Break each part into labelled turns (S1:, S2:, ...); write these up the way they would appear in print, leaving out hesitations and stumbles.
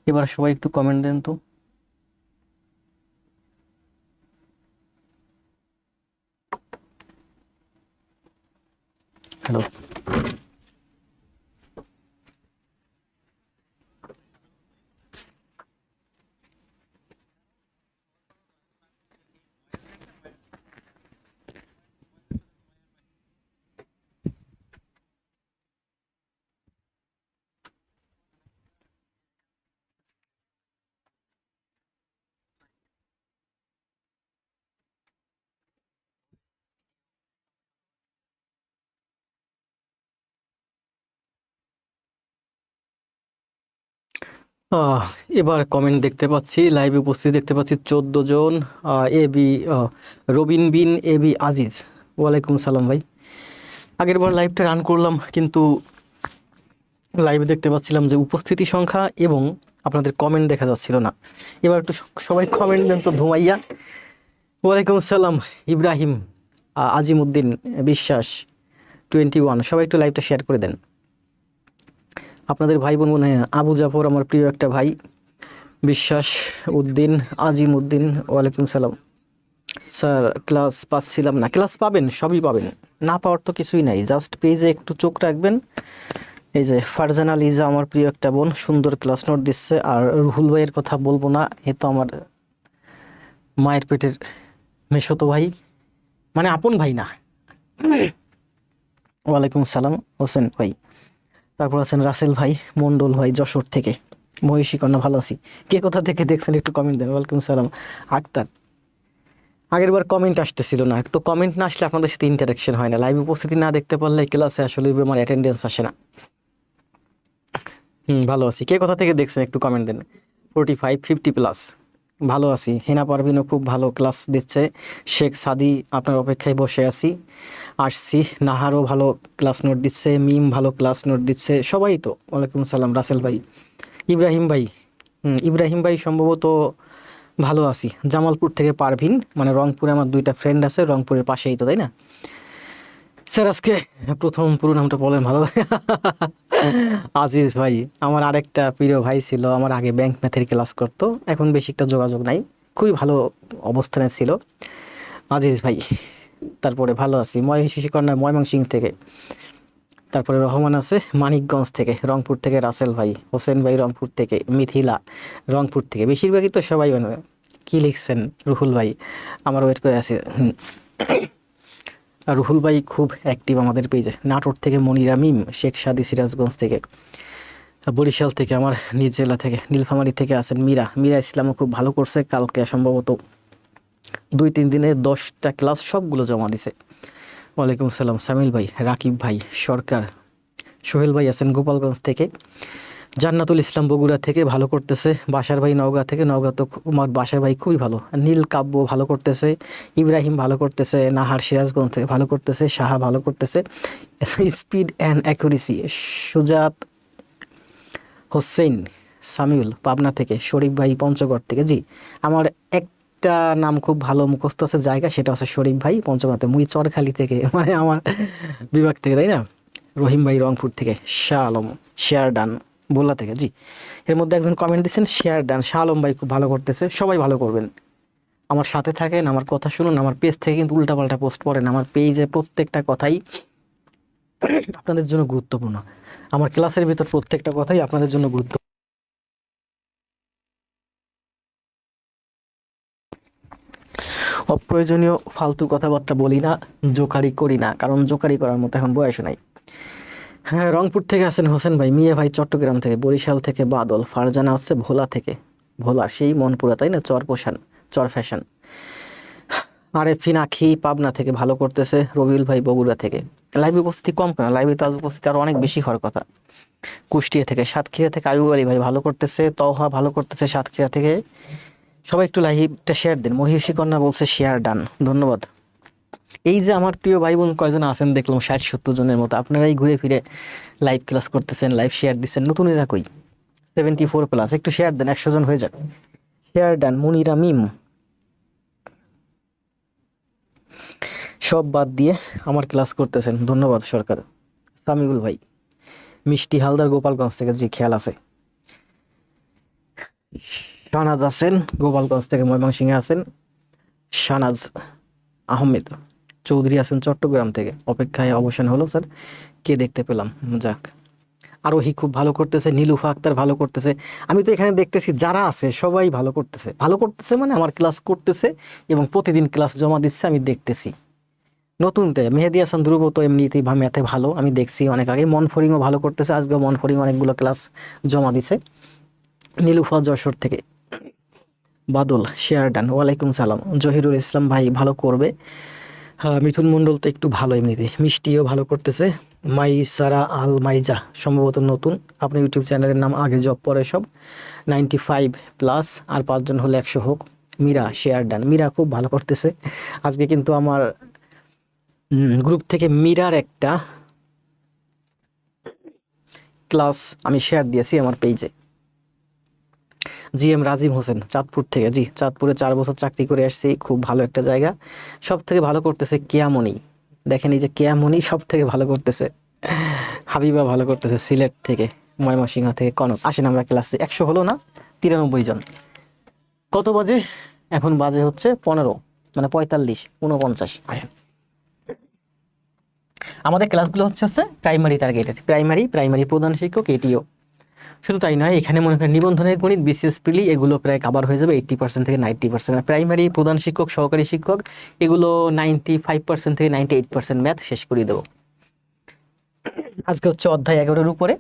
S1: এবার সবাই একটু কমেন্ট দেন তো। হ্যালো। আহ, এবার কমেন্ট দেখতে পাচ্ছি, লাইভে উপস্থিত দেখতে পাচ্ছি 14 জন। A B Robin bin A B Aziz, ওয়ালাইকুম সালাম ভাই। আগের বার লাইভটা রান করলাম কিন্তু লাইভে দেখতে পাচ্ছিলাম যে উপস্থিতি সংখ্যা এবং আপনাদের কমেন্ট দেখা যাচ্ছিল না। এবার একটু সবাই কমেন্ট দেন তো ধুমাইয়া। ওয়ালাইকুম সালাম ইব্রাহিম, আজিমউদ্দিন বিশ্বাস 21, সবাই একটু লাইভটা শেয়ার করে দেন। আপনাদের ভাই বোন মনে হয় আবু জাফর, আমার প্রিয় একটা ভাই, বিশ্বাস উদ্দিন, আজিম উদ্দিন, ওয়ালাইকুম সালাম। স্যার ক্লাস পাচ্ছিলাম না, ক্লাস পাবেন, সবই পাবেন, না পাওয়ার তো কিছুই নাই, জাস্ট পেজে একটু চোখ রাখবেন। এই যে ফারজানা লিজা, আমার প্রিয় একটা বোন, সুন্দর ক্লাস নোট দিচ্ছে। আর রুহুল ভাইয়ের কথা বলবো না, এ তো আমার মায়ের পেটের মেশতো ভাই, মানে আপন ভাই না। ওয়ালাইকুম সালাম হোসেন ভাই। তারপর আছেন রাসেল ভাই, মন্ডল ভাই যশোর থেকে, মহিষী কন্যা, ভালো আছি। কে কোথা থেকে দেখছেন একটু কমেন্ট দেন। ওয়ালাইকুম সালাম আক্তার। আগের বার কমেন্ট আসতেছিল না, তো কমেন্ট না আসলে আপনাদের সাথে ইন্টারাকশন হয় না, লাইভ উপস্থিতি না দেখতে পারলে ক্লাসে আসলে আমার অ্যাটেন্ডেন্স আসে না। ভালো আছি। কে কোথা থেকে দেখছেন একটু কমেন্ট দেন। 45 50+, ভালো আছি। হেনা পারভিনও খুব ভালো ক্লাস দিচ্ছে। শেখ সাদি, আপনার অপেক্ষায় বসে আছি, আসছি। নাহারও ভালো ক্লাস নোট দিচ্ছে, মিম ভালো ক্লাস নোট দিচ্ছে, সবাই তো। ওয়ালাইকুম সালাম রাসেল ভাই। ইব্রাহিম ভাই, ইব্রাহিম ভাই সম্ভবত ভালো আছি। জামালপুর থেকে পারভিন, মানে রংপুরে আমার দুইটা ফ্রেন্ড আছে, রংপুরের পাশেই তো, তাই না? স্যার আজকে প্রথম পুরো নামটা বলেন ভালো। আজিজ ভাই, আমার আরেকটা প্রিয় ভাই ছিল, আমার আগে ব্যাংক ম্যাথের ক্লাস করতো, এখন বেশি একটা যোগাযোগ নাই, খুবই ভালো অবস্থানে ছিল আজিজ ভাই। তারপরে ভালো আছি শিশুকন্যা ময়মনসিংহ থেকে। তারপরে রহমান আছে মানিকগঞ্জ থেকে, রংপুর থেকে রাসেল ভাই, হোসেন ভাই রংপুর থেকে, মিথিলা রংপুর থেকে, বেশিরভাগই তো সবাই কি লিখছেন রুহুল ভাই, আমার ওয়েট করে আছে। আর রুহুল ভাই খুব অ্যাক্টিভ আমাদের পেজে। নাটোর থেকে মনিরা মিম, শেখ সাদি সিরাজগঞ্জ থেকে, বরিশাল থেকে, আমার নিজ জেলা থেকে নীলফামারী থেকে আছেন মীরা, মীরা ইসলামও খুব ভালো করছে, কালকে সম্ভবত 2-3 দিনে 10টা ক্লাস সবগুলো জমা দিছে। ওয়ালাইকুম সালাম সামিল ভাই, রাকিব ভাই সরকার, সোহেল ভাই আছেন গোপালগঞ্জ থেকে, জান্নাতুল ইসলাম বগুড়া থেকে ভালো করতেছে, বাসার ভাই নওগাঁ থেকে, নওগাঁ তো আমার বাসার ভাই খুবই ভালো, নীল কাব্য ভালো করতেছে, ইব্রাহিম ভালো করতেছে, নাহার সিরাজগঞ্জ থেকে ভালো করতেছে, সাহা ভালো করতেছে, স্পিড অ্যান্ড অ্যাকুরেসি সুজাত হোসেন, সামিউল পাবনা থেকে, শরীফ ভাই পঞ্চগড় থেকে। জি, আমার একটা নাম খুব ভালো মুখস্থ আছে জায়গা, সেটা হচ্ছে শরীফ ভাই পঞ্চগড়তে, মুই চরখালি থেকে, মানে আমার বিভাগ থেকে, তাই না? রহিম ভাই রংপুর থেকে, শাহ আলম শেয়ার ডান বললা থেকে। জি, এর মধ্যে একজন কমেন্ট দিচ্ছেন শেয়ার ডান, শাহ আলম ভাই খুব ভালো করতেছে, সবাই ভালো করবেন, আমার সাথে থাকেন, আমার কথা শুনুন। আমার পেজ থেকে কিন্তু উল্টাপাল্টা পোস্ট করেন, আমার পেজে প্রত্যেকটা কথাই আপনাদের জন্য গুরুত্বপূর্ণ, আমার ক্লাসের ভিতর প্রত্যেকটা কথাই আপনাদের জন্য গুরুত্ব। অপ্রয়োজনীয় ফালতু কথাবার্তা বলি না, জোকারি করি না, কারণ জোকারি করার মতো এখন বয়স নাই। হ্যাঁ, রংপুর থেকে আছেন হোসেন ভাই, মিয়া ভাই চট্টগ্রাম থেকে, বরিশাল থেকে বাদল, ফারজানা হচ্ছে ভোলা থেকে, ভোলা সেই মনপুরা, তাই না? চর ফ্যাশন। আরেফিন আখি পাবনা থেকে ভালো করতেছে, রবিউল ভাই বগুড়া থেকে। লাইভে উপস্থিতি কম কেন? লাইভে তো আজ উপস্থিতি আরো অনেক বেশি হওয়ার কথা। কুষ্টিয়া থেকে, সাতক্ষীরা থেকে আয়ুব আলী ভাই ভালো করতেছে, তহা ভালো করতেছে সাতক্ষীরা থেকে। সবাই একটু লাইভটা শেয়ার দিন। মহিষী কন্যা বলছে শেয়ার ডান, ধন্যবাদ। এই যে আমার প্রিয় ভাই বোন কয়জন আছেন দেখলাম, 60-70 জনের মতো, আপনারাই ঘুরে ফিরে লাইভ ক্লাস করতেছেন, লাইভ শেয়ার দিচ্ছেন, নতুনেরা কই? 74+, একটু শেয়ার দেন, 100 জন হয়ে যাক। Share done. মুনিরা মিম, সব বাদ দিয়ে আমার ক্লাস করতেছেন, ধন্যবাদ সরকার। সামিউল ভাই, মিষ্টি হালদার গোপালগঞ্জ থেকে, জি খেয়াল আছে। শাহনাজ আছেন গোপালগঞ্জ থেকে, ময়মনসিংহে আছেন শাহনাজ আহমেদ চৌধুরী আছেন চট্টগ্রাম থেকে। অপেক্ষায় অবসান হলো স্যার, কে দেখতে পেলাম। যাক, আরোহী খুব ভালো করতেছে, নীলুফা আক্তার ভালো করতেছে। আমি তো এখানে দেখতেছি যারা আছে সবাই ভালো করতেছে, ভালো করতেছে মানে আমার ক্লাস করতেছে এবং প্রতিদিন ক্লাস জমা দিচ্ছে, আমি দেখতেছি। নতুনটা মেহেদি হাসান ধ্রুব তো এমনিতেই ম্যাথে ভালো, আমি দেখছি অনেক আগে। মন ফরিংও ভালো করতেছে, আজকে মন ফরিং অনেকগুলো ক্লাস জমা দিছে। নীলুফা যশোর থেকে। বাদল শেয়ারডান, ওয়ালাইকুম সালাম। জহিরুল ইসলাম ভাই ভালো করবে। হ্যাঁ, মিথুন মণ্ডল তো একটু ভালো এমনিতে, মিষ্টিও ভালো করতেছে। মাইসারা আল মাইজা সম্ভবত নতুন, আপনার ইউটিউব চ্যানেলের নাম আগে জব পরে সব। 95+, আর 5জন হলে 100 হোক। মীরা শেয়ারডান, মীরা খুব ভালো করতেছে। আজকে কিন্তু আমার গ্রুপ থেকে মীরার একটা ক্লাস আমি শেয়ার দিয়েছি আমার পেজে। GM রাজিম হোসেন চাঁদপুর থেকে, জি চাঁদপুরে 4 বছর চাকরি করে আসছি, খুব ভালো একটা জায়গা। সব থেকে ভালো করতেছে কেয়ামনি, দেখেন এই যে কেয়ামনি সব থেকে ভালো করতেছে। হাবিবা ভালো করতেছে সিলেট থেকে, ময়মনসিংহ থেকে কনক। আসেন আমরা ক্লাসে 100 হলো না, 93 জন। কত বাজে এখন? বাজে হচ্ছে 15, মানে 45, 49। আমাদের ক্লাসগুলো হচ্ছে প্রাইমারি টার্গেটেড, প্রাইমারি প্রধান শিক্ষক এটিও। শুধু তাই নয়, এখানে মনে করেন নিবন্ধনের গণিত, বিসিএস প্রিলি, এগুলো প্রায় কভার হয়ে যাবে 80% থেকে 90%। প্রাইমারি প্রধান শিক্ষক, সহকারী শিক্ষক, এগুলো 95% থেকে 98% ম্যাথ শেষ করে দেবো। আজকে হচ্ছে অধ্যায় 11-এর উপরে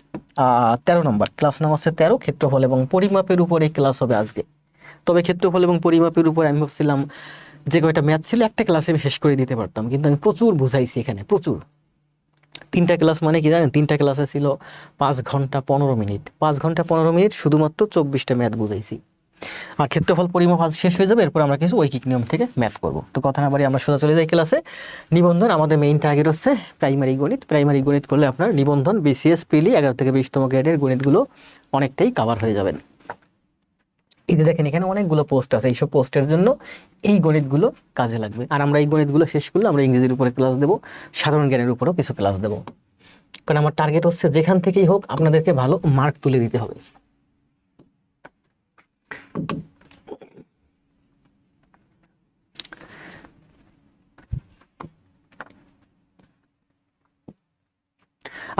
S1: 13 নম্বর ক্লাস, নাম হচ্ছে 13, ক্ষেত্রফল এবং পরিমাপের উপরে ক্লাস হবে আজকে। তবে ক্ষেত্রফল এবং পরিমাপের উপরে আমি ভাবছিলাম যে কয়টা ম্যাথ ছিল একটা ক্লাসে আমি শেষ করে দিতে পারতাম, কিন্তু আমি প্রচুর বুঝাইছি এখানে, প্রচুর। 3টা ক্লাস মানে কি জানেন? 3টা ক্লাসে ছিল 5 ঘন্টা 15 মিনিট, 5 ঘন্টা 15 মিনিট শুধুমাত্র 24টা ম্যাথ বুঝাইছি। আর ক্ষেত্রফল পরিমাপ আজ শেষ হয়ে যাবে, এরপর আমরা কিছু ঐকিক নিয়ম থেকে ম্যাথ করব। তো কথা না বাড়ি আমরা সোজা চলে যাই ক্লাসে। নিবন্ধন, আমাদের মেইন টার্গেট হচ্ছে প্রাইমারি গণিত। প্রাইমারি গণিত করলে আপনার নিবন্ধন, বিসিএস প্রিলি 11 থেকে 20তম গ্রেডের গণিতগুলো অনেকটাই কভার হয়ে যাবেন। এই যে দেখেন এখানে অনেকগুলো পোস্ট আছে, এইসব পোস্টের জন্য এই গণিতগুলো কাজে লাগবে। আর আমরা এই গণিতগুলো শেষ করলে আমরা ইংরেজির উপরে ক্লাস দেবো, সাধারণ জ্ঞানের উপরেও কিছু ক্লাস দেবো। কারণ আমার টার্গেট হচ্ছে যেখান থেকেই হোক আপনাদেরকে ভালো মার্ক তুলে দিতে হবে।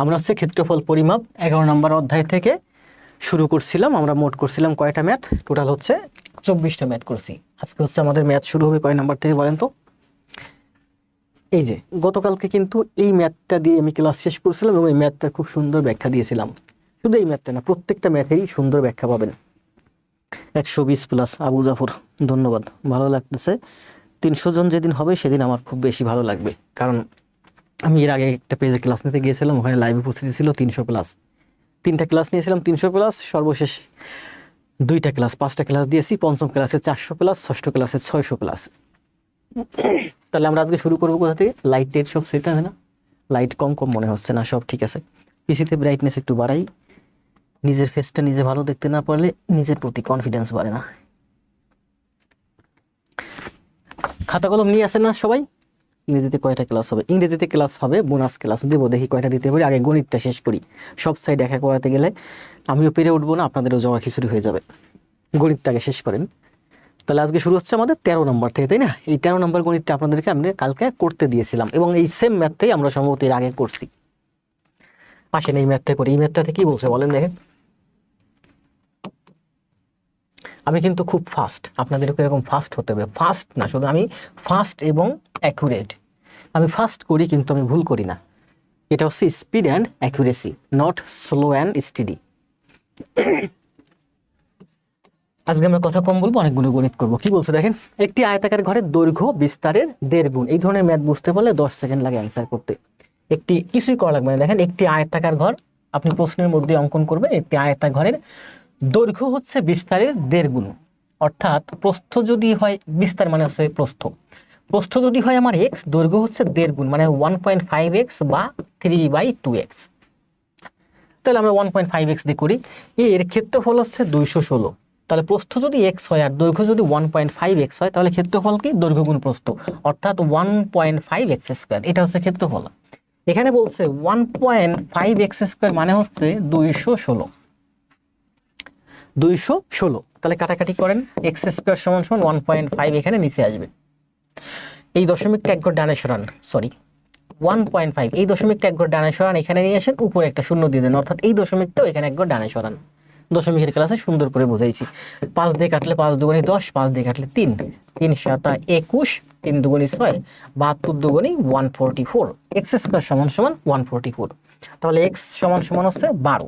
S1: আমরা ক্ষেত্রফল পরিমাপ 11 নম্বর অধ্যায় থেকে শুরু করছিলাম। আমরা মোট করছিলাম কয়টা ম্যাথ? টোটাল হচ্ছে 24টা ম্যাথ করছি। আজকে আমাদের ম্যাথ শুরু হবে কয় নাম্বার থেকে বলেন তো? এই যে গতকালকে কিন্তু এই ম্যাথটা দিয়ে আমি ক্লাস শেষ করছিলাম এবং এই ম্যাথটা খুব সুন্দর ব্যাখ্যা দিয়েছিলাম। শুধু এই ম্যাথটা না, প্রত্যেকটা ম্যাথেরই সুন্দর ব্যাখ্যা পাবেন। 120+, আবু জাফর ধন্যবাদ, ভালো লাগতেছে। 300 জন যেদিন হবে সেদিন আমার খুব বেশি ভালো লাগবে, কারণ আমি এর আগে একটা পেজে ক্লাস নিতে গিয়েছিলাম, ওখানে লাইভে উপস্থিতি ছিল 300+। 3টা ক্লাস নিয়েছিলাম 300+, সর্বশেষ 2টা ক্লাস 5টা ক্লাস দিয়েছি। 5ম ক্লাসে 400+, 6ষ্ঠ ক্লাসে 600+। তাহলে আমরা আজকে শুরু করবো কোথা থেকে? লাইট টেট সব সেট আছে না? লাইট কম কম মনে হচ্ছে না, সব ঠিক আছে। পিসিতে ব্রাইটনেস একটু বাড়াই, নিজের ফেসটা নিজে ভালো দেখতে না পারলে নিজের প্রতি কনফিডেন্স বাড়ে না। খাতা কলম নিয়ে আসেন না সবাই? ইংরেজিতে কয়টা ক্লাস হবে? ইংরেজিতে ক্লাস হবে, বোনাস ক্লাস দেবো, দেখি কয়টা দিতে পারি। আগে গণিতটা শেষ করি, সব সাইড একা করাতে গেলে আমিও পেরে উঠবো না, আপনাদেরও জমা খিচুড়ি হয়ে যাবে। গণিতটাকে শেষ করেন। তাহলে আজকে শুরু হচ্ছে আমাদের 13 নম্বর থেকে, তাই না? এই 13 নম্বর গণিতটা আপনাদেরকে আমরা কালকে করতে দিয়েছিলাম এবং এই সেম ম্যাথটাই আমরা সম্ভবত এর আগে করছি। আসেন এই ম্যাথটা করি। এই ম্যাথটাতে কি বলছে বলেন দেখেন। আমি কিন্তু খুব ফাস্ট, আপনাদেরকে এরকম ফাস্ট হতে হবে। ফাস্ট না শুধু, আমি ফাস্ট এবং অ্যাকুরেট। আমি ফাস্ট করি কিন্তু আমি ভুল করি না। এটা হচ্ছে speed and accuracy, not slow and steady. আজকে আমরা কথা কম বলবো, অনেকগুলো গণিত করবো। কি বলছে দেখেন, একটি আয়তাকার ঘরের দৈর্ঘ্য বিস্তারের 1.5 গুণ। এই ধরনের ম্যাথ বুঝতে পারলে 10 সেকেন্ড লাগে অ্যান্সার করতে। কিছুই করা লাগবে না। দেখেন একটি আয়তাকার ঘর, আপনি প্রশ্নের মধ্যে অঙ্কন করবেন। একটি আয়তাকার ঘরের দৈর্ঘ্য হচ্ছে বিস্তারের 1.5 গুণ, অর্থাৎ প্রস্থ যদি হয়, বিস্তার মানে হচ্ছে প্রস্থ, প্রস্থ যদি হয় আমার x, দৈর্ঘ্য হচ্ছে 1.5 গুণ মানে 1.5x বা 3/2x। তাহলে আমরা 1.5x দিয়ে করি। এর ক্ষেত্রফল হচ্ছে 216। তাহলে প্রস্থ যদি x হয় আর দৈর্ঘ্য যদি 1.5x হয়, তাহলে ক্ষেত্রফল কি? দৈর্ঘ্য গুণ প্রস্থ, অর্থাৎ 1.5x²। এটা হচ্ছে ক্ষেত্রফল। এখানে বলছে 1.5x² মানে হচ্ছে 216। তাহলে কাটাকাটি করেন, এক্স স্কোয়ার সমান সমান 1.5 এখানে নিচে আসবে। এই দশমিকটা এক ঘর ডানে সরান, সরি 1.5, এই দশমিকটা এক ঘর ডানে সরান, এখানে নিয়ে আসেন, উপরে একটা শূন্য দিয়ে দেন, অর্থাৎ এই দশমিকটাও এখানে এক ঘর ডানে সরান। দশমিকের ক্লাসে সুন্দর করে বোঝাইছি। 5 দিয়ে কাটলে 5 দুগুণী 10, 5 দিয়ে কাটলে 3, 3 7 21, 3 দুগুণী 6, 72 দুগুণী 144, এক্স স্কোয়ার সমান সমান 144। তাহলে এক্স সমান সমান হচ্ছে 12।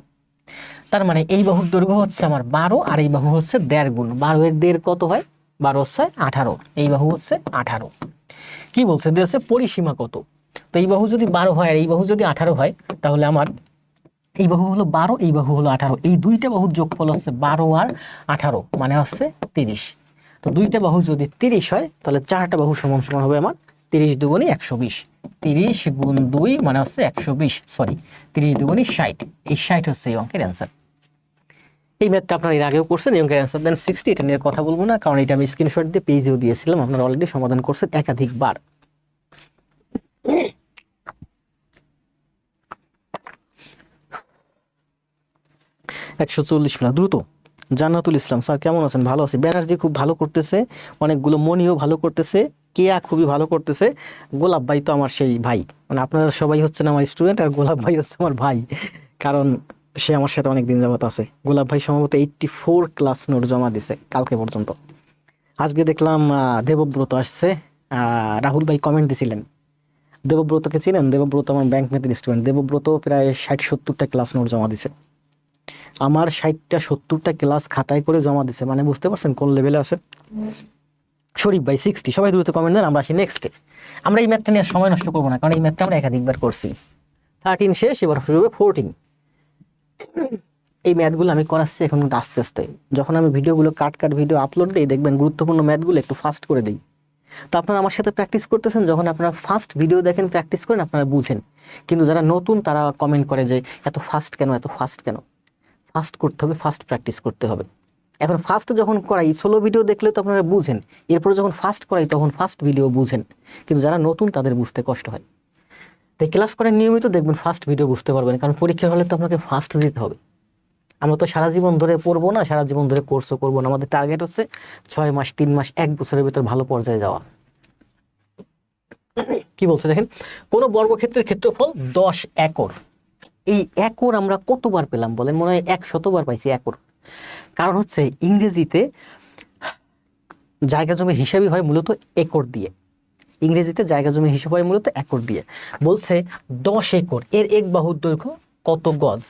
S1: তার মানে এই বাহুর দৈর্ঘ্য হচ্ছে আমার 12 আর এই বাহু হচ্ছে 1.5 গুণ। 12 এর 1.5 কত হয়? 12 6 18, এই বাহু হচ্ছে 18। কি বলছে দিয়েছে পরিসীমা কত? তো এই বাহু যদি 12 হয় আর এই বাহু যদি 18 হয়, তাহলে আমার এই বাহু হলো 12, এই বাহু হলো 18, এই দুইটা বাহুর যোগফল হচ্ছে 12 আর 18, মানে হচ্ছে 30। তো দুইটা বাহু যদি 30 হয়, তাহলে চারটা বাহু সমান সমান হবে আমার 30 দুগুণী 120, 30 গুণ 2 মানে হচ্ছে 120, সরি 30 দুগুণী 60, এই 60 হচ্ছে এই অঙ্কের অ্যান্সার। এই ম্যাথটা আপনারা এর আগেও করছেন, এই অঙ্কের অ্যান্সার দেন 60। এটা নিয়ে কথা বলবো না, কারণ এটা আমি স্ক্রিনশট দিয়ে পেজেও দিয়েছিলাম, আপনারা অলরেডি সমাধান করছেন একাধিকবার। 140 মিনিট দ্রুত। জান্নাতুল ইসলাম স্যার কেমন আছেন? ভালো আছি। ব্যানার্জি খুব ভালো করতেছে, অনেকগুলো মনিও ভালো করতেছে, কেয়া খুবই ভালো করতেছে, গোলাপ ভাই তো আমার সেই ভাই, মানে আপনারা সবাই হচ্ছেন আমার স্টুডেন্ট আর গোলাপ ভাই হচ্ছে আমার ভাই, কারণ সে আমার সাথে অনেক দিন যাবত আছে। গোলাপ ভাই সম্ভবত 84 ক্লাস নোট জমা দিছে কালকে পর্যন্ত। আজকে দেখলাম দেবব্রত আসছে, রাহুল ভাই কমেন্ট দিছিলেন। দেবব্রতকে চিনেন? দেবব্রত আমার ব্যাংক ম্যাথের স্টুডেন্ট। দেবব্রত প্রায় 60-70টা ক্লাস নোট জমা দিছে, আমার 60-70টা ক্লাস খাতায় করে জমা দিছে, মানে বুঝতে পারছেন কোন লেভেলে আছে। শরীফ ভাই 60। সবাই দ্রুত কমেন্ট দেন, আমরা আসি নেক্সটে। আমরা এই ম্যাথটা নিয়ে সময় নষ্ট করবো না, কারণ এই ম্যাথটা আমরা একাধিকবার করছি। 13 শেষ, এবার শুরু হবে 14। এই ম্যাথগুলো আমি করাচ্ছি এখন আস্তে আস্তে, যখন আমি ভিডিওগুলো কাট ভিডিও আপলোড দিই, দেখবেন গুরুত্বপূর্ণ ম্যাথগুলো একটু ফাস্ট করে দিই। তো আপনারা আমার সাথে প্র্যাকটিস করতেছেন, যখন আপনারা ফার্স্ট ভিডিও দেখেন প্র্যাকটিস করেন, আপনারা বুঝেন। কিন্তু যারা নতুন তারা কমেন্ট করে যে এত ফাস্ট কেন, এত ফাস্ট কেন। ফাস্ট করতে হবে, ফাস্ট প্র্যাকটিস করতে হবে। এখন ফাস্ট যখন করাই সোলো ভিডিও দেখলে তো আপনারা বুঝেন, এরপরে যখন ফাস্ট করাই তখন ফাস্ট ভিডিও বুঝেন, কিন্তু যারা নতুন তাদের বুঝতে কষ্ট হয়। তাই ক্লাস করেন নিয়মিত, দেখবেন ফাস্ট ভিডিও বুঝতে পারবেন, কারণ পরীক্ষার হলে তো আপনাকে ফাস্ট দিতে হবে। আমরা তো সারা জীবন ধরে পড়বো না, সারা জীবন ধরে কোর্সও করবো না, আমাদের টার্গেট হচ্ছে 6 মাস, 3 মাস, 1 বছরের ভিতর ভালো পর্যায়ে যাওয়া। কি বলছে দেখেন, কোন বর্গক্ষেত্রের ক্ষেত্রফল 10 একর। এই একর আমরা কতবার পেলাম বলেন? মনে হয় 100বার পাইছি একর। কারণ হচ্ছে ইংরেজিতে জায়গা জমি হিসাবই হয় মূলত একর দিয়ে, ইংরেজিতে জায়গা জমি হিসাব হয় মূলত একর দিয়ে। বলছে 10 একর, এর এক বাহুর দৈর্ঘ্য কত গজ?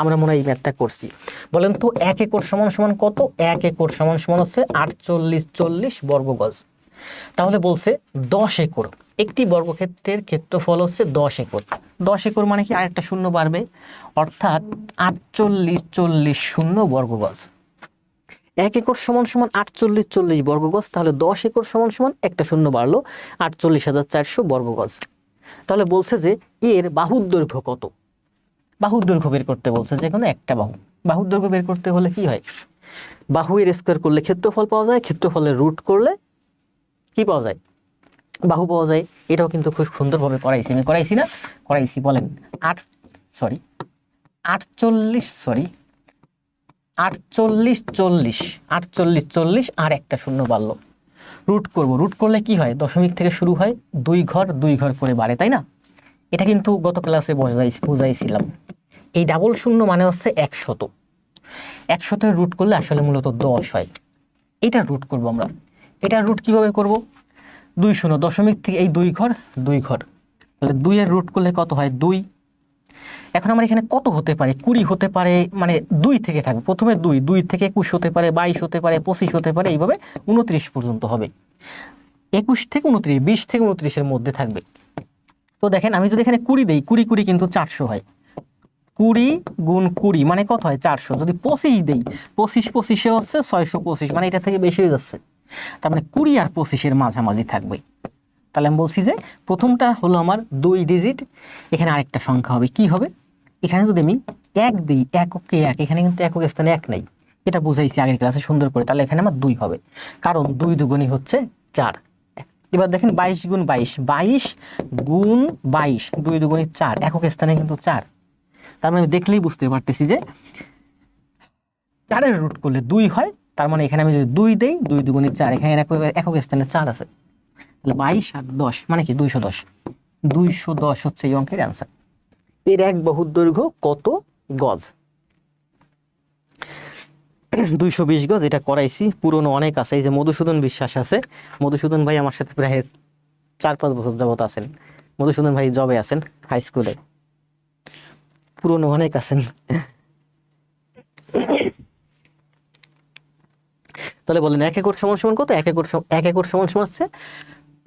S1: আমরা মনে হয় এই ম্যাথটা করছি। বলেন তো 1 একর সমান সমান কত? 1 একর সমান সমান হচ্ছে 4840 বর্গ গজ। তাহলে বলছে 10 একর, একটি বর্গক্ষেত্রের ক্ষেত্রফল হচ্ছে 10 একর। 10 একর মানে কি? আরেকটা শূন্য বাড়বে, অর্থাৎ 4840 শূন্য বর্গ গজ। 1 একর সমান সমান 4840 বর্গ গজ, তাহলে 10 একর সমান সমান একটা শূন্য বাড়লো, 48,400 বর্গ গজ। তাহলে বলছে যে এর বাহুর দৈর্ঘ্য কত? বাহুর দৈর্ঘ্য বের করতে বলছে, যে কোনো একটা বাহু। বাহুর দৈর্ঘ্য বের করতে হলে কি হয়? বাহু এর স্কয়ার করলে ক্ষেত্রফল পাওয়া যায়, ক্ষেত্রফলের রুট করলে কি পাওয়া যায়? বাহু পাওয়া যায়। এটাও কিন্তু খুব সুন্দরভাবে করাইছি, আমি করাইছি না? করাইছি। বলেন 4840 আর একটা শূন্য বাড়লো, রুট করব। রুট করলে কি হয়? দশমিক থেকে শুরু হয়, 2 ঘর 2 ঘর করে বাড়ে, তাই না? এটা কিন্তু গত ক্লাসে বুঝাইছিলাম। এই ডাবল শূন্য মানে হচ্ছে 100। 100 রুট করলে আসলে মূলত 10 হয়। এটা রুট করব আমরা। এটা রুট কিভাবে করব? 2 শূন্য, দশমিক থেকে এই 2 ঘর 2 ঘর, তাহলে 2 এর রুট করলে কত হয়? 2। এখন আমার এখানে কত হতে পারে? 20 হতে পারে, মানে 2 থেকে থাকবে। প্রথমে 2 থেকে 21 হতে পারে, 22 হতে পারে, 25 হতে পারে, এইভাবে 29 পর্যন্ত হবে। 21 থেকে 29, 20 থেকে 29 এর মধ্যে থাকবে। তো দেখেন আমি যদি এখানে 20 দেই, 20 20 কিন্তু 400 হয়। 20 গুণ 20 মানে কত হয়? 400। যদি 25 দেই, 25 25 হচ্ছে 625, মানে এটা থেকে বেশি হয়ে যাচ্ছে। তার মানে 20 আর 25 এর মাঝামাঝি থাকবে। তাহলে আমি বলছি যে প্রথমটা হলো আমার 2 ডিজিট, এখানে আরেকটা সংখ্যা হবে। কি হবে? এখানে যদি আমি 1 দিই, এককে 1, এখানে কিন্তু একক স্থানে 1 নাই, এটা বুঝাইছি আগের ক্লাসে সুন্দর করে। তাহলে এখানে আমার 2 হবে, কারণ 2 দুগুণই হচ্ছে 4। এবার দেখেন 22 গুণ 22, 22 গুণ 22, 2 দুগুণই 4, একক স্থানে কিন্তু 4। তার মানে দেখলেই বুঝতে পারতেছি যে 4 এর রুট করলে 2 হয়, তার মানে এখানে আমি যদি 2 দেই, 2 দুগুণে 4, এখানে একক স্থানে 4 আছে, তাহলে 22 আর 10 মানে কি 210। 210 হচ্ছে এই অঙ্কের অ্যান্সার। এর এক বাহুর দৈর্ঘ্য কত গজ? 220 গজ। এটা করাইছি, পুরনো অনেক আছে। এই যে মধুসূদন বিশ্বাস আছে, মধুসূদন ভাই আমার সাথে প্রায় 4-5 বছর যাবত আছেন। মধুসূদন ভাই জবে আছেন হাই স্কুলে, পুরনো অনেক আছেন। তাহলে বলেন 1 একর সমান সমান কত? 1 একর সমান সমান হচ্ছে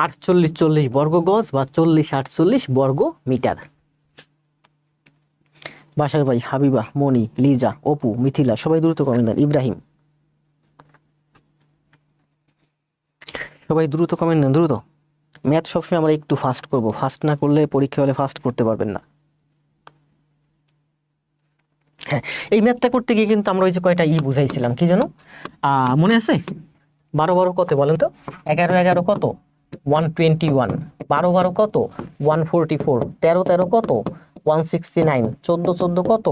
S1: 48 বর্গ গজ বা 40-48 বর্গ মিটার। বাসার ভাই, হাবিবা, মনি, লিজা, অপু, মিথিলা সবাই দ্রুত কমেন্ট দেন। ইব্রাহিম সবাই দ্রুত কমেন্ট দেন, দ্রুত। ম্যাথ সবসময় আমরা একটু ফাস্ট করব, ফাস্ট না করলে পরীক্ষা হলে ফাস্ট করতে পারবেন না। হ্যাঁ, এই ম্যাথটা করতে গিয়ে কিন্তু আমরা ওই যে কয়টা বুঝাইছিলাম, কি জানো মনে আছে? 12 কত বলেন তো? 11 কত? 121। 12 কত? 144। 13 কত? 169। 14 কত?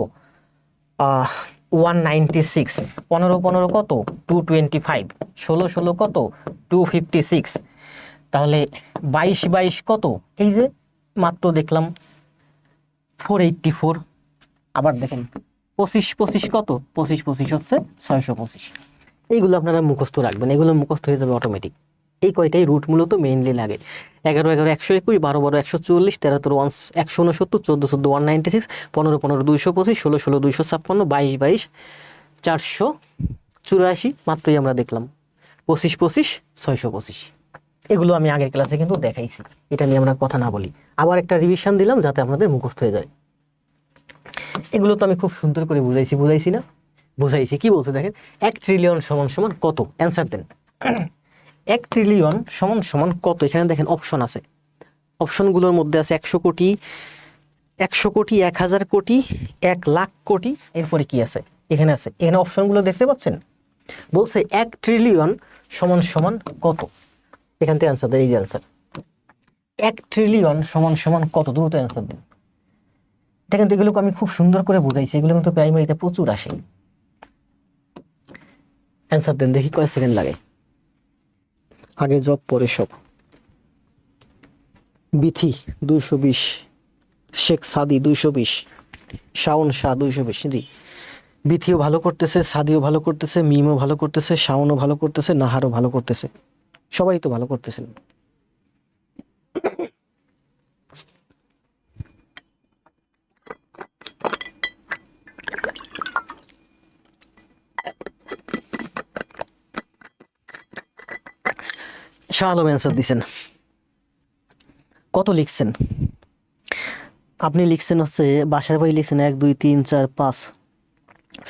S1: 196। 15 কত? 225। 16 কত? 256। তাহলে 22 কত? এই যে মাত্র দেখলাম 484। আবার দেখেন 25 কত? 25 হচ্ছে 625। এইগুলো আপনারা মুখস্থ রাখবেন, এগুলো মুখস্থ হয়ে যাবে অটোমেটিক। এই কয়টাই রুট মূলত মেইনলি লাগে। 11 121, 12 144, 13 169, 14 196, 15 225, 16 256, 22 484 মাত্রই আমরা দেখলাম। 25 625। এগুলো আমি আগের ক্লাসে কিন্তু দেখাইছি, এটা নিয়ে আমরা কথা না বলি। আবার একটা রিভিশন দিলাম যাতে আপনাদের মুখস্থ হয়ে যায়। এগুলো তো আমি খুব সুন্দর করে বুঝাইছি না? বুঝাইছি। কি বলছে দেখেন, 1 ট্রিলিয়ন সমান সমান কত? অ্যান্সার দেন। 1 ট্রিলিয়ন সমান সমান কত? এখানে দেখেন অপশন আছে, অপশনগুলোর মধ্যে আছে 100 কোটি, 100 কোটি, 1000 কোটি, 1 লাখ কোটি, এরপরে কি আছে? এখানে আছে, এখানে অপশনগুলো দেখতে পাচ্ছেন। বলছে 1 ট্রিলিয়ন সমান সমান কত? এখান থেকে অ্যান্সার দেন। এই যে অ্যান্সার, 1 ট্রিলিয়ন সমান সমান কত? দ্রুত অ্যান্সার দেন। দেখেন তো, এগুলোকে আমি খুব সুন্দর করে বুঝাইছি, এগুলো কিন্তু প্রাইমারিতে প্রচুর আসে। অ্যান্সার দেন, দেখি কয় সেকেন্ড লাগে। আগে জব পরে সব। বিথি 220, শেখ সাদি 220, শাওন শাহ 220। জি, বিথিও ভালো করতেছে, সাদিও ভালো করতেছে, মিমও ভালো করতেছে, শাওনও ভালো করতেছে, নাহারও ভালো করতেছে, সবাই তো ভালো করতেছেন। শাহ আলম অ্যান্সার দিছেন। কত লিখছেন আপনি? লিখছেন হচ্ছে, বাসার ভাই লিখছেন 1 2 3 4 5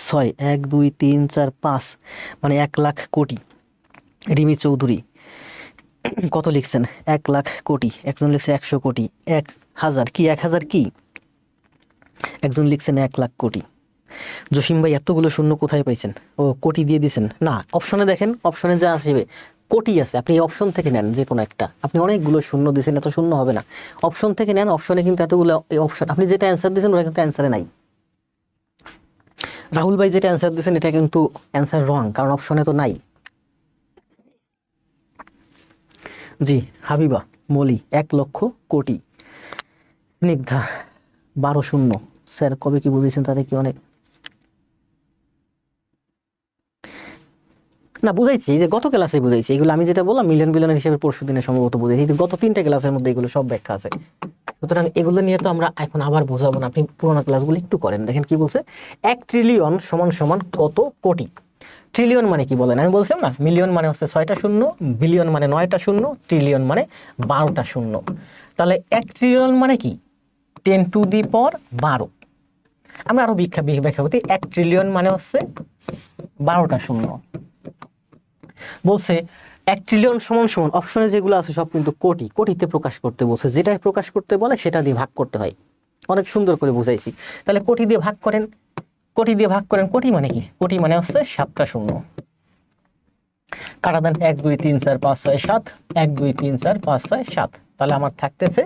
S1: 6, 1 2 3 4 5 মানে 1 লাখ কোটি। রিমি চৌধুরী কত লিখছেন? 1 লাখ কোটি। একজন লিখছে 100 কোটি, 1000 কি 1000 কি? একজন লিখছেন 1 লাখ কোটি। জসিম ভাই এতগুলো শূন্য কোথায় পাইছেন? ও কোটি দিয়ে দিছেন না, অপশনে দেখেন, অপশনে যা আসবে কোটি আছে, আপনি এই অপশন থেকে নেন যে কোনো একটা। আপনি অনেকগুলো শূন্য দিয়েছেন, এত শূন্য হবে না, অপশন থেকে নেন। অপশনে কিন্তু এতগুলো এই অপশন, আপনি যেটা অ্যান্সার দিয়েছেন ওটা কিন্তু অ্যান্সারে নাই। রাহুল ভাই যেটা অ্যান্সার দিয়েছেন এটা কিন্তু অ্যান্সার রং, কারণ অপশনে তো নাই। জি, হাবিবা, মলি 1 লক্ষ কোটি। স্নিগ্ধা 12 শূন্য। স্যার কবে কি বুঝেছেন তাতে কি অনেক না বুঝাইছি, এই যে গত ক্লাসে বুঝাইছি। এগুলো আমি যেটা বললাম মিলিয়ন বিলিয়নের হিসেবে পরশু দিনে সম্ভবত বুঝাইছি, গত 3টা ক্লাসের মধ্যে এগুলো সব ব্যাখ্যা আছে। সুতরাং এগুলো নিয়ে তো আমরা এখন আবার বোঝাবো না, আপনি পুরোনো ক্লাসগুলো একটু করেন। দেখেন কি বলছে, 1 ট্রিলিয়ন সমান সমান কত কোটি? ট্রিলিয়ন মানে কি বলেন? আমি বলছিলাম না, মিলিয়ন মানে হচ্ছে 6টা শূন্য, বিলিয়ন মানে 9টা শূন্য, ট্রিলিয়ন মানে 12টা শূন্য। তাহলে 1 ট্রিলিয়ন মানে কি? 10 টু দি পাওয়ার 12। আমরা আরো ব্যাখ্যা করতে, 1 ট্রিলিয়ন মানে হচ্ছে 12টা শূন্য। বলছে 1 ট্রিলিয়ন সমান সমান, অপশনে যেগুলো আছে সব কিন্তু কোটি, কোটিতে প্রকাশ করতে বলছে। যেটা প্রকাশ করতে বলে সেটা দিয়ে ভাগ করতে হয়। অনেক সুন্দর করে বুঝাইছি। তাহলে কোটি দিয়ে ভাগ করেন, কোটি দিয়ে ভাগ করেন। কোটি মানে কি? কোটি মানে হচ্ছে 7টা শূন্য। কাটা দেন, 1 2 3 4 5 6 7, 1 2 3 4 5 6 7। তাহলে আমার থাকতেছে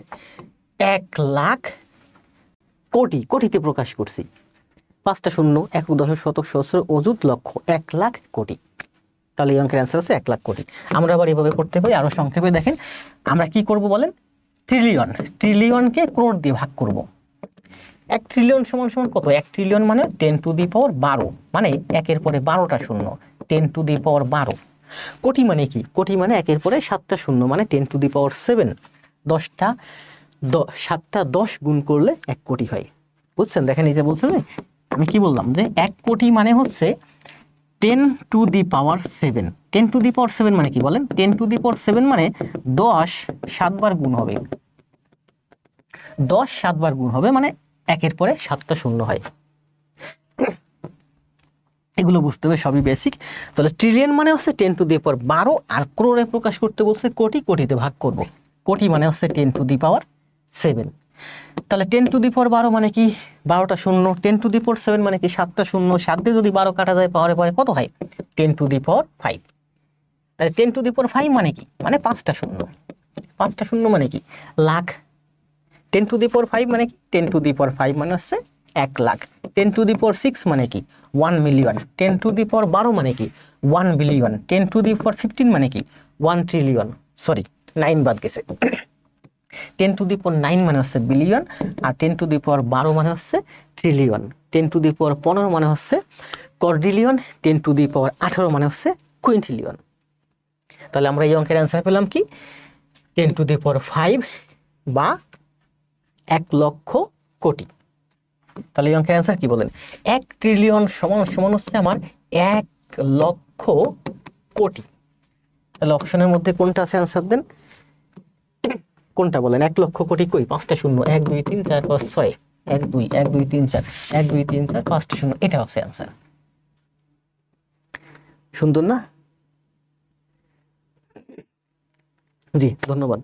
S1: 1 লাখ কোটি। কোটিতে প্রকাশ করছি, 5টা শূন্য, একক দশক শতক সহস্র অযুত লক্ষ, 1 লাখ কোটি। তাহলে এই অঙ্কের অ্যান্সার হচ্ছে 1 লাখ কোটি। আমরা আবার এভাবে করতে পারি, আরো সংক্ষেপে দেখেন আমরা কি করব বলেন, ট্রিলিয়নকে ক্রোড় দিয়ে ভাগ করব। 1 ট্রিলিয়ন সমান সমান কত? 1 ট্রিলিয়ন মানে 10⁻12, মানে 1-এর পরে 12টা শূন্য, 10⁻12। কোটি মানে কি? কোটি মানে 1-এর পরে 7টা শূন্য, মানে 10⁻7। 7টা 10 গুণ করলে 1 কোটি হয়। বুঝছেন? দেখেন এই যে বলছে যে আমি কি বললাম যে 1 কোটি মানে হচ্ছে 10⁻7। 10⁻7 মানে কি বলেন? 10⁻7 মানে 10 7 বার গুণ হবে, 10 7 বার গুণ হবে, মানে 1-এর পরে 7টা শূন্য হয়। এগুলো বুঝতে হবে, সবই বেসিক। তাহলে ট্রিলিয়ন মানে হচ্ছে 10⁻12, আর ক্রোড়ে প্রকাশ করতে বলছে কোটি, কোটিতে ভাগ করব। কোটি মানে হচ্ছে 10⁻7। তাহলে 10⁻12 মানে কি? 12টা শূন্য। 10⁻7 মানে কি? 7টা শূন্য। 7 দিয়ে যদি 12 কাটা যায় পাওয়ারে পরে কত হয়? 10⁵। তাহলে 10⁵ মানে কি? মানে 5টা শূন্য। 5টা শূন্য মানে কি? লাখ। 10⁵ মানে কি? 10⁵ মানে হচ্ছে 1 লাখ। 10⁶ মানে কি? 1 মিলিয়ন। 10⁻12 মানে কি? 1 বিলিয়ন। 10⁻15 মানে কি? 1 ট্রিলিয়ন। সরি, 9 বাদ গেছে। 10⁹ মানে হচ্ছে বিলিয়ন, আর 10⁻12 মানে হচ্ছে ট্রিলিয়ন। 10⁻15 মানে হচ্ছে কোয়াড্রিলিয়ন। 10⁻18 মানে হচ্ছে কুইন্টিলিয়ন। তাহলে আমরা এই অঙ্কের অ্যান্সার পেলাম কি? 10⁵ বা 1 লক্ষ কোটি। তাহলে এই অঙ্কের অ্যান্সার কি বলেন? 1 ট্রিলিয়ন সমান সমান হচ্ছে আমার 1 লক্ষ কোটি। তাহলে অপশনের মধ্যে কোনটা আছে? অ্যান্সার দেন। কোনটা বলেন? 1 লক্ষ কোটি কই? 5টা শূন্য, 1 2 3 4 5 6, 1 2 1 2 3 4, 1 2 3 4 5টা শূন্য, এটা হচ্ছে অ্যান্সার। সুন্দর না? জি, ধন্যবাদ।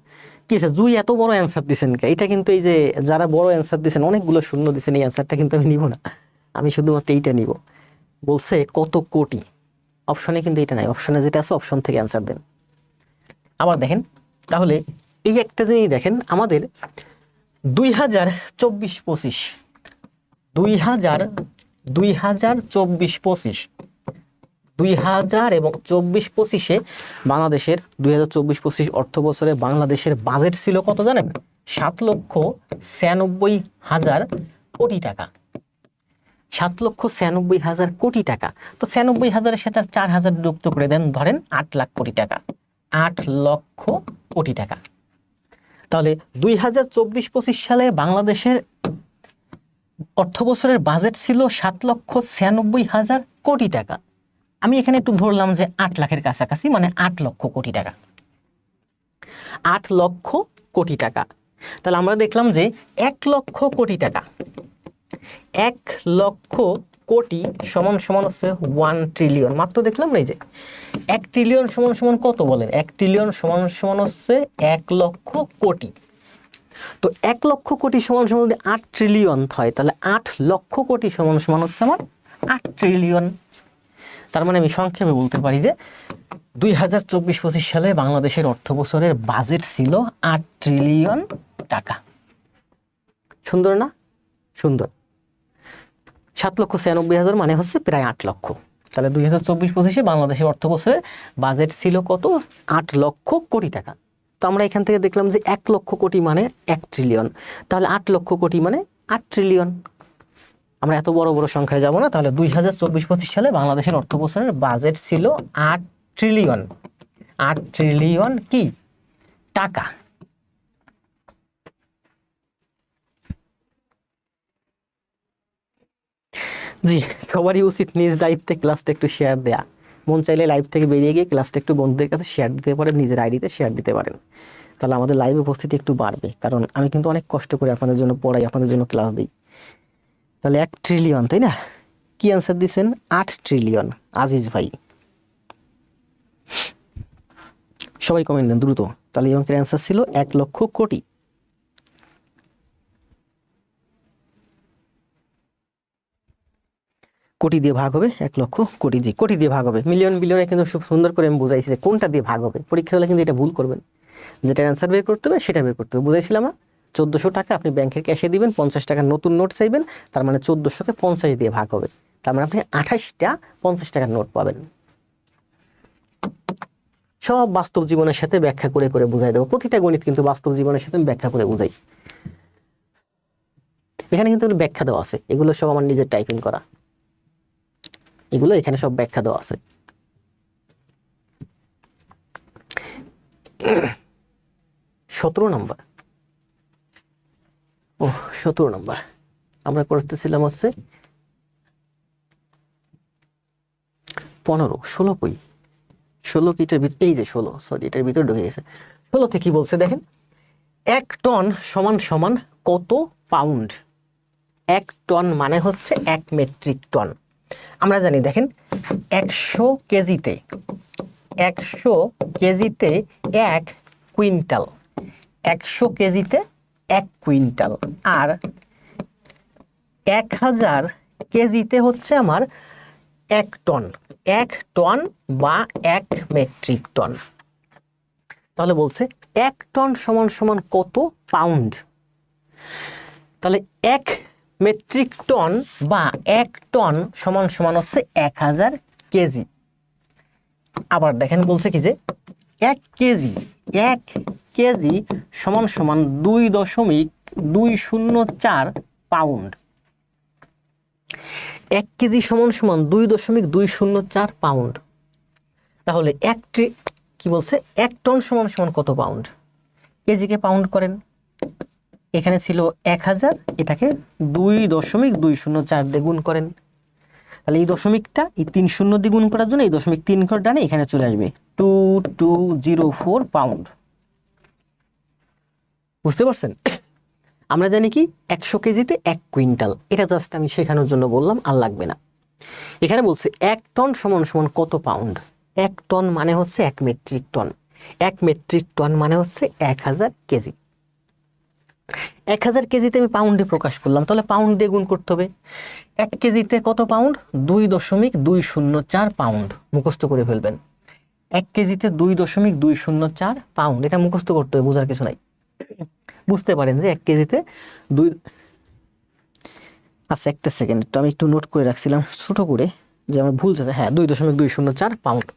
S1: কি আছে জুই এত বড় অ্যান্সার দিছেন কে? এটা কিন্তু এই যে যারা বড় অ্যান্সার দিছেন, অনেকগুলো শূন্য দিছেন, এই অ্যান্সারটা কিন্তু আমি নিব না, আমি শুধুমাত্র এইটা নিব। বলছে কত কোটি, অপশনে কিন্তু এটা নাই। অপশনে যেটা আছে অপশন থেকে অ্যান্সার দেন। আবার দেখেন, তাহলে এই একটা জিনিস দেখেন, আমাদের 2024-25 2000 এবং 24-25-এ বাংলাদেশের 2024-25 অর্থ বছরে বাংলাদেশের বাজেট ছিল কত জানেন? 7,96,000 কোটি টাকা। 7,96,000 কোটি টাকা। তো 96,000-এর সাথে 4,000 যুক্ত করে দেন, ধরেন 8 লাখ কোটি টাকা। 8 লক্ষ কোটি টাকা। তাহলে 2024-25 সালে বাংলাদেশের অর্থ বছরের বাজেট ছিল 7,96,000 কোটি টাকা। আমি এখানে একটু ধরলাম যে 8 লাখের কাছাকাছি, মানে 8 লক্ষ কোটি টাকা। 8 লক্ষ কোটি টাকা। তাহলে আমরা দেখলাম যে 1 লক্ষ কোটি টাকা, 1 লক্ষ কোটি সমান সমান হচ্ছে 1 ট্রিলিয়ন। মাত্র দেখলাম না এই যে 1 ট্রিলিয়ন সমান সমান কত বলেন? 1 ট্রিলিয়ন সমান সমান হচ্ছে 1 লক্ষ কোটি। তো 1 লক্ষ কোটি সমান সমান যদি 8 ট্রিলিয়ন হয়, তাহলে 8 লক্ষ কোটি সমান সমান হচ্ছে আমার 8 ট্রিলিয়ন। তার মানে আমি সংক্ষেপে বলতে পারি যে 2024-25 সালে বাংলাদেশের অর্থ বছরের বাজেট ছিল 8 ট্রিলিয়ন টাকা। সুন্দর না? সুন্দর। 7,96,000 মানে হচ্ছে প্রায় 8 লক্ষ। তাহলে 2024-25-এ বাংলাদেশের অর্থ বছরের বাজেট ছিল কত? 8 লক্ষ কোটি টাকা। তো আমরা এখান থেকে দেখলাম যে 1 লক্ষ কোটি মানে 1 ট্রিলিয়ন, তাহলে 8 লক্ষ কোটি মানে 8 ট্রিলিয়ন। আমরা এত বড় বড় সংখ্যায় যাব না। তাহলে 2024-25 সালে বাংলাদেশের অর্থ বছরের বাজেট ছিল 8 ট্রিলিয়ন। 8 ট্রিলিয়ন কি টাকা। জি, সবারই উচিত নিজ দায়িত্বে ক্লাসটা একটু শেয়ার দেয়া। মন চাইলে লাইভ থেকে বেরিয়ে গিয়ে ক্লাসটা একটু বন্ধুদের কাছে শেয়ার দিতে পারেন, নিজের আইডিতে শেয়ার দিতে পারেন। তাহলে আমাদের লাইভ উপস্থিতি একটু বাড়বে, কারণ আমি কিন্তু অনেক কষ্ট করে আপনাদের জন্য পড়াই, আপনাদের জন্য ক্লাস দিই। তাহলে 1 ট্রিলিয়ন, তাই না? কি অ্যান্সার দিচ্ছেন? 8 ট্রিলিয়ন। আজিজ ভাই সবাই কমেন্ট দেন দ্রুত। তাহলে এই অঙ্কের অ্যান্সার ছিল 1 লক্ষ কোটি। কোটি দিয়ে ভাগ হবে 1 লক্ষ কোটি। জি, কোটি দিয়ে ভাগ হবে। মিলিয়ন বিলিয়নে কিন্তু খুব সুন্দর করে আমি বুঝাইছি যে কোনটা দিয়ে ভাগ হবে। পরীক্ষা হলে কিন্তু এটা ভুল করবেন, যেটা অ্যান্সার বের করতে হবে সেটা বের করতে হবে। বুঝাইছিলাম না? 1400 টাকা আপনি ব্যাংকের ক্যাশে দিবেন, 50 টাকার নতুন নোট চাইবেন, তার মানে 1400-কে 50 দিয়ে ভাগ হবে, তার মানে আপনি 28টা 50 টাকার নোট পাবেন। সব বাস্তব জীবনের সাথে ব্যাখ্যা করে করে বুঝাই দেবো। প্রতিটা গণিত কিন্তু বাস্তব জীবনের সাথে ব্যাখ্যা করে বুঝাই। এখানে কিন্তু ব্যাখ্যা দেওয়া আছে, এগুলো সব আমার নিজের টাইপিং করা, এগুলো এখানে সব ব্যাখ্যা দেওয়া আছে। 17 নম্বর, 17 নম্বর আমরা করতেছিলাম হচ্ছে 15, 16 কই, 16 কিটার ভিতর, এই যে 16, সরি এটার ভিতরে ঢুকে গেছে। 16তে কি বলছে দেখেন, 1 টন সমান সমান কত পাউন্ড। 1 টন মানে হচ্ছে 1 মেট্রিক টন। আমরা জানি দেখেন 100 কেজিতে 100 কেজিতে 1 কুইন্টাল, 100 কেজিতে 1 কুইন্টাল, আর 1000 কেজিতে হচ্ছে আমার 1 টন, 1 টন বা 1 মেট্রিক টন। তাহলে বলছে 1 টন সমান সমান কত পাউন্ড। তাহলে 1 মেট্রিক টন বা 1 টন সমান সমান হচ্ছে 1000 কেজি। আবার দেখেন বলছে কি যে 1 কেজি সমান সমান 2.204 পাউন্ড। 1 কেজি সমান সমান 2.204 পাউন্ড। তাহলে কি বলছে 1 টন সমান সমান কত পাউন্ড। কেজিকে পাউন্ড করেন, এখানে ছিল 1000, এটাকে 2.204 দিয়ে গুণ করেন। তাহলে এই দশমিকটা এই 3 শূন্য দিয়ে গুণ করার জন্য এই দশমিক 3 ঘর ডানে এখানে চলে আসবে 2204 পাউন্ড। বুঝতে পারছেন? আমরা জানি কি 100 কেজিতে 1 কুইন্টাল, এটা জাস্ট আমি শেখানোর জন্য বললাম, আর লাগবে না। এখানে বলছে 1 টন সমান সমান কত পাউন্ড। 1 টন মানে হচ্ছে 1 মেট্রিক টন, 1 মেট্রিক টন মানে হচ্ছে 1000 কেজি। 1000 কেজিতে আমি পাউন্ডে প্রকাশ করলাম, তাহলে পাউন্ড দিয়ে গুণ করতে হবে। 1 কেজিতে কত পাউন্ড, 2.204 পাউন্ড। মুখস্থ করে ফেলবেন, 1 কেজিতে 2.204 পাউন্ড, এটা মুখস্থ করতে হবে, বোঝার কিছু নাই। বুঝতে পারেন যে 1 কেজিতে 2, আচ্ছা একটা সেকেন্ড, তো আমি একটু নোট করে রাখছিলাম ছোট করে, যে আমার ভুল যাচ্ছে। হ্যাঁ, 2.204 পাউন্ড।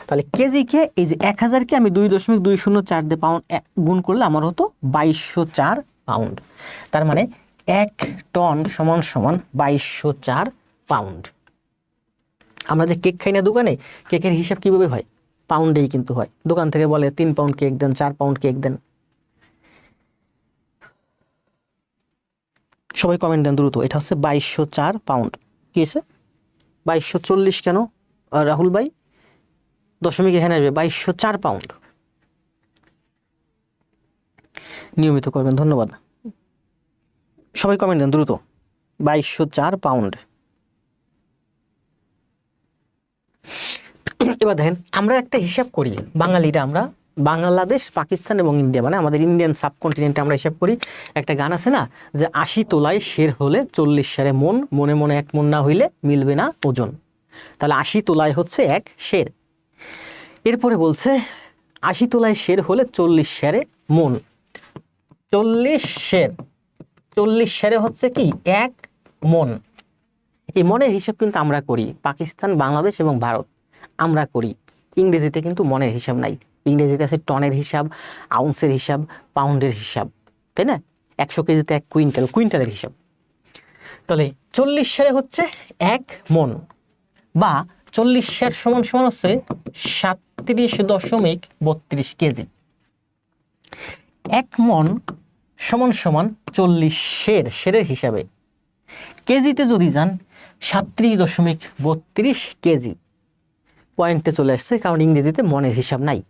S1: তাহলে কেজিকে এই যে 1000কে আমি 2.204 দিয়ে পাউন্ড গুণ করলে আমার হতো 2204 পাউন্ড। তার মানে 1 টন সমান সমান 2204 পাউন্ড। আমরা যে কেক খাই না দোকানে, কেকের হিসাব কিভাবে হয়, পাউন্ডেই কিন্তু হয়। দোকান থেকে বলে 3 পাউন্ড কেক দেন, 4 পাউন্ড কেক দেন। সবাই কমেন্ট দেন দ্রুত, এটা হচ্ছে 2204 পাউন্ড। কি আছে 2240 কেন রাহুল ভাই? দশমিক এখানে আসবে 2204 পাউন্ড। নিয়মিত করবেন, ধন্যবাদ। সবাই কমেন্ট দেন দ্রুত, 2204 পাউন্ড। এবার দেখেন আমরা একটা হিসাব করি, বাঙালিরা আমরা বাংলাদেশ, পাকিস্তান এবং ইন্ডিয়া, মানে আমাদের ইন্ডিয়ান সাবকন্টিনেন্টে আমরা হিসাব করি। একটা গান আছে না, যে 80 তোলায় শের হলে 40 সেরে মন, মনে মনে 1 মন না হইলে মিলবে না ওজন। তাহলে 80 তোলায় হচ্ছে 1 সের। এরপরে বলছে 80 তোলায় শের হলে 40 সেরে মন। 40 সের, 40 সেরে হচ্ছে কি 1 মন। এই মনের হিসাব কিন্তু আমরা করি, পাকিস্তান, বাংলাদেশ এবং ভারত আমরা করি। ইংরেজিতে কিন্তু মনের হিসাব নাই। ইংরেজিতে আছে টনের হিসাব, আউন্সের হিসাব, পাউন্ডের হিসাব, তাই না? 100 কেজিতে 1 কুইন্টাল, কুইন্টালের হিসাব। তাহলে 40 সেরে হচ্ছে 1 মন, বা 40 সের সমান সমান হচ্ছে 37.32 কেজি। 1 মন সমান সমান 40 সের, সেরের হিসাবে কেজিতে যদি যান 37.32 কেজি। পয়েন্টে চলে আসছে, কারণ ইংরেজিতে মনের হিসাব নাই।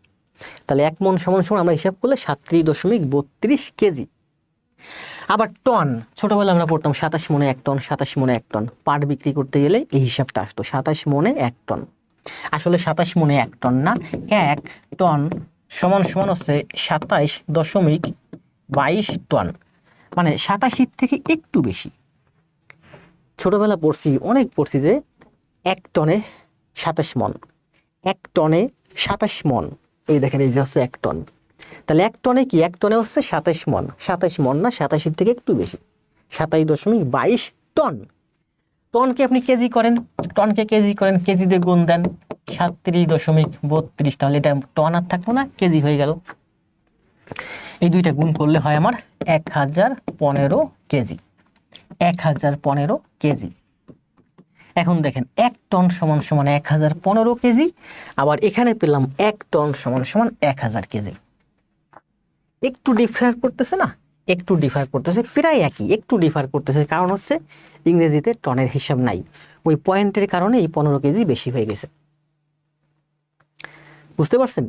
S1: তাহলে 1 মন সমান সমান আমরা হিসাব করলে 37.32 কেজি। আবার টন, ছোটবেলা আমরা পড়তাম 27 মনে 1 টন, 27 মনে 1 টন। পাট বিক্রি করতে গেলে এই হিসাবটা আসতো, 27 মনে 1 টন। আসলে 27 মনে 1 টন না, 1 টন সমান সমান হচ্ছে 27.22 টন, মানে 87 থেকে একটু বেশি। ছোটবেলা পড়ছি, অনেক পড়ছি যে 1 টনে 27 মন, 1 টনে 27 মন। এই দেখেন এই যে হচ্ছে 1 টন। তাহলে 1 টনে কি, 1 টনে হচ্ছে 27 মন, 27 মন না, 87 থেকে একটু বেশি, 27.22 টন। টনকে আপনি কেজি করেন, টনকে কেজি করেন, কেজি দিয়ে গুণ দেন 37.32, তাহলে এটা টন আর থাকলো না, কেজি হয়ে গেল। এই দুইটা গুণ করলে হয় আমার 1015 কেজি, 1015 কেজি। এখন দেখেন 1 টন সমান সমান 1015 কেজি, আবার এখানে পেলাম 1 টন সমান সমান 1000 কেজি। একটু ডিফার করতেছে না, একটু ডিফার করতেছে, প্রায় একই, একটু ডিফার করতেছে, কারণ হচ্ছে ইংরেজিতে টনের হিসাব নাই, ওই পয়েন্টের কারণে এই 15 কেজি বেশি হয়ে গেছে। বুঝতে পারছেন?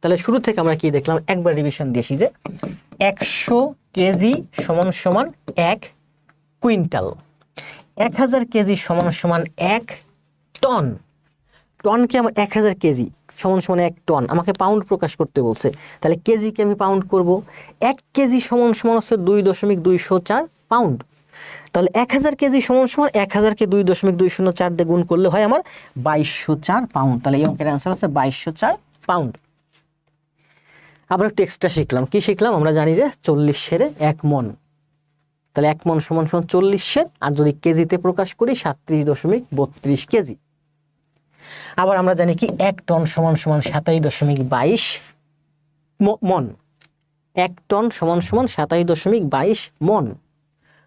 S1: তাহলে শুরু থেকে আমরা কি দেখলাম, একবার রিভিশন দিয়েছি যে 100 কেজি সমান সমান 1 কুইন্টাল, 1000 কেজি সমান সমান 1 টন, টনকে আমার 1000 কেজি সমান সমান 1 টন, আমাকে পাউন্ড প্রকাশ করতে বলছে, তাহলে কেজিকে আমি পাউন্ড করব। 1 কেজি সমান সমান হচ্ছে 2.204 পাউন্ড, তাহলে 1000 কেজি সমান সমান 1000কে 2.204 দিয়ে গুণ করলে হয় আমার 2204 পাউন্ড, তাহলে এই অঙ্কের অ্যান্সার হচ্ছে 2204 পাউন্ড। আবার একটু এক্সট্রা শিখলাম, কি শিখলাম, আমরা জানি যে 40 সেরে 1 মন, তাহলে 1 মন সমান সমান 40 সের, আর যদি কেজিতে প্রকাশ করি 37.32 কেজি। আবার আমরা জানি কি 1 টন সমান সমান 27.22 মন, 1 টন সমান সমান 27.22 মন।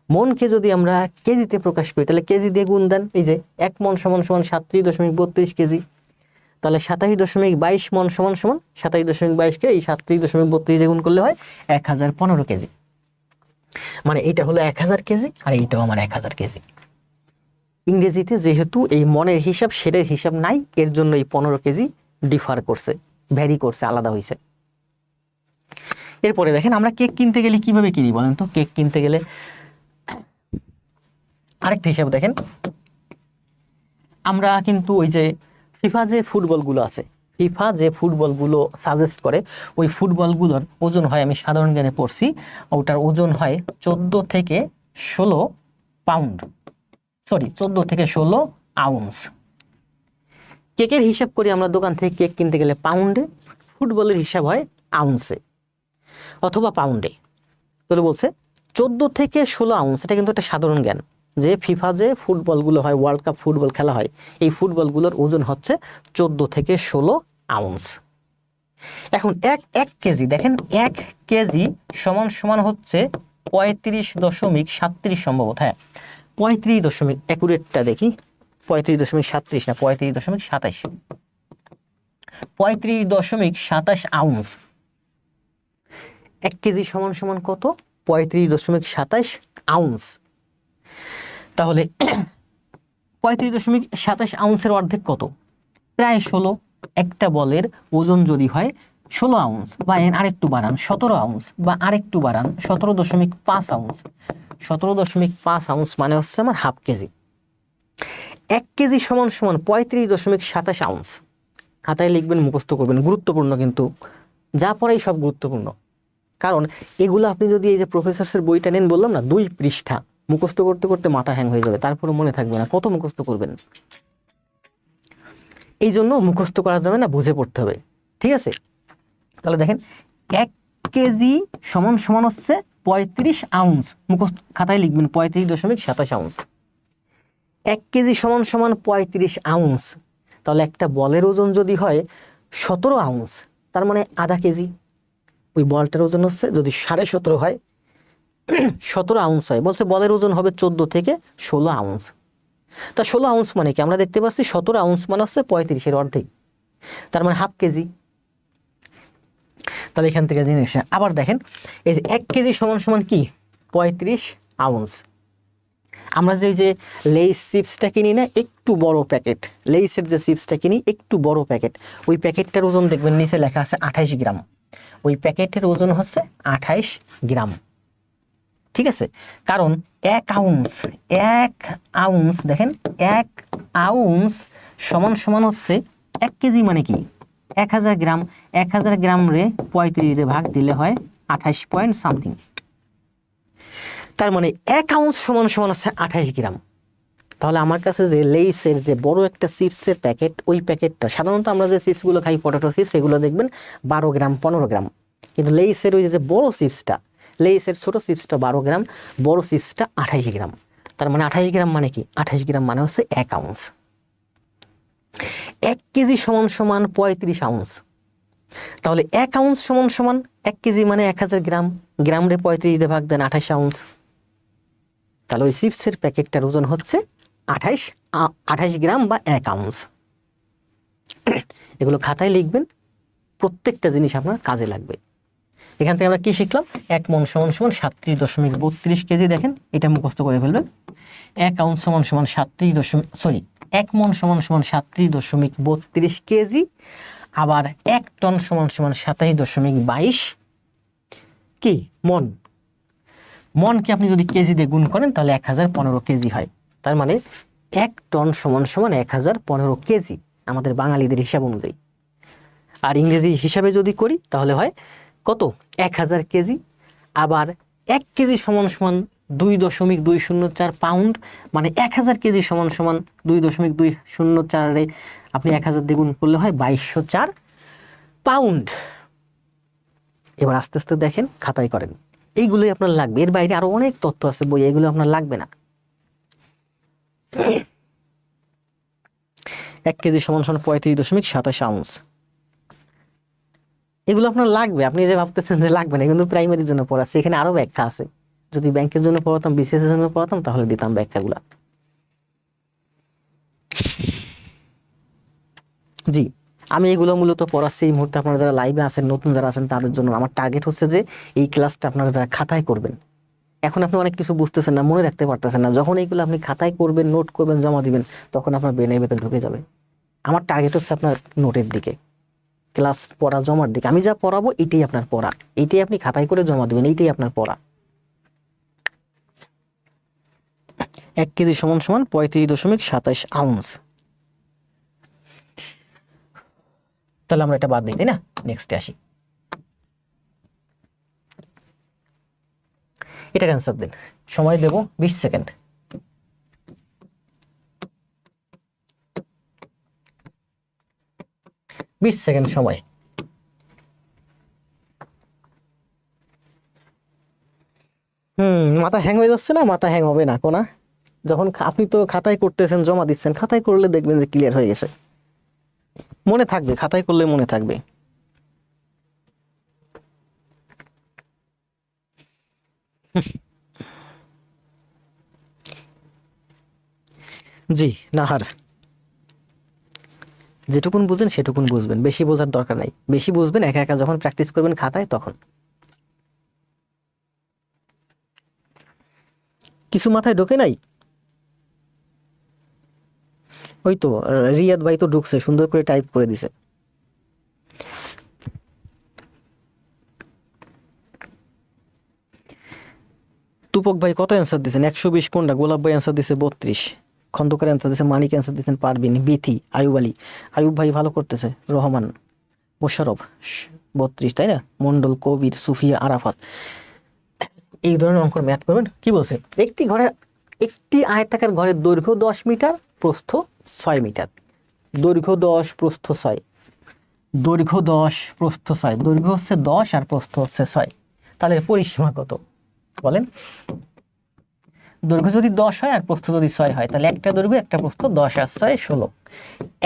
S1: মনকে যদি আমরা কেজিতে প্রকাশ করি তাহলে কেজি দিয়ে গুণ দেন, এই যে 1 মন সমান সমান 37.32 কেজি, তাহলে 27.22 মন সমান সমান 27.22 কে এই 37.32 দিয়ে গুণ করলে হয় 1015 কেজি। মানে এইটা হলো 1000 কেজি আর এইটাও আমার 1000 কেজি। ইংরেজিতে যেহেতু এই মনের হিসাব সেরের হিসাব নাই, এর জন্য এই 15 কেজি ডিফার করছে, ভ্যারি করছে, আলাদা হয়েছে। এরপরে দেখেন আমরা কেক কিনতে গেলে কিভাবে কিনি বলেন তো? কেক কিনতে গেলে আরেকটা হিসাব দেখেন, আমরা কিন্তু ওই যে ফিফা যে ফুটবলগুলো আছে, ফিফা যে ফুটবলগুলো সাজেস্ট করে, ওই ফুটবলগুলোর ওজন হয়, আমি সাধারণ জ্ঞানে পড়ছি, ওটার ওজন হয় 14 থেকে 16 পাউন্ড, সরি 14 থেকে 16 আউন্স। কেকের হিসাব করি আমরা দোকান থেকে কেক কিনতে গেলে পাউন্ডে, ফুটবলের হিসাব হয় আউন্সে অথবা পাউন্ডে। তাহলে বলছে 14 থেকে 16 আউন্স, এটা কিন্তু একটা সাধারণ জ্ঞান যে ফিফা যে ফুটবলগুলো হয়, ওয়ার্ল্ড কাপ ফুটবল খেলা হয়, এই ফুটবলগুলোর ওজন হচ্ছে 14 থেকে 16 আউন্স। এখন এক কেজি দেখেন, 1 কেজি সমান সমান হচ্ছে 35.37 সম্ভবত, হ্যাঁ 35 অ্যাকুরেটটা দেখি, 35.37 না 35.27, 35.27 আউন্স। 1 কেজি সমান সমান কত? 35.27 আউন্স। তাহলে 35.27 আউন্সের অর্ধেক কত? প্রায় 16। একটা বলের ওজন যদি হয় 16 আউন্স, বা আরেকটু বাড়ান 17 আউন্স, বা আরেকটু বাড়ান 17.5 আউন্স, 17.5 আউন্স মানে হচ্ছে আমার হাফ কেজি। 1 কেজি সমান সমান 35.27 আউন্স। খাতায় লিখবেন, মুখস্থ করবেন, গুরুত্বপূর্ণ কিন্তু, যা পড়াই সব গুরুত্বপূর্ণ। কারণ এগুলো আপনি যদি এই যে প্রফেসরসের বইটা নেন, বললাম না 2 পৃষ্ঠা, মুখস্থ করতে করতে মাথা হ্যাং হয়ে যাবে, তারপরে মনে থাকবে না, কত মুখস্থ করবেন। এই জন্য মুখস্থ করা যাবে না, বুঝে পড়তে হবে, ঠিক আছে? তাহলে দেখেন 1 কেজি সমান সমান হচ্ছে 35 আউন্স, মুখস্থ খাতায় লিখবেন 35.27 আউন্স। 1 কেজি সমান সমান 35 আউন্স, তাহলে একটা বলের ওজন যদি হয় 17 আউন্স, তার মানে আধা কেজি। ওই বলটার ওজন হচ্ছে যদি 17.5 হয়, 17 আউন্স হয়, বলছে বলের ওজন হবে 14 থেকে 16 আউন্স। তা 16 আউন্স মানে কি? আমরা দেখতে পাচ্ছি 17 আউন্স মানে হচ্ছে 35-এর অর্ধেক, তার মানে হাফ কেজি। তাহলে এখান থেকে জিনিস আবার দেখেন, এই যে 1 কেজি সমান সমান কি? 35 আউন্স। আমরা যে লেইস চিপসটা কিনি না, একটু বড় প্যাকেট, লেইসের যে চিপসটা কিনি একটু বড় প্যাকেট, ওই প্যাকেটটার ওজন দেখবেন নিচে লেখা আছে 28 গ্রাম, ওই প্যাকেটের ওজন হচ্ছে 28 গ্রাম, ঠিক আছে? কারণ 1 আউন্স দেখেন, 1 আউন্স সমান সমান হচ্ছে 1 কেজি মানে কি? 1000 গ্রাম। 1000 গ্রাম রে 35 রে ভাগ দিলে হয় 28 পয়েন্ট সামথিং, তার মানে 1 আউন্স সমান সমান হচ্ছে 28 গ্রাম। তাহলে আমার কাছে যে লেইসের যে বড় একটা চিপসের প্যাকেট, ওই প্যাকেটটা, সাধারণত আমরা যে চিপসগুলো খাই পটেটো চিপস, এগুলো দেখবেন 12 গ্রাম 15 গ্রাম, কিন্তু লেইসের ওই যে বড় চিপসটা, লেইসের ছোট চিপসটা 12 গ্রাম, বড় চিপসটা 28 গ্রাম। তার মানে 28 গ্রাম মানে কি? 28 গ্রাম মানে হচ্ছে 1 আউন্স। 1 কেজি সমান সমান 35 আউন্স। তাহলে 1 আউন্স সমান সমান 1 কেজি মানে 1000 গ্রাম, গ্রাম রে 35 দিয়ে ভাগ দেন 28 আউন্স। তাহলে ওই চিপসের প্যাকেটটার ওজন হচ্ছে 28 গ্রাম বা 1 আউন্স। এগুলো খাতায় লিখবেন, প্রত্যেকটা জিনিস আপনার কাজে লাগবে। এখান থেকে আমরা কি শিখলাম? 1 মণ সমান সমান 37.32 কেজি। দেখেন এটা মুখস্থ করে ফেলবেন। 1 আউন্স সমান সমান 1 মণ সমান সমান 37.32 কেজি। আবার 1 টন সমান সমান 27.22 কি মণ। মণকে আপনি যদি কেজি দিয়ে গুণ করেন তাহলে 1015 কেজি হয়। তার মানে 1 টন সমান সমান 1015 কেজি আমাদের বাঙালিদের হিসাব অনুযায়ী। আর ইংরেজি হিসাবে যদি করি তাহলে হয় কত? 1000 কেজি। আবার 1 কেজি সমান সমান 2.204 পাউন্ড, মানে 1000 কেজি সমান সমান 2.204 আপনি 1000 দিয়ে গুণ করলে হয় 2204 পাউন্ড। এবার আস্তে আস্তে দেখেন, খাতায় করেন। এইগুলোই আপনার লাগবে, এর বাইরে আরো অনেক তথ্য আছে বই, এগুলো আপনার লাগবে না। 1 কেজি সমান সমান 35.27 আউন্স। এগুলো আপনার লাগবে, আপনি যে ভাবতেছেন যে লাগবে না, কিন্তু প্রাইমারির জন্য পড়াচ্ছি, এখানে আরো ব্যাখ্যা আছে। যদি ব্যাংকের জন্য পড়াতাম, বিসিএস এর জন্য পড়াতাম, তাহলে দিতাম ব্যাখ্যাগুলা। জি, আমি এগুলো মূলত পড়াচ্ছি এই মুহূর্তে আপনারা যারা লাইভে আছেন, নতুন যারা আছেন তাদের জন্য। আমার টার্গেট হচ্ছে যে এই ক্লাসটা আপনারা যারা খাতায় করবেন। এখন আপনি অনেক কিছু বুঝতেছেন না, মনে রাখতে পারতেছেন না, যখন এইগুলো আপনি খাতায় করবেন, নোট করবেন, জমা দিবেন, তখন আপনার ব্রেনের ভেতর ঢুকে যাবে। আমার টার্গেট হচ্ছে আপনার নোটের দিকে, ক্লাস পড়া জমার দিকে। আমি যা পড়াবো এটাই আপনার পড়া, এইটাই আপনি খাতায় করে জমা দিবেন, এইটাই আপনার পড়া। 1 কেজি সমান সমান 35.27 আউন্স। তাহলে আমরা এটা বাদ দিই, তাই না? নেক্সটে আসি, এটার অ্যান্সার দেন। সময় দেব 20 সেকেন্ড। সময়। মাথা হ্যাং হয়ে যাচ্ছে না? মাথা হ্যাং হবে না কোনা, যখন আপনি তো খাতায় করতেছেন, জমা দিচ্ছেন, খাতায় করলে দেখবেন যে ক্লিয়ার হয়ে গেছে, মনে থাকবে, খাতায় করলে মনে থাকবে। জি নাহার, যেটুকুন বুঝেন সেটুকুন বুঝবেন, বেশি বোঝার দরকার নাই। বেশি বুঝবেন একা একা যখন প্র্যাকটিস করবেন খাতায়, তখন। কিছু মাথায় ঢোকে নাই? ওই তো রিয়াদ ভাই তো ঢুকছে, সুন্দর করে টাইপ করে দিছে। তুপক ভাই কত অ্যান্সার দিয়েছেন? 120 কোনটা? গোলাপ ভাই অ্যান্সার দিয়েছে 32, খন্দকার অ্যান্সার দিয়েছে, মানিক অ্যান্সার দিয়েছেন, পারবিন, বিথি, আয়ুব আলী, আয়ুব ভাই ভালো করতেছে, রহমান, মোশারফ 32, তাই না? মন্ডল, কবির, সুফিয়া, আরাফাত। এই ধরনের অঙ্ক ম্যাথ করবেন। কি বলছে? একটি আয়তাকার ঘরের দৈর্ঘ্য 10 মিটার, প্রস্থ 6 মিটার। দৈর্ঘ্য 10, প্রস্থ 6। দৈর্ঘ্য 10, প্রস্থ 6। দৈর্ঘ্য হচ্ছে 10 আর প্রস্থ হচ্ছে 6। তাহলে পরিসীমা কত বলেন? দৈর্ঘ্য যদি 10 হয় আর প্রস্থ যদি 6 হয়, তাহলে একটা দৈর্ঘ্য একটা প্রস্থ, 10 আর 6 16।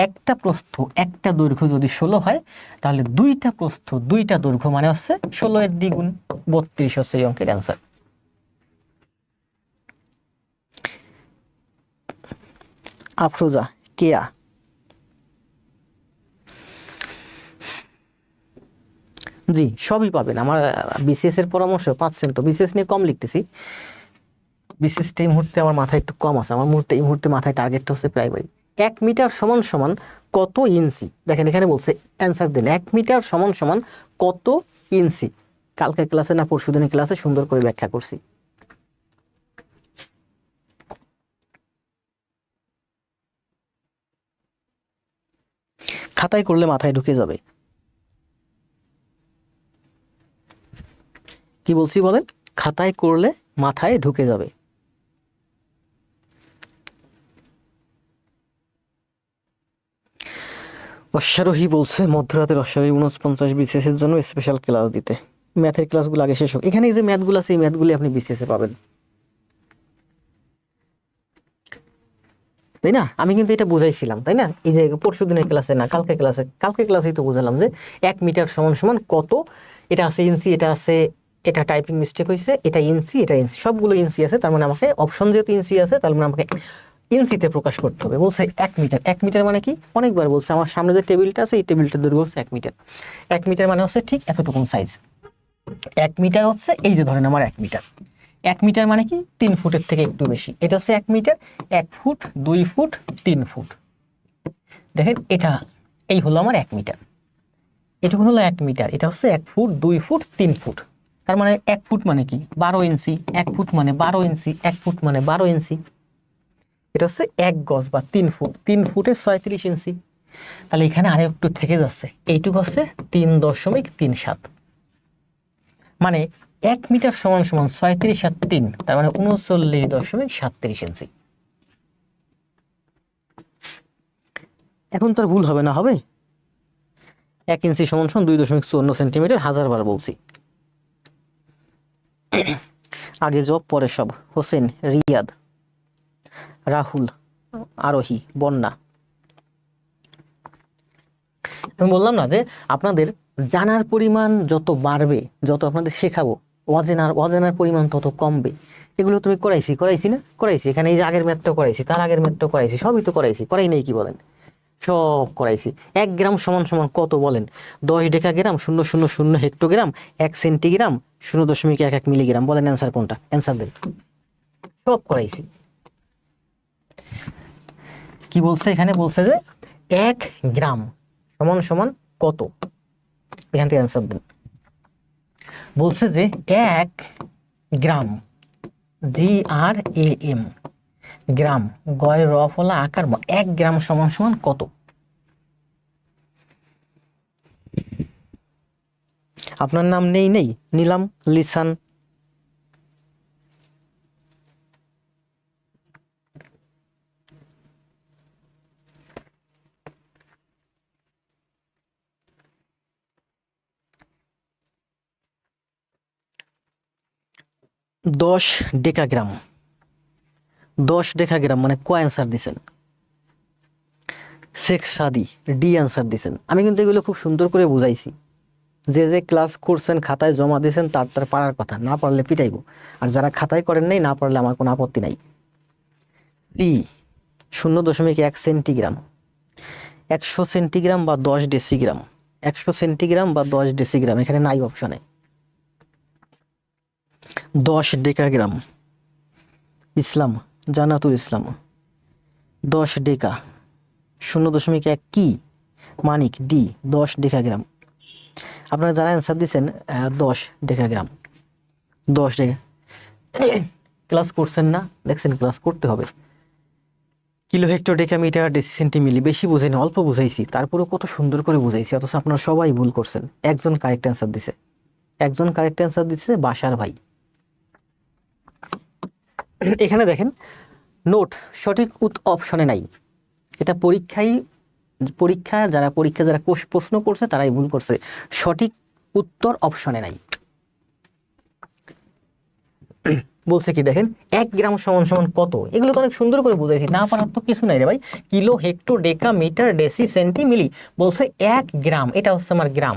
S1: একটা প্রস্থ একটা দৈর্ঘ্য যদি 16 হয়, তাহলে দুইটা প্রস্থ দুইটা দৈর্ঘ্য মানে হচ্ছে 16 এর দ্বিগুণ, 32 হচ্ছে এই অঙ্কের অ্যান্সার। আফরোজা, কেয়া, জি সবই পাবেন। আমার বিসিএস এর পরামর্শ পাচ্ছেন তো। বিসিএস নিয়ে কম লিখতেছি, বিসিএস এই মুহূর্তে আমার মাথায় একটু কম আছে। আমার এই মুহূর্তে মাথায় টার্গেটটা হচ্ছে প্রাইমারি। 1 মিটার সমান সমান কত ইঞ্চি? দেখেন এখানে বলছে অ্যান্সার দেন। 1 মিটার সমান সমান কত ইঞ্চি? কালকের ক্লাসে না পরশুদিনের ক্লাসে সুন্দর করে ব্যাখ্যা করছি। খাতায় করলে মাথায় ঢুকে যাবে। কি বলছি বলেন? খাতায় করলে মাথায় ঢুকে যাবে। অশ্বারোহী বলছে মধ্যরাতের অশ্বারোহী 49 বিসিএস এর জন্য স্পেশাল ক্লাস দিতে। ম্যাথের ক্লাসগুলো আগে শেষ হোক। এখানে যে ম্যাথগুলো আছে এই ম্যাথগুলি আপনি বিসিএস এ পাবেন। তাই না? আমি কিন্তু এটা বুঝাইছিলাম, তাই না? এই যে পরশু দিনের ক্লাসে না, কালকে ক্লাসেই তো বুঝালাম যে 1 মিটার সমান সমান কত। এটা আছে ইঞ্চি, এটা আছে, এটা টাইপিং মিস্টেক হয়েছে, এটা ইঞ্চি, এটা ইঞ্চি, সবগুলো ইঞ্চি আছে। তার মানে আমাকে অপশন যেহেতু ইঞ্চি আছে, তার মানে আমাকে ইঞ্চিতে প্রকাশ করতে হবে। বলছে 1 মিটার। 1 মিটার মানে কি? অনেকবার বলছে, আমার সামনে যে টেবিলটা আছে এই টেবিলটার দৈর্ঘ্য হচ্ছে 1 মিটার। 1 মিটার মানে হচ্ছে ঠিক এতটুকুন সাইজ। 1 মিটার হচ্ছে এই যে ধরেন আমার 1 মিটার। 1 মিটার মানে কি? 3 ফুটের থেকে একটু বেশি। এটা হচ্ছে 1 মিটার। 1 foot, 2 foot, 3 foot. দেখেন এটা, এই হলো আমার 1 মিটার। এটুকু হলো 1 মিটার। এটা হচ্ছে 1 ফুট, 2 ফুট, 3 ফুট। তার মানে 1 ফুট মানে কি? 12 ইঞ্চি। 1 ফুট মানে 12 ইঞ্চি। 1 ফুট মানে 12 ইঞ্চি। এটা হচ্ছে 1 গজ বা 3 ফুট। 3 ফুটে 36 ইঞ্চি। তাহলে এখানে আরো একটু থেকে যাচ্ছে, এইটুকু হচ্ছে 3.37। মানে 1 মিটার সমান সমান 36 আর 3, তার মানে 39.37 ইঞ্চি। এখন তো আর ভুল হবে না? হবে। 1 ইঞ্চি সমান সমান 2.54 সেন্টিমিটার, 1000 বার বলছি। আগে জব পরে সব। হোসেন, রিয়াদ, রাহুল, আরোহী, বন্যা। আমি বললাম না যে আপনাদের জানার পরিমাণ যত বাড়বে, যত আপনাদের শেখাবো, অজানার পরিমাণ তত কমবে। এগুলো তুমি করাইছি না? করাইছি। এখানে এই যে আগের ম্যাথটা করাইছি, তার আগের ম্যাথটা করাইছি, সবই তো করাইছি। করাই নেই কি বলেন? সব করাইছি। 1 গ্রাম সমান সমান কত বলেন? 10 ডেকাগ্রাম, 0.00 হেক্টোগ্রাম, 1 সেন্টিগ্রাম, 0.11 মিলিগ্রাম। বলেন অ্যান্সার কোনটা? অ্যান্সার দেন। সব করাইছি। কি বলছে এখানে? বলছে যে 1 গ্রাম সমান সমান কত? এখান থেকে অ্যান্সার দেন। বলছে যে 1 গ্রাম, GRAM, গ্রাম, গয় র ফলা আকার, 1 গ্রাম সমান সমান কত? আপনার নাম নেই নিলাম, লিসান। দশ ডেকাগ্রাম। 10 ডেকাগ্রাম মানে ক অ্যান্সার দিছেন? শেখ সাদি, ডি অ্যান্সার দিছেন। আমি কিন্তু এগুলো খুব সুন্দর করে বুঝাইছি। যে ক্লাস করছেন, খাতায় জমা দিয়েছেন, তার পারার কথা। না পারলে পিটাইবো। আর যারা খাতায় করেন নাই, না পারলে আমার কোনো আপত্তি নাই। সি 0.1 সেন্টিগ্রাম, 100 সেন্টিগ্রাম বা 10 ডেসিগ্রাম। 100 সেন্টিগ্রাম বা 10 ডেসিগ্রাম, এখানে নাই অপশনে। 10 ডেকাগ্রাম। ইসলাম, জান্নাতুল ইসলাম, 10 ডেকা। 0.1 কি? মানিক, ডি 10 ডেকাগ্রাম। আপনারা যারা অ্যান্সার দিচ্ছেন 10 ডেকাগ্রাম, 10 ডেকা। ক্লাস করছেন না? দেখছেন ক্লাস করতে হবে। Kilo, hecto, decametre, deci, centi, milli. বেশি বুঝাইনি, অল্প বুঝাইছি, তারপরেও কত সুন্দর করে বুঝাইছি। অথচ আপনারা সবাই ভুল করছেন। একজন কারেক্ট অ্যান্সার দিছে, বাসার ভাই। এখানে দেখেন নোট, সঠিক অপশনে নাই। এটা যারা প্রশ্ন করছে তারাই ভুল করছে। সঠিক উত্তর অপশনে নাই। বলছে কি দেখেন, 1 গ্রাম সমান সমান কত? এগুলো তো অনেক সুন্দর করে বুঝাইছি, না পারার তো কিছু নাই রে ভাই। কিলো, হেক্টর, ডেকা, মিটার, ডেসি, সেন্টি, মিলি। বলছে 1 গ্রাম, এটা হচ্ছে আমার গ্রাম।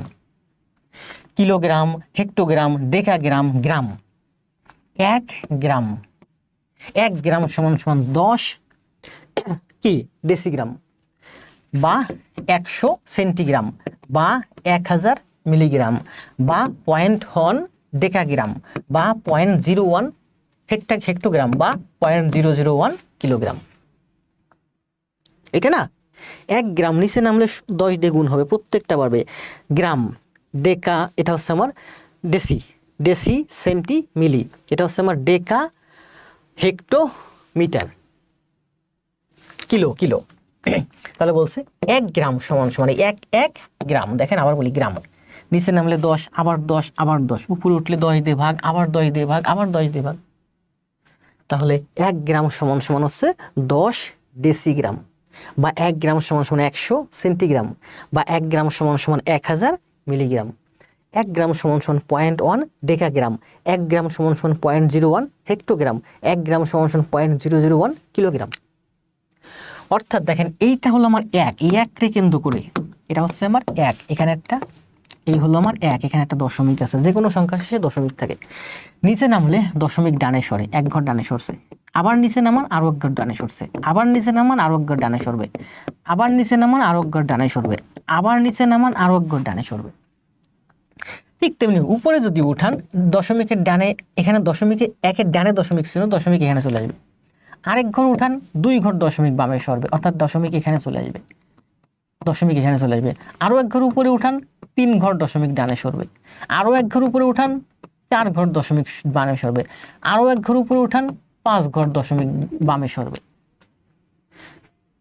S1: কিলোগ্রাম, হেক্টোগ্রাম, ডেকাগ্রাম, গ্রাম। 1 গ্রাম, 1 গ্রাম সমান সমান 10 কি ডেসিগ্রাম, বা 100 সেন্টিগ্রাম, বা 1000 মিলিগ্রাম, বা 0.1 ডেকাগ্রাম, বা 0.01 হেক্টোগ্রাম, বা 0.001 কিলোগ্রাম। এটা না 1 গ্রাম নিচে নামলে 10 দিয়ে গুণ হবে, প্রত্যেকটা পারবে। গ্রাম, ডেকা, এটা হচ্ছে আমার ডেসি, ডেসি, সেন্টি, মিলি, এটা হচ্ছে আমার ডেকা, হেক্টো, মিটার, কিলো, কিলো। তাহলে বলছে 1 গ্রাম সমান সমান 1 গ্রাম। দেখেন আবার বলি, গ্রাম। নিচে নামলে 10, আবার 10, আবার 10, উপরে উঠলে 10 দিয়ে ভাগ, আবার 10 দিয়ে ভাগ, আবার 10 দিয়ে ভাগ। তাহলে 1 গ্রাম সমান সমান হচ্ছে 10 ডেসিগ্রাম, বা 1 গ্রাম সমান সমান 100 সেন্টিগ্রাম, বা 1 গ্রাম সমান সমান 1000 মিলিগ্রাম। 1 গ্রাম সমান সমান 0.1 ডেকাগ্রাম, 1 গ্রাম সমান সমান 0.01 হেক্টোগ্রাম, 1 গ্রাম সমান সমান 0.001 কিলোগ্রাম। অর্থাৎ দেখেন এইটা হলো আমার এক, এই এককে কেন্দ্র করে এটা হচ্ছে আমার এক, এখানে একটা, এই হলো আমার এক, এখানে একটা দশমিক আছে, যে কোনো সংখ্যা শেষে দশমিক থাকে। নিচে নামলে দশমিক ডানে সরে, এক ঘর ডানে সরছে, আবার নিচে নামান আরো এক ঘর ডানে সরছে, আবার নিচে নামান আরো এক ঘর ডানে সরবে, আবার নিচে নামান আরো এক ঘর ডানে সরবে, আবার নিচে নামান আরো এক ঘর ডানে সরবে। ঠিক তেমনি উপরে যদি উঠান দশমিকের ডানে, এখানে দশমিকে একের ডানে দশমিক ছিল, দশমিক এখানে চলে আসবে। আরেক ঘর উঠান 2 ঘর দশমিক বামে সরবে, অর্থাৎ দশমিক এখানে চলে আসবে, দশমিক এখানে চলে আসবে। আরো এক ঘর উপরে উঠান 3 ঘর দশমিক ডানে সরবে, আরো এক ঘর উপরে উঠান 4 ঘর দশমিক বামে সরবে, আরো এক ঘর উপরে উঠান 5 ঘর দশমিক বামে সরবে।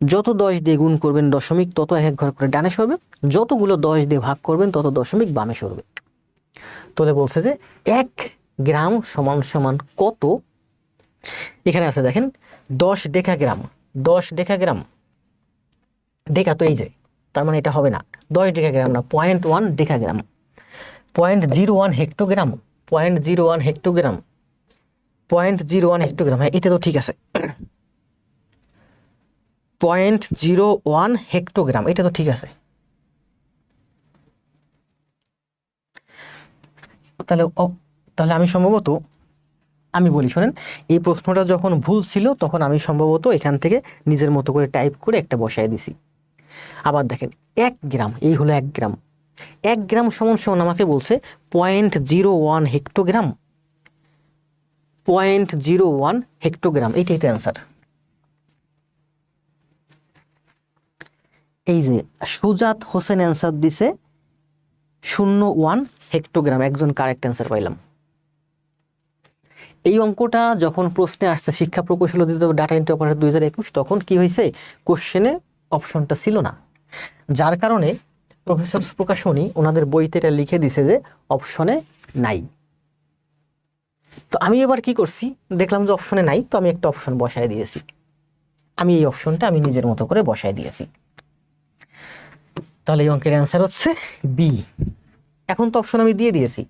S1: যত 10 দিয়ে গুণ করবেন দশমিক তত এক ঘর করে ডানে সরবে, যতগুলো 10 দিয়ে ভাগ করবেন তত দশমিক বামে সরবে। তাহলে বলছে যে 1 গ্রাম সমান সমান কত, এখানে আছে দেখেন 10 ডেকাগ্রাম, 10 ডেকাগ্রাম, ডেকা তো এই যে, তার মানে এটা হবে না 10 ডেকাগ্রাম না, 0.1 ডেকাগ্রাম, 0.01 হেক্টোগ্রাম, 0.01 হেক্টোগ্রাম, 0.01 হেক্টোগ্রাম, হ্যাঁ এটা তো ঠিক আছে, 0.01 হেক্টোগ্রাম, এটা তো ঠিক আছে। তাহলে আমি সম্ভবত, আমি বলি শোনেন, এই প্রশ্নটা যখন ভুল ছিল তখন আমি সম্ভবত এখান থেকে নিজের মতো করে টাইপ করে একটা বসায় দিছি। আবার দেখেন 1 গ্রাম, এই হলো 1 গ্রাম, 1 গ্রাম সমান সমান আমাকে বলছে 0.01 হেক্টোগ্রাম, 0.01 হেক্টোগ্রাম, এইটাই তো অ্যান্সার। এই যে সুজাত হোসেন অ্যান্সার দিছে 0.1 হেক্টোগ্রাম, একজন কারেক্ট অ্যান্সার পাইলাম। এই অঙ্কটা যখন প্রশ্নে আসছে শিক্ষা প্রকৌশল অধিদপ্তর ডাটা এন্ট্রি অপারেটর 2021, তখন কি হয়েছে, কোশ্চেনে অপশনটা ছিল না, যার কারণে প্রফেসর প্রকাশনী ওনাদের বইতে এটা লিখে দিছে যে অপশনে নাই। তো আমি এবার কি করছি, দেখলাম যে অপশনে নাই, তো আমি একটা অপশন বসায় দিয়েছি, আমি এই অপশনটা আমি নিজের মতো করে বসায় দিয়েছি। তাহলে এই অঙ্কের অ্যান্সার হচ্ছে বি। এখন তো অপশন আমি দিয়ে দিয়েছি,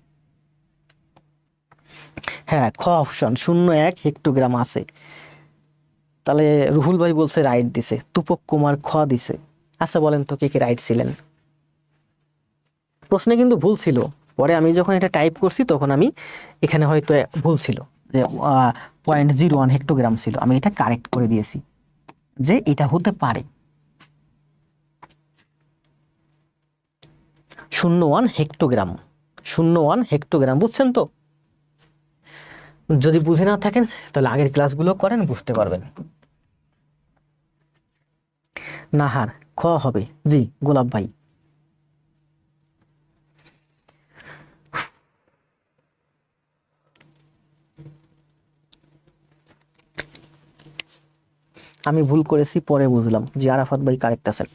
S1: হ্যাঁ খ অপশন 0.1 হেক্টোগ্রাম আছে। তাহলে রুহুল ভাই বলছে রাইট দিছে, তুপক কুমার খ দিছে। আচ্ছা বলেন তো কে কে রাইট ছিলেন? প্রশ্নে কিন্তু ভুল ছিল, পরে আমি যখন এটা টাইপ করছি তখন আমি এখানে হয়তো ভুল ছিল, যে 0.01 হেক্টোগ্রাম ছিল, আমি এটা কারেক্ট করে দিয়েছি যে এটা হতে পারে 0.1 হেক্টোগ্রাম, 0.1 হেক্টোগ্রাম, বুঝছেন তো? যদি বুঝে না থাকেন তাহলে আগের ক্লাসগুলো করেন, বুঝতে পারবেন। নাহার খ হবে, জি গোলাপ ভাই। আমি ভুল করেছি পরে বুঝলাম, জি আরাফাত ভাই কারেক্ট আছেন।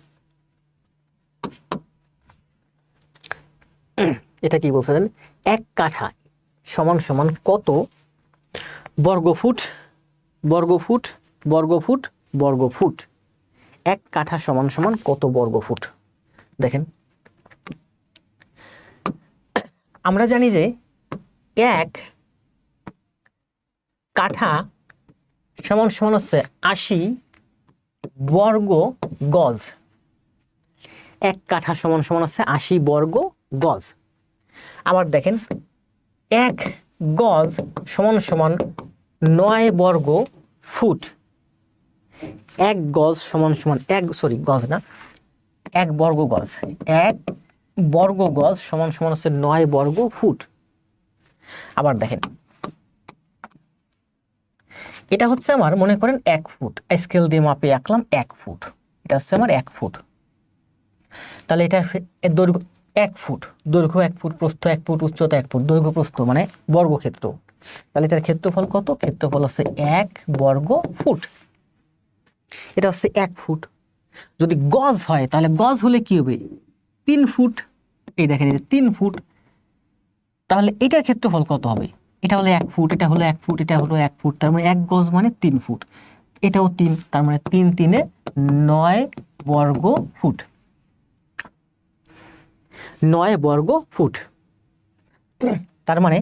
S1: এটা কি বলছেন, 1 কাঠা সমান সমান কত বর্গফুট, বর্গফুট, বর্গফুট, বর্গফুট, 1 কাঠা সমান সমান কত বর্গফুট। দেখেন আমরা জানি যে 1 কাঠা সমান সমান হচ্ছে 80 বর্গ গজ, 1 কাঠা সমান সমান হচ্ছে 80 বর্গ গজ। আবার দেখেন 1 গজ সমান সমান 9 বর্গ ফুট, 1 গজ সমান সমান গজ না, 1 বর্গ গজ, 1 বর্গ গজ সমান সমান হচ্ছে 9 বর্গ ফুট। আবার দেখেন এটা হচ্ছে আমার, মনে করেন 1 ফুট, স্কেল দিয়ে মাপে আঁকলাম 1 ফুট, এটা হচ্ছে আমার 1 ফুট। তাহলে এটার দৈর্ঘ্য 1 ফুট, দৈর্ঘ্য 1 ফুট, প্রস্থ 1 ফুট, উচ্চতা 1 ফুট, দৈর্ঘ্য প্রস্থ মানে বর্গক্ষেত্র। তাহলে এটার ক্ষেত্রফল কত, ক্ষেত্রফল হচ্ছে 1 বর্গ ফুট, এটা হচ্ছে 1 ফুট। যদি গজ হয় তাহলে গজ হলে কি হবে, 3 ফুট, এই দেখেন 3 ফুট। তাহলে এটার ক্ষেত্রফল কত হবে, এটা হলো 1 ফুট, এটা হলো 1 ফুট, এটা হলো 1 ফুট, তার মানে 1 গজ মানে 3 ফুট, এটাও 3, তার মানে 3 3 9 বর্গ ফুট, 9 বর্গ ফুট। তার মানে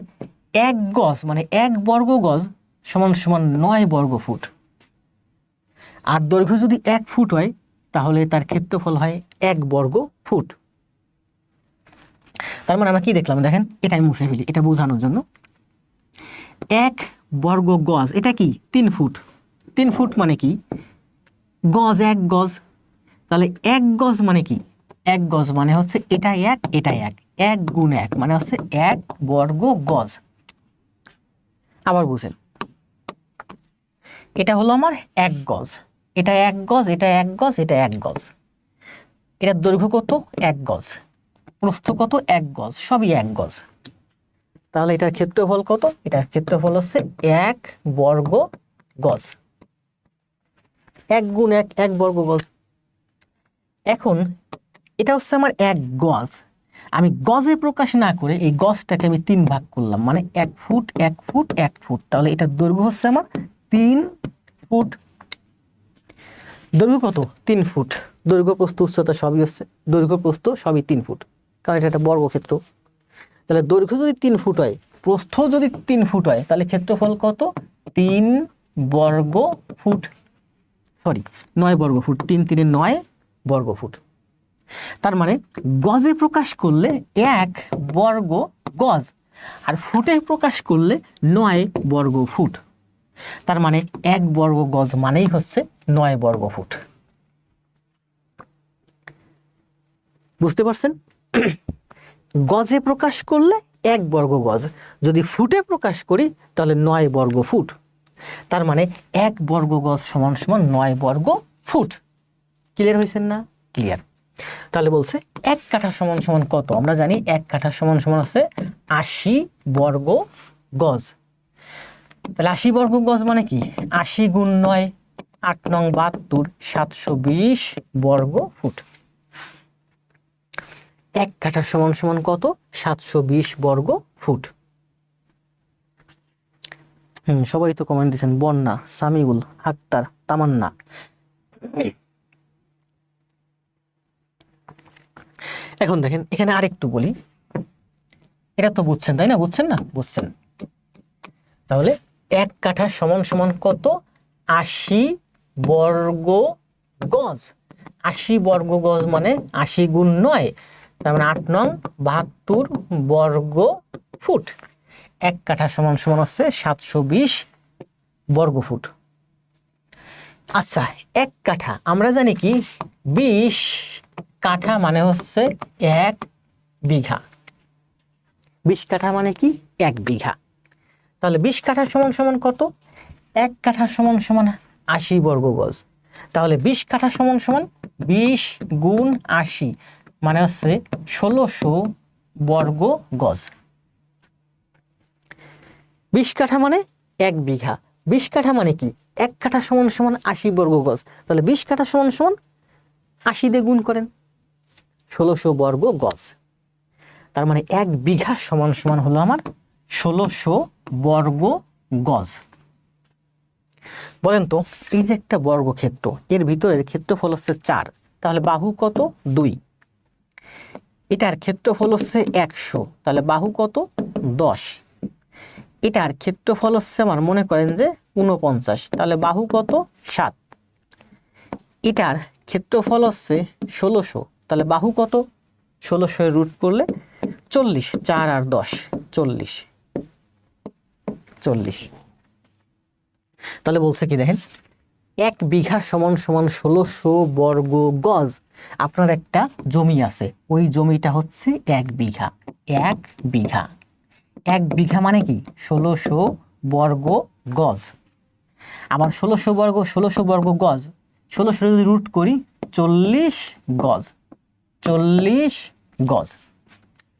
S1: 1 গজ মানে 1 বর্গ গজ সমান সমান 9 বর্গ ফুট। আর দৈর্ঘ্য যদি 1 ফুট হয় তাহলে তার ক্ষেত্রফল হয় 1 বর্গ ফুট। তার মানে আমরা কি দেখলাম দেখেন, এটাই মুছে ফেলি এটা বোঝানোর জন্য। 1 বর্গ গজ এটা কি 3 ফুট। 3 ফুট মানে কি গজ 1 গজ, তাহলে 1 গজ মানে কি 1 গজ মানে হচ্ছে এটা 1 এটা 1, 1 গুণ 1 মানে হচ্ছে 1 বর্গ গজ। আবার বুঝেন, এটা হলো আমার 1 গজ, এটা 1 গজ, এটা 1 গজ, এটা 1 গজ। এটার দৈর্ঘ্য কত 1 গজ, প্রস্থ কত 1 গজ, সবই 1 গজ। তাহলে এটার ক্ষেত্রফল কত, এটার ক্ষেত্রফল হচ্ছে 1 বর্গ গজ। 1 গুণ 1 1 বর্গ গজ। এখন এটা হচ্ছে আমার 1 গজ, আমি গজে প্রকাশ না করে এই গজটাকে আমি 3 ভাগ করলাম, মানে 1 ফুট 1 ফুট 1 ফুট। তাহলে এটার দৈর্ঘ্য হচ্ছে আমার 3 ফুট। দৈর্ঘ্য কত 3 ফুট, দৈর্ঘ্য প্রস্থ উচ্চতা সবই হচ্ছে, দৈর্ঘ্য প্রস্থ সবই 3 ফুট, কারণ এটা একটা বর্গক্ষেত্র। তাহলে দৈর্ঘ্য যদি 3 ফুট হয়, প্রস্থ যদি 3 ফুট হয়, তাহলে ক্ষেত্রফল কত 3 বর্গ ফুট, সরি 9 বর্গ ফুট, 3 3 9 বর্গ ফুট। তার মানে গজে প্রকাশ করলে 1 বর্গ গজ, আর ফুটে প্রকাশ করলে 9 বর্গ ফুট। তার মানে 1 বর্গ গজ মানেই হচ্ছে 9 বর্গ ফুট। বুঝতে পারছেন? গজে প্রকাশ করলে 1 বর্গ গজ, যদি ফুটে প্রকাশ করি তাহলে 9 বর্গ ফুট। তার মানে 1 বর্গ গজ সমান সমান 9 বর্গ ফুট। ক্লিয়ার হয়েছেন না? ক্লিয়ার। তাহলে বলছে 1 কাঠা সমান সমান কত, আমরা জানি 1 কাঠা সমান সমান আছে 80 বর্গ গজ। তাহলে 80 বর্গ গজ মানে কি 80 গুণ 9 8 নং 72 720 বর্গ ফুট। 1 কাঠা সমান সমান কত 720 বর্গ ফুট। সবাই তো কমেন্ট দিচ্ছেন, বন্যা, সামিউল, আক্তার, তামান্না। এখন দেখেন এখানে আরেকটু বলি, এটা তো বুঝছেন তাই না? বুঝছেন না? বুঝছেন। তাহলে 1 কাঠা সমান সমান কত 80 বর্গ গজ। 80 বর্গ গজ মানে 80 গুণ 9, তার মানে 8 নং 72 বর্গ ফুট। 1 কাঠা সমান সমান হচ্ছে 720 বর্গ ফুট। আচ্ছা 1 কাঠা আমরা জানি কি 20 কাঠা মানে হচ্ছে 1 বিঘা। 20 কাঠা মানে কি 1 বিঘা। তাহলে 20 কাঠা সমান সমান কত 1 কাঠা সমান সমান 80 বর্গ গজ। তাহলে 20 কাঠা সমান সমান 20 গুণ 80 মানে হচ্ছে 1600 বর্গ গজ। 20 কাঠা মানে 1 বিঘা, 20 কাঠা মানে কি 1 কাঠা সমান সমান 80 বর্গ গজ। তাহলে 20 কাঠা সমান সমান 80 দিয়ে গুণ করেন 1600 বর্গ গজ। তার মানে 1 বিঘা সমান সমান হলো আমার 1600 বর্গ গজ। বলেন তো এই যে একটা বর্গক্ষেত্র, এর ভিতরের ক্ষেত্রফল হচ্ছে 4, তাহলে বাহু কত 2। এটার ক্ষেত্রফল হচ্ছে 100, তাহলে বাহু কত 10। এটার ক্ষেত্রফল হচ্ছে আমার মনে করেন যে 49, তাহলে বাহু কত 7। এটার ক্ষেত্রফল হচ্ছে 1600, তাহলে বাহু কত 1600 এর রুট করলে 40, 4 আর 10 40। তাহলে বলছে কি দেখেন 1 বিঘা সমান সমান 1600 বর্গ গজ। আপনার একটা জমি আছে, ওই জমিটা হচ্ছে 1 বিঘা। 1 বিঘা, 1 বিঘা মানে কি 1600 বর্গ গজ। আবার 1600 বর্গ গজ, 1600 যদি রুট করি 40 গজ, 40 গজ,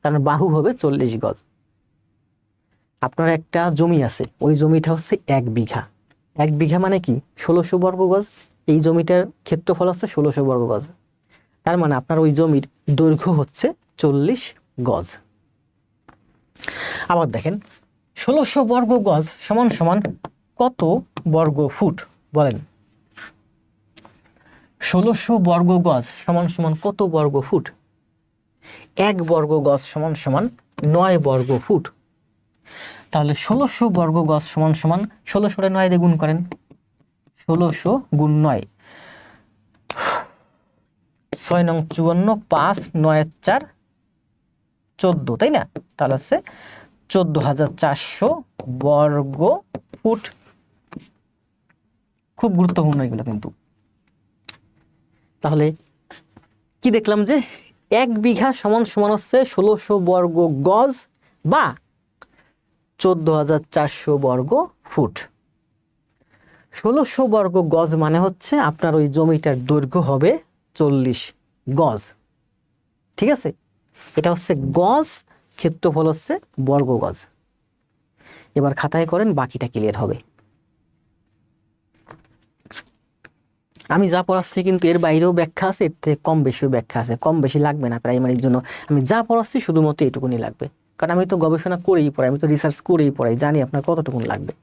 S1: কারণ বাহু হবে 40 গজ। আপনার একটা জমি আছে, ওই জমিটা হচ্ছে 1 বিঘা। 1 বিঘা মানে কি 1600 বর্গ গজ। এই জমিটার ক্ষেত্রফল হচ্ছে 1600 বর্গ গজ। তার মানে আপনার ওই জমির দৈর্ঘ্য হচ্ছে 40 গজ। আবার দেখেন 1600 বর্গ গজ সমান সমান কত বর্গ ফুট বলেন? 1600 বর্গ গজ সমান সমান কত বর্গ ফুট? 1 বর্গ গজ সমান সমান 9 বর্গ ফুট। তাহলে 1600 বর্গ গজ সমান সমান 1600 9 দিয়ে গুণ করেন, 1600 গুণ 9 6 নং 54, 5 9 4 14, তাই না? তাহলে হচ্ছে 14,400 বর্গ ফুট। খুব গুরুত্বপূর্ণ এগুলো কিন্তু। তাহলে কি দেখলাম যে 1 বিঘা সমান সমান হচ্ছে 1600 বর্গ গজ বা 14,400 বর্গ ফুট। 1600 বর্গ গজ মানে হচ্ছে আপনার ওই জমিটার দৈর্ঘ্য হবে 40 গজ, ঠিক আছে? এটা হচ্ছে গজ, ক্ষেত্রফল হচ্ছে বর্গ গজ। এবার খাতায় করেন, বাকিটা ক্লিয়ার হবে। আমি যা পড়াচ্ছি কিন্তু এর বাইরেও ব্যাখ্যা আছে, এর থেকে কম বেশিও ব্যাখ্যা আছে। কম বেশি লাগবে না প্রাইমারির জন্য, আমি যা পড়াচ্ছি শুধুমাত্র এটুকুনি লাগবে, কারণ আমি তো গবেষণা করেই পড়াই, আমি তো রিসার্চ করেই পড়াই, জানি আপনার কতটুকুন লাগবে।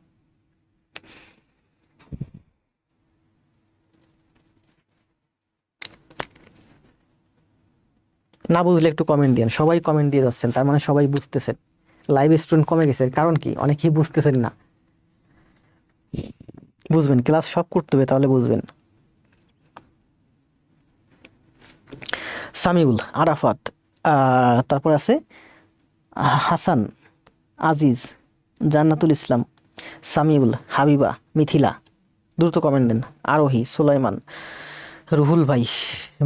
S1: না বুঝলে একটু কমেন্ট দিন, সবাই কমেন্ট দিয়ে যাচ্ছেন, তার মানে সবাই বুঝতেছেন। লাইভ স্টুডেন্ট কমে গেছে, কারণ কি? অনেকেই বুঝতেছেন না। বুঝবেন, ক্লাস সব করতে হবে, তাহলে বুঝবেন। সামিউল, আরাফাত, তারপর আছে হাসান, আজিজ, জান্নাতুল ইসলাম, সামিউল, হাবিবা, মিথিলা, দ্রুত কমেন্ট দেন। আরোহী, সুলাইমান, রুহুল ভাই,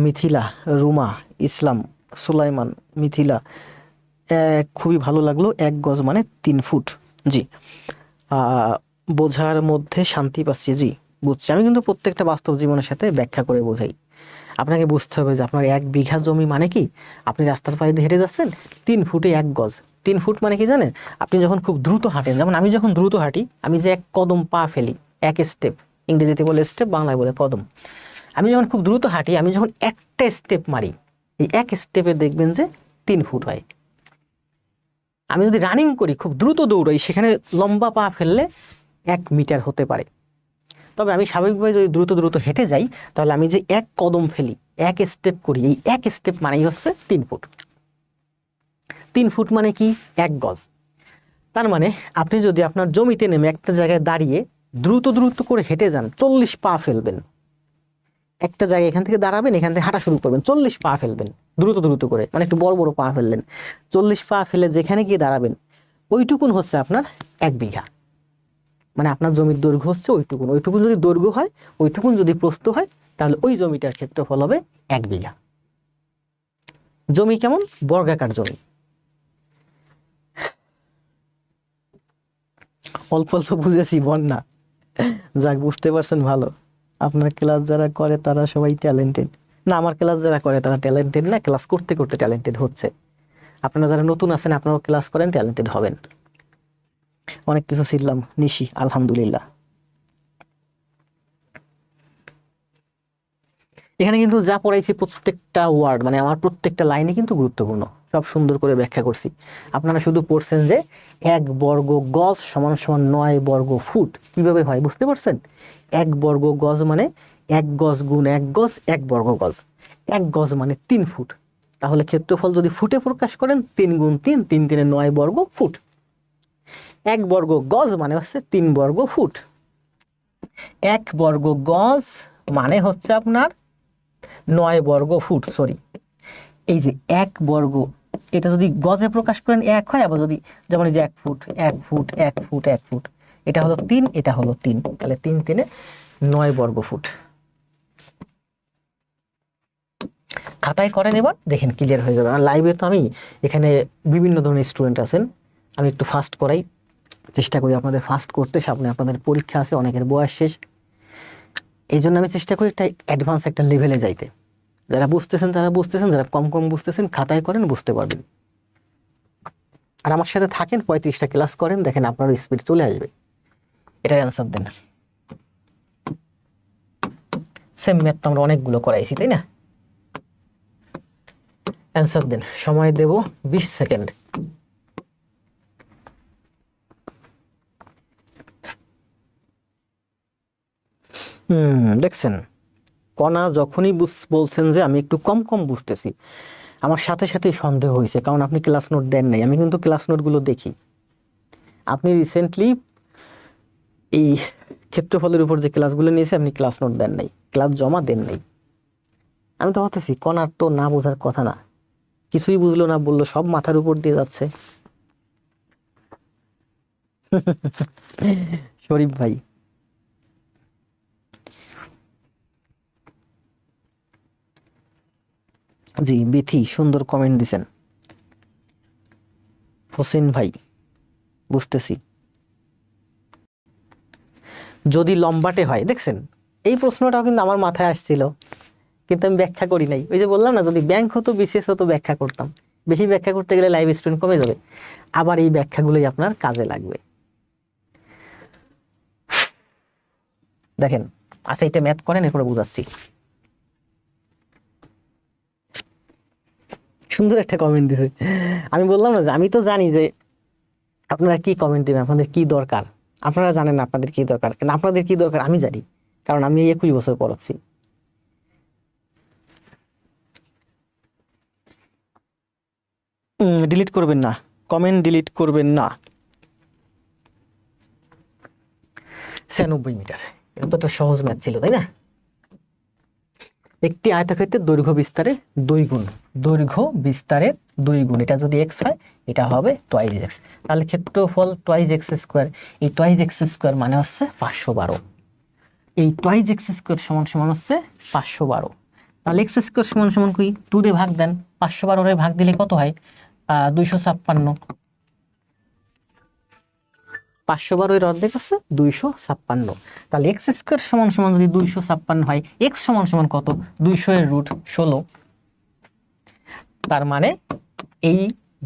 S1: মিথিলা, রুমা, ইসলাম, সুলাইমান, মিথিলা। খুবই ভালো লাগলো, 1 গজ মানে 3 ফুট। জি, বোঝার মধ্যে শান্তি পাচ্ছি। জি বুঝছি, আমি কিন্তু প্রত্যেকটা বাস্তব জীবনের সাথে ব্যাখ্যা করে বোঝাই। আপনাকে বুঝতে হবে যে আপনার 1 বিঘা জমি মানে কি, আপনি রাস্তার পাশে দিয়ে হেঁটে যাচ্ছেন, 3 ফুটে 1 গজ। 3 ফুট মানে কি জানেন? আপনি যখন খুব দ্রুত হাঁটেন, যেমন আমি যখন দ্রুত হাঁটি, আমি যে 1 কদম পা ফেলি, 1 স্টেপ, ইংরেজিতে বলে স্টেপ, বাংলায় বলে কদম। আমি যখন খুব দ্রুত হাঁটি, আমি যখন একটা স্টেপ মারি, এই 1 স্টেপে দেখবেন যে 3 ফুট হয়। আমি যদি রানিং করি, খুব দ্রুত দৌড়াই, সেখানে লম্বা পা ফেললে 1 মিটার হতে পারে। তবে আমি স্বাভাবিকভাবে যদি দ্রুত দ্রুত হেঁটে যাই, তাহলে আমি যে 1 কদম ফেলি, 1 স্টেপ করি, এই 1 স্টেপ মানেই হচ্ছে 3 ফুট। 3 ফুট মানে কি? 1 গজ। তার মানে আপনি যদি আপনার জমিতে নেমে একটা জায়গায় দাঁড়িয়ে দ্রুত দ্রুত করে হেঁটে যান, 40 পা ফেলবেন। একটা জায়গায় এখান থেকে দাঁড়াবেন, এখান থেকে হাঁটা শুরু করবেন, 40 পা ফেলবেন দ্রুত দ্রুত করে, মানে একটু বড় বড় পা ফেললেন। 40 পা ফেলে যেখানে গিয়ে দাঁড়াবেন, ওইটুকুন হচ্ছে আপনার 1 বিঘা। মানে আপনার জমির দৈর্ঘ্য হচ্ছে ওইটুকুন। ওইটুকুন যদি দৈর্ঘ্য হয়, ওইটুকুন যদি প্রস্থ হয়, তাহলে ওই জমিটার ক্ষেত্রফল হবে 1 বিঘা। জমি কেমন? বর্গাকার জমি। অল্প অল্প বুঝেছি, বন্যা। যাক, বুঝতে পারছেন, ভালো। আপনার ক্লাস যারা করে তারা সবাই ট্যালেন্টেড না, আমার ক্লাস যারা করে তারা ট্যালেন্টেড না, ক্লাস করতে করতে ট্যালেন্টেড হচ্ছে। আপনারা যারা নতুন আছেন, আপনারাও ক্লাস করেন, ট্যালেন্টেড হবেন। অনেক কিছু শিখলাম নিশি, আলহামদুলিল্লাহ। এখানে কিন্তু যা পড়াইছি প্রত্যেকটা ওয়ার্ড, মানে আমার প্রত্যেকটা লাইনে কিন্তু গুরুত্বপূর্ণ, সব সুন্দর করে ব্যাখ্যা করছি। আপনারা শুধু পড়ছেন যে 1 বর্গ গজ সমান সমান 9 বর্গ ফুট, কিভাবে হয় বুঝতে পারছেন? 1 বর্গ গজ মানে 1 গজ গুণ 1 গজ, 1 বর্গ গজ। 1 গজ মানে 3 ফুট। তাহলে ক্ষেত্রফল যদি ফুটে প্রকাশ করেন, 3 গুণ 3, 3 3 9 বর্গ ফুট। 1 বর্গ গজ মানে হচ্ছে 3 বর্গ ফুট। 1 বর্গ গজ মানে হচ্ছে আপনার 9 বর্গ ফুট। সরি, এই যে 1 বর্গ, এটা যদি গজে প্রকাশ করেন 1 হয়, আবার যদি যেমন এই যে 1 ফুট 1 ফুট 1 ফুট 1 ফুট, এটা হলো 3, এটা হলো 3, তাহলে 3 3 9 বর্গ ফুট। খাতায় করেন, এবার দেখেন ক্লিয়ার হয়ে যাবে। আর লাইভে তো আমি এখানে বিভিন্ন ধরনের স্টুডেন্ট আছেন, আমি একটু ফাস্ট করাই, চেষ্টা করি আপনাদের ফাস্ট করতে। সামনে আপনাদের পরীক্ষা আছে, অনেকের বয়স শেষ, এই জন্য আমি চেষ্টা করি একটা অ্যাডভান্স একটা লেভেলে যাইতে। যারা বুঝতেছেন তারা বুঝতেছেন, যারা কম কম বুঝতেছেন খাতায় করেন, বুঝতে পারবেন। আর আমার সাথে থাকেন, 35টা ক্লাস করেন, দেখেন আপনার স্পিড চলে আসবে। এটাই অ্যান্সার দেন। সেম ম্যাথ তো আমরা অনেকগুলো করাইছি, তাই না? অ্যান্সার দেন, সময় দেব 20 সেকেন্ড। দেখছেন, কণা যখনই বলছেন যে আমি একটু কম কম বুঝতেছি, আমার সাথে সাথেই সন্দেহ হয়েছে, কারণ আপনি ক্লাস নোট দেন নাই। আমি কিন্তু ক্লাস নোটগুলো দেখি। আপনি রিসেন্টলি এই ক্ষেত্রফলের উপর যে ক্লাসগুলো নিয়েছে, আপনি ক্লাস নোট দেন নাই, ক্লাস জমা দেন নাই। আমি তো ভাবতেছি কণার তো না বোঝার কথা না, কিছুই বুঝলো না, বললো সব মাথার উপর দিয়ে যাচ্ছে। শরীফ ভাই, জি বিথি সুন্দর কমেন্ট দিছেন। হোসেন ভাই, বুঝতেছি। যদি লম্বাটে হয়, দেখছেন এই প্রশ্নটাও কিন্তু আমার মাথায় আসছিল, কিন্তু আমি ব্যাখ্যা করি নাই। ওই যে বললাম না, যদি ব্যাংক হতো বিসিএস হতো ব্যাখ্যা করতাম। বেশি ব্যাখ্যা করতে গেলে লাইভ স্টুডেন্ট কমে যাবে, আবার এই ব্যাখ্যাগুলোই আপনার কাজে লাগবে। দেখেন, আচ্ছা এটা ম্যাথ করেন, এরপরে বুঝাচ্ছি। সুন্দর একটা কমেন্ট দিছে। আমি বললাম না যে আমি তো জানি যে আপনারা কি কমেন্ট দেবেন, আপনাদের কি দরকার। আপনারা জানেন না আপনাদের কি দরকার, কিন্তু আপনাদের কি দরকার আমি জানি, কারণ আমি 21 বছর পড়াচ্ছি। ডিলিট করবেন না, কমেন্ট ডিলিট করবেন না। 96 মিটার, এটা তো একটা সহজ ম্যাথ ছিল, তাই না? একটি আয়তক্ষেত্রের দৈর্ঘ্য বিস্তারে 2 গুণ, দৈর্ঘ্য বিস্তারের 2 গুণ, এটা যদি এক্স হয় এটা হবে টুয়াইজ এক্স। তাহলে ক্ষেত্রফল টুয়াইজ এক্স স্কোয়ার, এই টুয়াইজ এক্স স্কোয়ার মানে হচ্ছে 512। এই টুয়াইজ এক্স স্কোয়ার সমান সমান হচ্ছে 512। তাহলে এক্স স্কোয়ার সমান সমান কি 2 দিয়ে ভাগ দেন, 512 ভাগ দিলে কত হয়? 256। 512 অর্ধেক হচ্ছে 256। তাহলে এক্স স্কোয়ার সমান সমান যদি 256 হয়, এক্স সমান সমান কত? 200 এর রুট 16। তার মানে এই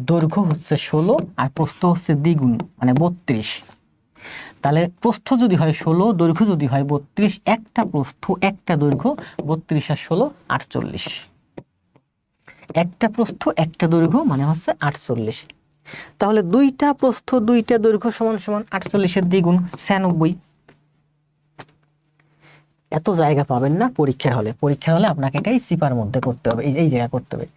S1: দৈর্ঘ্য হচ্ছে 16 আর প্রস্থ হচ্ছে দ্বিগুণ মানে 32। তাহলে প্রস্থ যদি হয় 16, দৈর্ঘ্য যদি হয় 32, একটা প্রস্থ একটা দৈর্ঘ্য, 32 আর 16 48। একটা প্রস্থ একটা দৈর্ঘ্য মানে হচ্ছে 48। তাহলে দুইটা প্রস্থ দুইটা দৈর্ঘ্য সমান সমান 48 দ্বিগুণ 96। এত জায়গা পাবেন না পরীক্ষার হলে। পরীক্ষার হলে আপনাকে এটাই চিপার মধ্যে করতে হবে, এই জায়গা করতে হবে।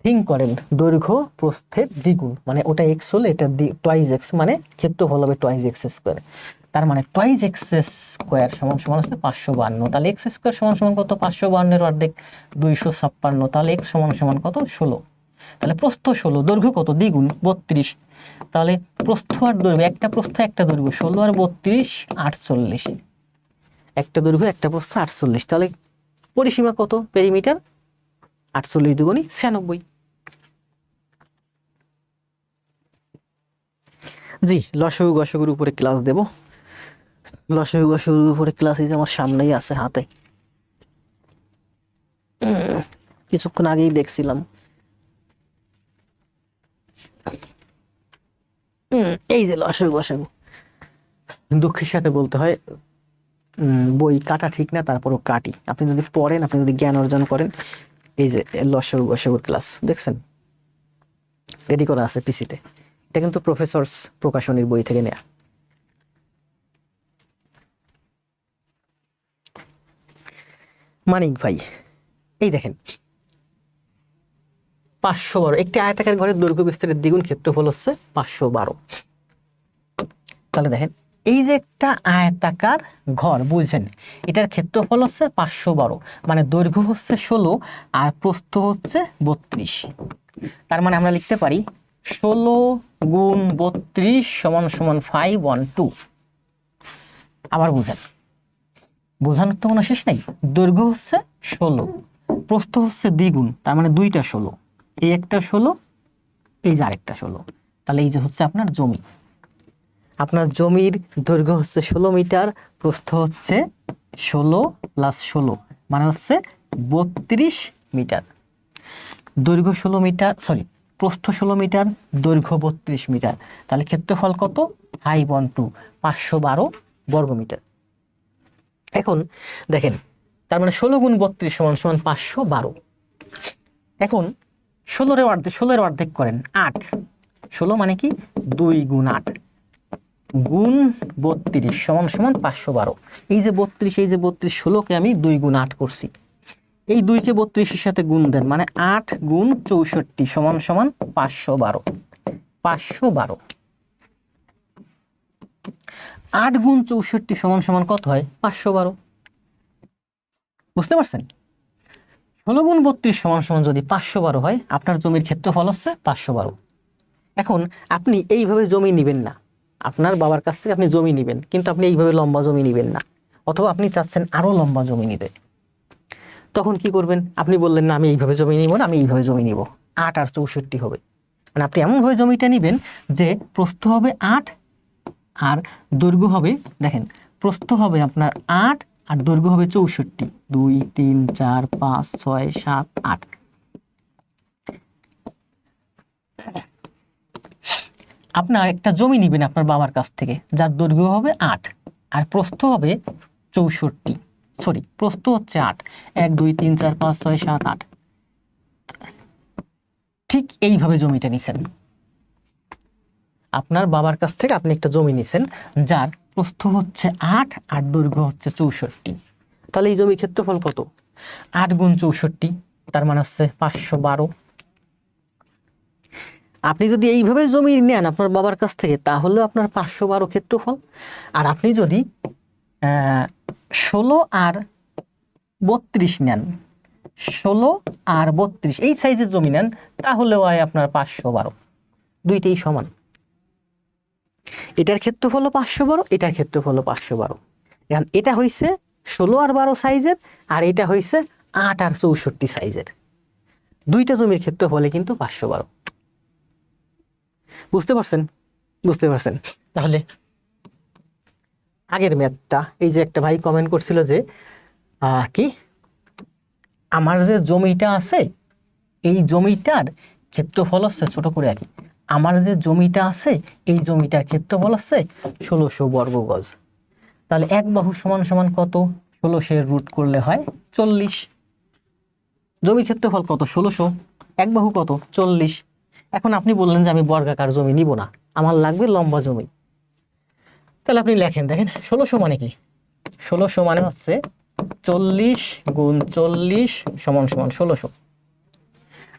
S1: থিঙ্ক করেন, দৈর্ঘ্য প্রস্থের দ্বিগুণ মানে ওটা এক্স হলে এটা টুয়াইজ এক্স, মানে ক্ষেত্রফল হবে টুয়াইজ এক্স স্কোয়ার। তার মানে টুয়াইজ এক্স স্কোয়ার সমান সমান হচ্ছে 552। তাহলে এক্স স্কোয়ার সমান সমান কত? 552 অর্ধেক 256। তাহলে এক্স সমান সমান কত? 16। তাহলে প্রস্থ 16, দৈর্ঘ্য কত? দ্বিগুণ 32। তাহলে প্রস্থ আর দৈর্ঘ্য, একটা প্রস্থ একটা দৈর্ঘ্য, 16 আর 32 48। একটা দৈর্ঘ্য একটা প্রস্থ 48। তাহলে পরিসীমা কত? পেরিমিটার 48 দুগুণী 96। জি, লসাগু গসাগুর উপরে ক্লাস দেব। লসাগু গসাগুর উপরে ক্লাস দিতে আমার সামনেই আছে হাতে, কিছুক্ষণ আগেই দেখছিলাম। এই যে লসাগু গসাগু, দুঃখের সাথে বলতে হয় বই কাটা ঠিক না, তারপরও কাটি। আপনি যদি পড়েন, আপনি যদি জ্ঞান অর্জন করেন, এই যে লসাগু গসাগুর ক্লাস দেখছেন রেডি করা আছে পিসিতে। এটা কিন্তু প্রফেসরস প্রকাশনীর বই থেকে নেয়া। মানিক ভাই, এই দেখেন 512, একটি আয়তাকার ঘরের দৈর্ঘ্য বিস্তারের দ্বিগুণ, ক্ষেত্রফল হচ্ছে 512। তাহলে দেখেন এই যে একটা আয়তাকার ঘর, বুঝছেন, এটার ক্ষেত্রফল হচ্ছে 512, মানে দৈর্ঘ্য হচ্ছে 16 আর প্রস্থ হচ্ছে 32। তার মানে আমরা লিখতে পারি 16 গুণ 32 সমান সমান 512। আবার বুঝেন, বোঝানোর তো কোনো শেষ নাই। দৈর্ঘ্য হচ্ছে 16, প্রস্থ হচ্ছে দ্বিগুণ, তার মানে দুইটা 16, এই একটা 16, এই যে আরেকটা 16। তাহলে এই যে হচ্ছে আপনার জমি, আপনার জমির দৈর্ঘ্য হচ্ছে 16 মিটার, প্রস্থ হচ্ছে 16 প্লাস 16 মানে হচ্ছে 32 মিটার। দৈর্ঘ্য 16 মিটার, সরি প্রস্থ 16 মিটার, দৈর্ঘ্য 32 মিটার। তাহলে ক্ষেত্রফল কত? 512, 512 বর্গমিটার। এখন দেখেন, তার মানে 16 গুণ 32 সমান সমান 512। এখন 16 অর্ধেক করেন 8, 16 মানে কি 2 গুণ 8 গুণ 32 সমান সমান 512। এই যে 32, এই যে 32, 16কে আমি 2 গুণ 8 করছি, এই 2কে 32-এর সাথে গুণ দেন, মানে 8 গুণ 64 সমান সমান 512। 512 8 গুণ 64 সমান সমান কত হয়? 512। বুঝতে পারছেন? 16 × 32 = যদি 512 হয়, আপনার জমির ক্ষেত্রফল হচ্ছে 512। এখন আপনি এইভাবে জমি নেবেন না, আপনার বাবার কাছ থেকে আপনি জমি নেবেন, কিন্তু আপনি এইভাবে লম্বা জমি নেবেন না, অথবা আপনি চাচ্ছেন আরো লম্বা জমি নিতে। তখন কি করবেন? আপনি বললেন না আমি এইভাবে জমি নিব না, আমি এইভাবে জমি নিব, 8 আর 64 হবে। মানে আপনি এমনভাবে জমিটা নেবেন যে প্রস্থ হবে 8 আর দৈর্ঘ্য হবে, দেখেন প্রস্থ হবে আপনার 8 আর দৈর্ঘ্য হবে 64, 2 3 4 5 6 7 8। আপনার একটা জমি নেবেন আপনার বাবার কাছ থেকে, যার দৈর্ঘ্য হবে 8 আর প্রস্থ হবে 64, সরি প্রস্থ হচ্ছে 8, 1 2 3 4 5 6 7 8। ঠিক এইভাবে জমিটা নিছেন, আপনার বাবার কাছ থেকে আপনি একটা জমি নিছেন যার প্রস্থ হচ্ছে 8 আর দৈর্ঘ্য হচ্ছে 64। তাহলে এই জমির ক্ষেত্রফল কত? 8 × 64, তার মানে হচ্ছে 512। আপনি যদি এইভাবে জমি নেন আপনার বাবার কাছ থেকে, তাহলে আপনার 512 ক্ষেত্রফল। আর আপনি যদি 16 আর 32 নেন, 16 আর 32 এই সাইজের জমি নেন, তাহলেও হয় আপনার 512। দুইটাই সমান। এটার ক্ষেত্রফল 512, এটার ক্ষেত্রফল 512। এখন এটা হইছে 16 আর 12 সাইজের, আর এটা হইছে 8 আর 64 সাইজের। দুইটা জমির ক্ষেত্রফলে কিন্তু 512। বুঝতে পারছেন? বুঝতে পারছেন? তাহলে আগের ম্যাথটা, এই যে একটা ভাই কমেন্ট করছিল যে কি আমার যে জমিটা আছে এই জমিটার ক্ষেত্রফল হচ্ছে, ছোট করে আঁকি, আমার যে জমিটা আছে এই জমিটার ক্ষেত্রফল হচ্ছে 1600 বর্গ গজ। তাহলে এক বাহু সমান সমান কত? 16 এর রুট করলে হয় 40। জমির ক্ষেত্রফল কত? 1600, এক বাহু কত? 40। এখন আপনি বললেন যে আমি বর্গাকার জমি নিব না, আমার লাগবে লম্বা জমি। তাহলে আপনি লেখেন, দেখেন 1600 মানে কি? 1600 মানে হচ্ছে 40 × 40 = 1600।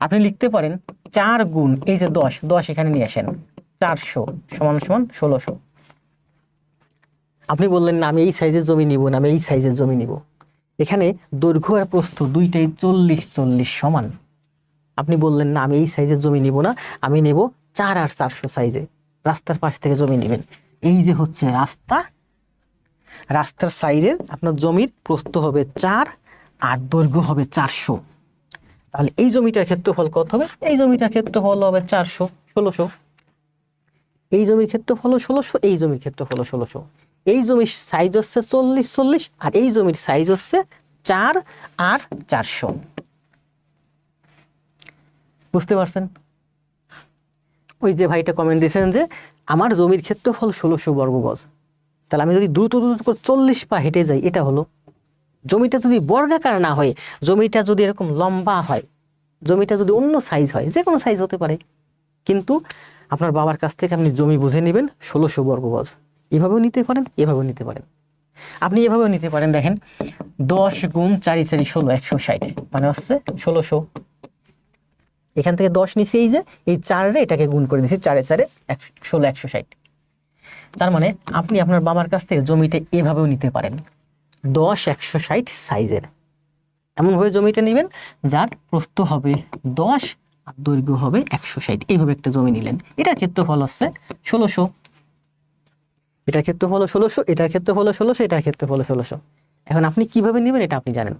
S1: আপনি লিখতে পারেন 4 গুণ এই যে 10, 10 এখানে নিয়ে আসেন, 400 = 1600। আপনি বললেন না আমি এই সাইজের জমি নিব না, আমি এই সাইজের জমি নিব। এখানে দৈর্ঘ্য আর প্রস্থ দুইটাই 40 40 সমান। আপনি বললেন না আমি এই সাইজের জমি নিব না, আমি নেব 4 আর 400 সাইজে। রাস্তার পাশ থেকে জমি নেবেন, এই যে হচ্ছে রাস্তা, রাস্তার সাইডের আপনার জমির প্রস্থ হবে 4 আর দৈর্ঘ্য হবে 400। তাহলে এই জমিটার ক্ষেত্রফল কত হবে? এই জমিটার ক্ষেত্রফল হবে 400, 1600। এই জমির ক্ষেত্রফল 1600, এই জমির ক্ষেত্রফল 1600। এই জমির সাইজ হচ্ছে 40 40 আর এই জমির সাইজ হচ্ছে 4 আর 400। বুঝতে পারছেন? ওই যে ভাইটা কমেন্ট দিয়েছেন যে আমার জমির ক্ষেত্রফল 1600 বর্গ গজ, তাহলে আমি যদি দ্রুত দ্রুত করে 40 পা হেঁটে যাই, এটা হলো। জমিটা যদি বর্গাকার না হয়, জমিটা যদি এরকম লম্বা হয়, জমিটা যদি অন্য সাইজ হয়, যে কোনো সাইজ হতে পারে, কিন্তু আপনার বাবার কাছ থেকে আপনি জমি বুঝে নেবেন 1600 বর্গ গজ। এভাবেও নিতে পারেন, এভাবেও নিতে পারেন। আপনি এভাবেও নিতে পারেন, দেখেন 10 × 4 × 16 160 মানে হচ্ছে 1600। এখান থেকে 10 নিছি, এই যে এই 4 রে এটাকে গুণ করে দিছি, 4 এ 4 এ 16 160। তার মানে আপনি আপনার বাবার কাছ থেকে জমিটা এভাবেও নিতে পারেন, 10 160 সাইজের। এমনভাবে জমিটা নেবেন যার প্রস্থ হবে 10 আর দৈর্ঘ্য হবে 160। এইভাবে একটা জমি নিলেন, এটার ক্ষেত্রফল হচ্ছে 1600, এটার ক্ষেত্রফল 1600, এটার ক্ষেত্রফল 1600, এটার ক্ষেত্রফল 1600। এখন আপনি কিভাবে নেবেন এটা আপনি জানেন।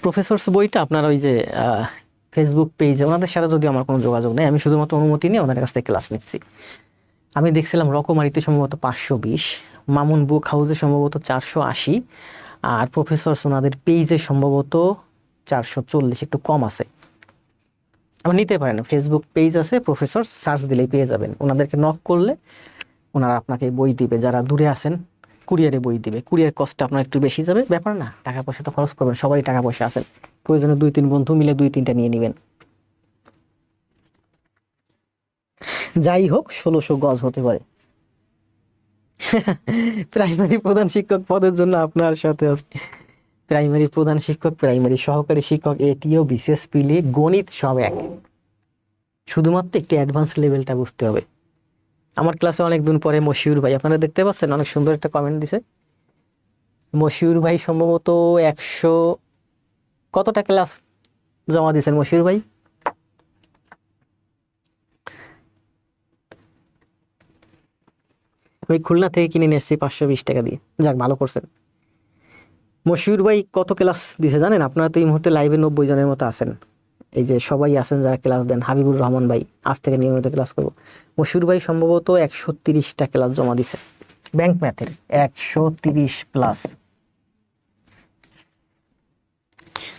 S1: প্রফেসরস বইটা আপনার ওই যে ফেসবুক পেজে, ওনাদের সাথে যদি আমার কোনো যোগাযোগ নেই, আমি শুধুমাত্র অনুমতি নিয়ে ওনাদের কাছ থেকে ক্লাস নিচ্ছি। আমি দেখছিলাম রকমারিতে সম্ভবত 520, মামুন বুক হাউসে সম্ভবত 480, আর প্রফেসরস ওনাদের পেজে সম্ভবত 440, একটু কম আছে। আপনি নিতে পারেন, ফেসবুক পেজ আছে প্রফেসর, সার্চ দিলেই পেয়ে যাবেন। ওনাদেরকে নক করলে ওনারা আপনাকে বই দিবে। যারা দূরে আছেন কুরিয়ারে বই দিবে, কুরিয়ার কস্টটা আপনার একটু বেশি যাবে, ব্যাপার না, টাকা পয়সা তো খরচ করবেন, সবাই টাকা পয়সা আছেন, প্রয়োজনে 2-3 বন্ধু মিলে 2-3টা নিয়ে নেবেন। যাই হোক 1600 গজ হতে পারে। প্রাইমারি প্রধান শিক্ষক পদের জন্য আপনার সাথে আছে, প্রাইমারি প্রধান শিক্ষক, প্রাইমারি সহকারী শিক্ষক, এটিও বিশেষ পিলি, গণিত সব এক, শুধুমাত্র একটু অ্যাডভান্স লেভেলটা বুঝতে হবে। আমার ক্লাসে অনেকদিন পরে মশিউর ভাই, আপনারা দেখতে পাচ্ছেন, অনেক সুন্দর একটা কমেন্ট দিছে। মশিউর ভাই সম্ভবত 100 কতটা ক্লাস জমা দিয়েছেন মশিউর ভাই? আমি খুলনা থেকে কিনে নিয়ে এসেছি 520 টাকা দিয়ে। যাক, ভালো করছেন। মশিউর ভাই কত ক্লাস দিছে জানেন? আপনারা তো এই মুহূর্তে লাইভে 90 জনের মতো আছেন, এই যে সবাই আছেন যারা ক্লাস দেন। হাবিবুর রহমান ভাই, আজ থেকে নিয়মিত ক্লাস করবো। মশিউর ভাই সম্ভবত 130টা ক্লাস জমা দিছে ব্যাংক ম্যাথের, 130 প্লাস।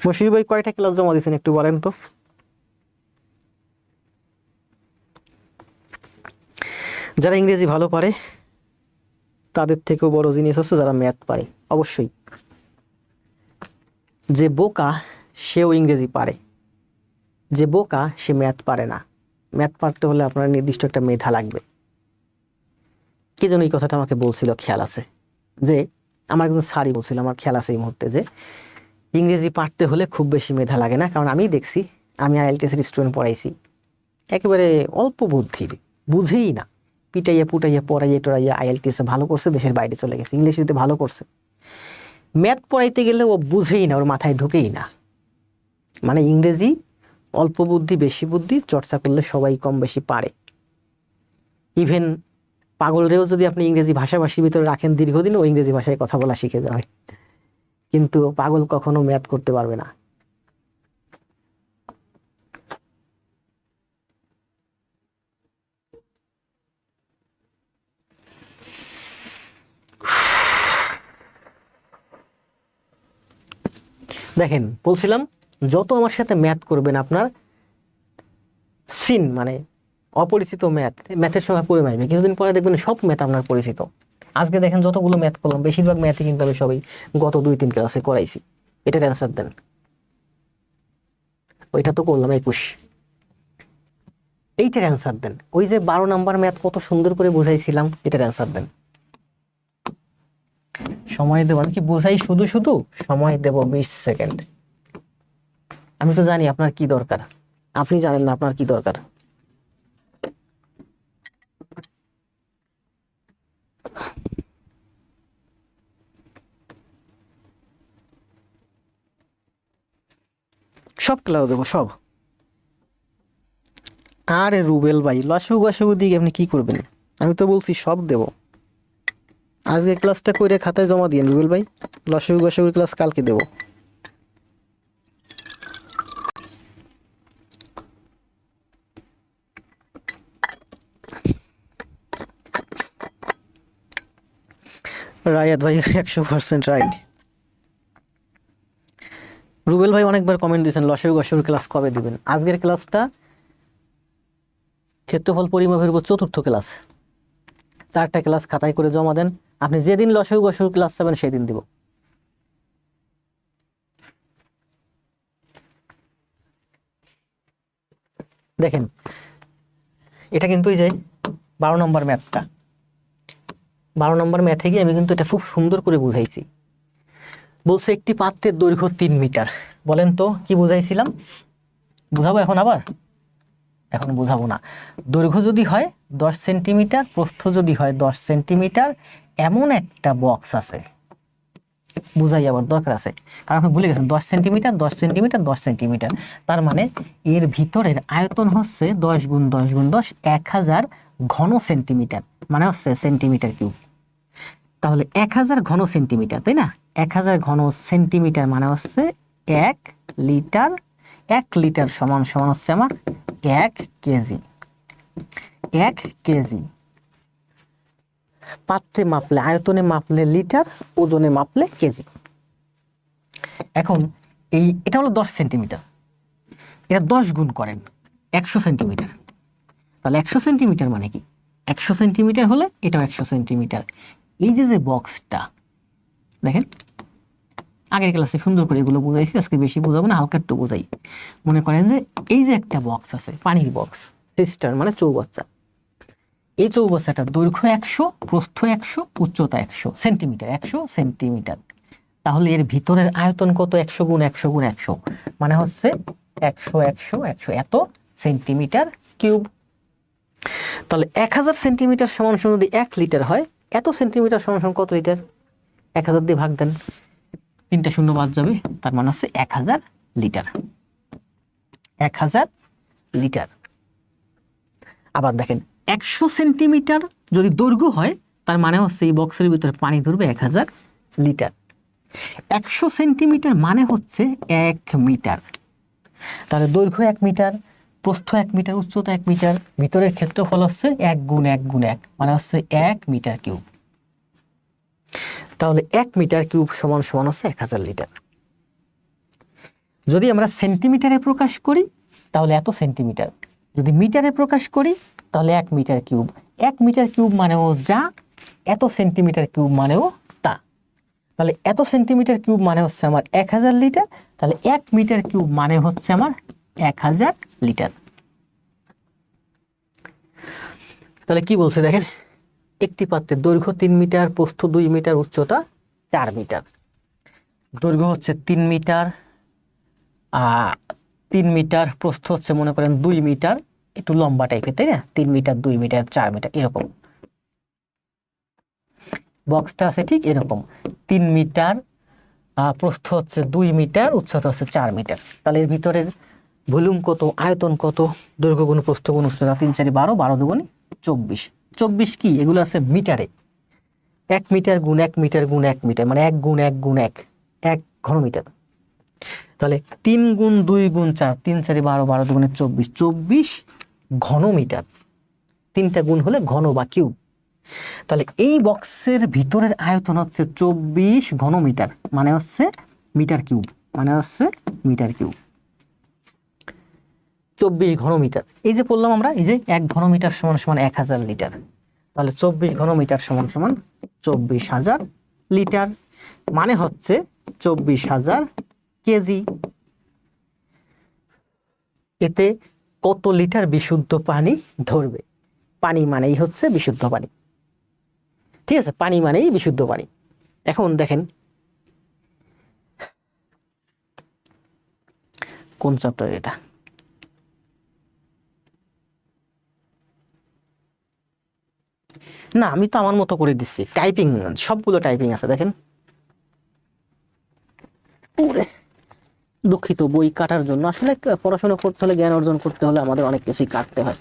S1: মশিউর ভাই কয়টা ক্লাস জমা দিয়েছেন একটু বলেন তো? যারা ইংরেজি ভালো পারে তাদের থেকেও বড় জিনিস আছে যারা ম্যাথ পারে। অবশ্যই যে বোকা সেও ইংরেজি পারে, যে বোকা সে ম্যাথ পারে না। ম্যাথ পারতে হলে আপনার নির্দিষ্ট একটা মেধা লাগবে। কে যেন এই কথাটা আমাকে বলছিল, খেয়াল আছে, যে আমার একজন স্যারই বলছিল, আমার খেয়াল আছে এই মুহূর্তে, যে ইংরেজি পারতে হলে খুব বেশি মেধা লাগে না। কারণ আমি দেখছি, আমি IELTS এর স্টুডেন্ট পড়াইছি, একেবারে অল্প বুদ্ধির, বুঝেই না, পিটাইয়া পুটাইয়া পড়াইয়া টড়াইয়া IELTS ভালো করছে, দেশের বাইরে চলে গেছে, ইংলিশে ভালো করছে। ম্যাথ পড়াইতে গেলে ও বুঝেই না, ওর মাথায় ঢুকেই না। মানে ইংরেজি অল্প বুদ্ধি বেশি বুদ্ধি চর্চা করলে সবাই কম বেশি পারে। ইভেন পাগলরেও যদি আপনি ইংরেজি ভাষাভাষীর ভিতরে রাখেন দীর্ঘদিন, ও ইংরেজি ভাষায় কথা বলা শিখে যাবে। কিন্তু পাগল কখনো ম্যাথ করতে পারবে না। দেখেন, বলছিলাম যত আমার সাথে ম্যাথ করবেন আপনার সিন মানে অপরিচিত ম্যাথের সঙ্গে পরিমাণ আসবে। কিছুদিন পরে দেখবেন সব ম্যাথ আপনার পরিচিত। আজকে দেখেন যতগুলো ম্যাথ করলাম, বেশিরভাগ ম্যাথই কিন্তু আমি সবাই গত 2-3 ক্লাসে করাইছি। এটার অ্যান্সার দেন। ওইটা তো করলাম 21, এইটার অ্যান্সার দেন। ওই যে 12 নাম্বার ম্যাথ কত সুন্দর করে বুঝাইছিলাম, এটার অ্যান্সার দেন। সময় দেব, আমি কি বুঝাই শুধু শুধু? সময় দেব 20 সেকেন্ড। আমি তো জানি আপনার কি দরকার, আপনি জানেন না আপনার কি দরকার। সব ক্লাস দেবো, সব। আরে রুবেল ভাই, লসাগু গসাগু দিয়ে আপনি কি করবেন? আমি তো বলছি সব দেব। আজকে ক্লাসটা করে খাতায় জমা দিয়েন রুবেল ভাই, লসাগু গসাগুর ক্লাস কালকে দেব। রায়াত ভাই 100% রাইট। রুবেল ভাই অনেকবার কমেন্ট দিয়েছেন লসাগু গসাগুর ক্লাস কবে দিবেন। আজকের ক্লাসটা ক্ষেত্রফল পরিমাপের উপর 4র্থ ক্লাস। 4টা ক্লাস খাতায় করে জমা দেন। আপনি যেদিন লসাগু গসাগুর ক্লাস চাবেন সেদিন দিব। দেখেন, এটা কিন্তু এই যে 12 নম্বর ম্যাথটা, 12 নম্বর ম্যাথে গিয়ে আমি কিন্তু এটা খুব সুন্দর করে বুঝাইছি। বলছে একটি পাত্রের দৈর্ঘ্য 3 মিটার। বলেন তো কি বুঝাইছিলাম? বুঝাবো এখন আবার? এখন বুঝাবো না। দৈর্ঘ্য যদি হয় 10 সেন্টিমিটার, প্রস্থ যদি হয় 10 সেন্টিমিটার, এমন একটা বক্স আছে। বুঝাই আবার দরকার আছে, কারণ আপনি ভুলে গেছেন 10 সেন্টিমিটার 10 সেন্টিমিটার 10 সেন্টিমিটার, তার মানে এর ভিতরের আয়তন হচ্ছে 10 গুণ 10 গুণ 10, 1000 ঘন সেন্টিমিটার, মানে হচ্ছে সেন্টিমিটার কিউব। তাহলে 1000 ঘন সেন্টিমিটার, তাই না? 1000 ঘন সেন্টিমিটার মানে হচ্ছে 1 লিটার। 1 লিটার সমান সমান হচ্ছে আমার 1 কেজি। 1 কেজি পাত্রে মাপলে, আয়তনে মাপলে লিটার, ওজনে মাপলে কেজি। এখন এটা হলো 10 সেন্টিমিটার, এটা 10 গুণ করেন 100 সেন্টিমিটার। তাহলে 100 সেন্টিমিটার মানে কি? 100 সেন্টিমিটার হলে এটাও 100 সেন্টিমিটার। এই যে বক্সটা দেখেন, আগের ক্লাসে সুন্দর করে এগুলো বুঝাইছি, আজকে বেশি বুঝাবো না, হালকা একটু বোঝাই। মনে করেন যে এই যে একটা বক্স আছে, পানির বক্স, সিস্টার মানে চৌবাচ্চা। এই চৌবাচ্চাটার দৈর্ঘ্য 100, প্রস্থ 100, উচ্চতা 100 সেন্টিমিটার, 100 সেন্টিমিটার। তাহলে এর ভিতরের আয়তন কত? 100 গুণ 100 গুণ 100, মানে হচ্ছে 100 100 100, এত সেন্টিমিটার কিউব। তাহলে 1000 সেন্টিমিটার সমান সমান যদি 1 লিটার হয়, এত সেন্টিমিটার সমান সমান কত লিটার? 1000 দিয়ে ভাগ দেন, 3টা শূন্য বাদ যাবে, তার মানে হচ্ছে 1000 লিটার। 1000 লিটার। আবার দেখেন 100 সেন্টিমিটার যদি দৈর্ঘ্য হয়, তার মানে হচ্ছে এই বক্সের ভিতরে পানি ধরবে 1000 লিটার। 100 সেন্টিমিটার মানে হচ্ছে 1 মিটার। তাহলে দৈর্ঘ্য 1 মিটার, প্রস্থ 1 মিটার, উচ্চতা 1 মিটার, ভিতরের ক্ষেত্রফল হচ্ছে 1 গুণ 1 গুণ 1 মানে হচ্ছে 1 মিটার কিউব। তাহলে 1 মিটার কিউব সমান সমান হচ্ছে 1000 লিটার। যদি আমরা সেন্টিমিটারে প্রকাশ করি তাহলে এত সেন্টিমিটার, যদি মিটারে প্রকাশ করি তাহলে 1 মিটার কিউব। 1 মিটার কিউব মানেও যা, এত সেন্টিমিটার কিউব মানেও তা। তাহলে এত সেন্টিমিটার কিউব মানে হচ্ছে আমার 1000 লিটার, তাহলে 1 মিটার কিউব মানে হচ্ছে আমার 1000 লিটার। তাহলে কি বলছে দেখেন, একটি পাত্রের দৈর্ঘ্য 3 মিটার, প্রস্থ 2 মিটার, উচ্চতা 4 মিটার। দৈর্ঘ্য হচ্ছে 3 মিটার, 3 মিটার, প্রস্থ হচ্ছে মনে করেন 2 মিটার, একটু লম্বা টাইপের, তাই না? 3 মিটার, 2 মিটার, 4 মিটার এরকম বক্সটা আছে, ঠিক এরকম 3 মিটার, প্রস্থ হচ্ছে 2 মিটার, উচ্চতা হচ্ছে 4 মিটার। তাহলে এর ভিতরের ভলিউম কত, আয়তন কত? দৈর্ঘ্য গুণ প্রস্থ গুণ উচ্চতা 3 4 12, 12 দুগুণ 24। 24 কি? এগুলো আছে মিটারে। 1 মিটার গুণ 1 মিটার গুণ 1 মিটার মানে 1 গুণ 1 গুণ 1, 1 ঘনমিটার। তাহলে 3 গুণ 2 গুণ 4, 3 4 12, 12 দুগুণে 24, 24 ঘনমিটার। 3টা গুণ হলে ঘন বা কিউব। তাহলে এই বক্সের ভিতরের আয়তন হচ্ছে 24 ঘনমিটার মানে হচ্ছে মিটার কিউব, মানে হচ্ছে মিটার কিউব। 24 ঘনমিটার, এই যে বললাম আমরা, এই যে 1 ঘনমিটার সমান সমান 1000 লিটার। তাহলে 24 ঘনমিটার সমান সমান 24,000 লিটার, মানে হচ্ছে 24,000 কেজি। এতে কত লিটার বিশুদ্ধ পানি ধরবে? পানি মানেই হচ্ছে বিশুদ্ধ পানি, ঠিক আছে? পানি মানেই বিশুদ্ধ পানি। এখন দেখেন কোন চ্যাপ্টার এটা? না, আমি তো আমার মতো করে দিচ্ছি, টাইপিং সবগুলো টাইপিং আছে দেখেন। দুঃখিত, বই কাটার জন্য। আসলে পড়াশোনা করতে হলে, জ্ঞান অর্জন করতে হলে আমাদের অনেক কিছুই কাটতে হয়।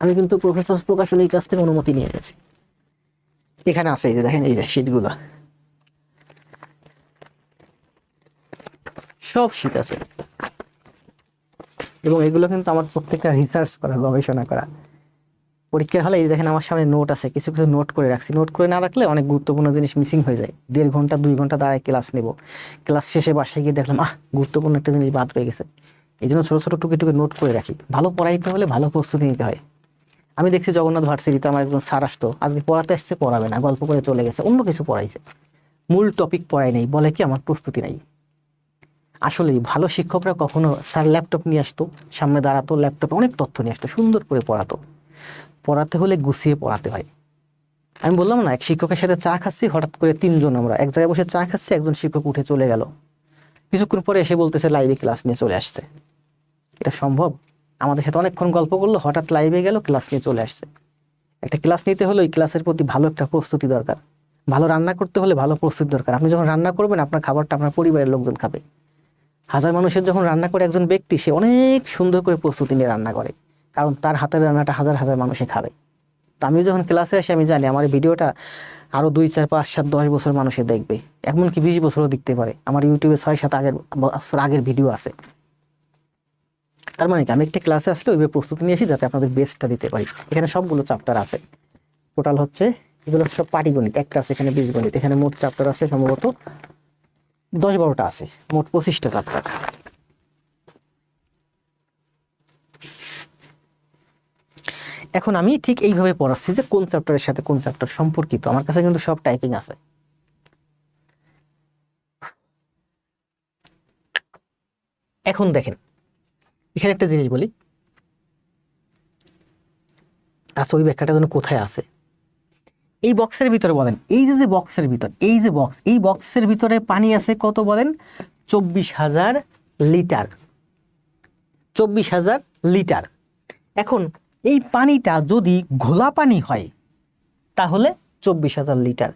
S1: আমি কিন্তু প্রফেসর প্রকাশনীর কাছ থেকে অনুমতি নিয়ে গেছি। এখানে আছে, এই যে দেখেন, এই যে শীটগুলো সব শীট আছে, এবং এগুলো কিন্তু আমার প্রত্যেকটা রিসার্চ করা, গবেষণা করা। পরীক্ষার হলে এই দেখেন আমার সামনে নোট আছে, কিছু কিছু নোট করে রাখছি। নোট করে না রাখলে অনেক গুরুত্বপূর্ণ জিনিস মিসিং হয়ে যায়। 1.5 ঘন্টা 2 ঘন্টা দাঁড়ায় ক্লাস নেব, ক্লাস শেষে বাসায় গিয়ে দেখলাম গুরুত্বপূর্ণ একটা জিনিস বাদ রয়ে গেছে। এই জন্য ছোটো ছোটো টুকে টুকে নোট করে রাখি। ভালো পড়াইতে হলে ভালো প্রস্তুতি নিতে হয়। আমি দেখছি জগন্নাথ ভার্সিটিতে আমার একজন স্যার আসতো, আজকে পড়াতে আসছে, পড়াবে না, গল্প করে চলে গেছে, অন্য কিছু পড়াইছে, মূল টপিক পড়াই নেই, বলে কি আমার প্রস্তুতি নাই। আসলে ভালো শিক্ষকরা কখনো, স্যার ল্যাপটপ নিয়ে আসতো, সামনে দাঁড়াতো, ল্যাপটপে অনেক তথ্য নিয়ে আসতো, সুন্দর করে পড়াতো। পড়াতে হলে গুছিয়ে পড়াতে হয়। আমি বললাম না, এক শিক্ষকের সাথে চা খাচ্ছি, হঠাৎ করে 3 জন আমরা এক জায়গায় বসে চা খাচ্ছি, একজন শিক্ষক উঠে চলে গেল, কিছুক্ষণ পরে এসে বলতেছে লাইভে ক্লাস নিয়ে চলে আসছে। এটা সম্ভব? আমাদের সাথে অনেকক্ষণ গল্প করলো, হঠাৎ লাইভে গেল, ক্লাস নিয়ে চলে আসছে। একটা ক্লাস নিতে হলে ওই ক্লাসের প্রতি ভালো একটা প্রস্তুতি দরকার। ভালো রান্না করতে হলে ভালো প্রস্তুতি দরকার। আপনি যখন রান্না করবেন, আপনার খাবারটা আপনার পরিবারের লোকজন খাবে। 1000 মানুষের যখন রান্না করে একজন ব্যক্তি, সে অনেক সুন্দর করে প্রস্তুতি নিয়ে রান্না করে, কারণ তার হাতের রান্নাটা হাজার হাজার মানুষে খাবে। তো আমি যখন ক্লাসে আসি, আমি জানি আমার ভিডিওটা আরও 2 4 5 7 10 বছর মানুষে দেখবে, এমনকি 20 বছরও দেখতে পারে। আমার ইউটিউবে 6 7 বছর আগের ভিডিও আছে। তার মানে কি, আমি একটা ক্লাসে আসলে ওইভাবে প্রস্তুতি নিয়ে আসি যাতে আপনাদের বেস্টটা দিতে পারি। এখানে সবগুলো চ্যাপ্টার আছে, টোটাল হচ্ছে এগুলো সব পাটিগণিত, একটা আছে এখানে বীজগণিত। এখানে মোট চ্যাপ্টার আছে সম্ভবত 10-12টা আছে, মোট 25টা চ্যাপ্টার। এখন আমি ঠিক এইভাবে পড়াচ্ছি যে কোন চ্যাপ্টারের সাথে কোন চ্যাপ্টার সম্পর্কিত। আমার কাছে কিন্তু সব টাইপিং আছে। এখন দেখেন, এখানে একটা জিনিস বলি, আচ্ছা ওই ব্যাখ্যাটা যেন কোথায় আছে? এই বক্সের ভিতরে বলেন, এই যে বক্সের ভিতর, এই যে বক্স, এই বক্সের ভিতরে পানি আছে কত বলেন? 24,000 লিটার। 24,000 লিটার। এখন এই পানিটা যদি ঘোলা পানি হয় তাহলে 24,000 লিটার,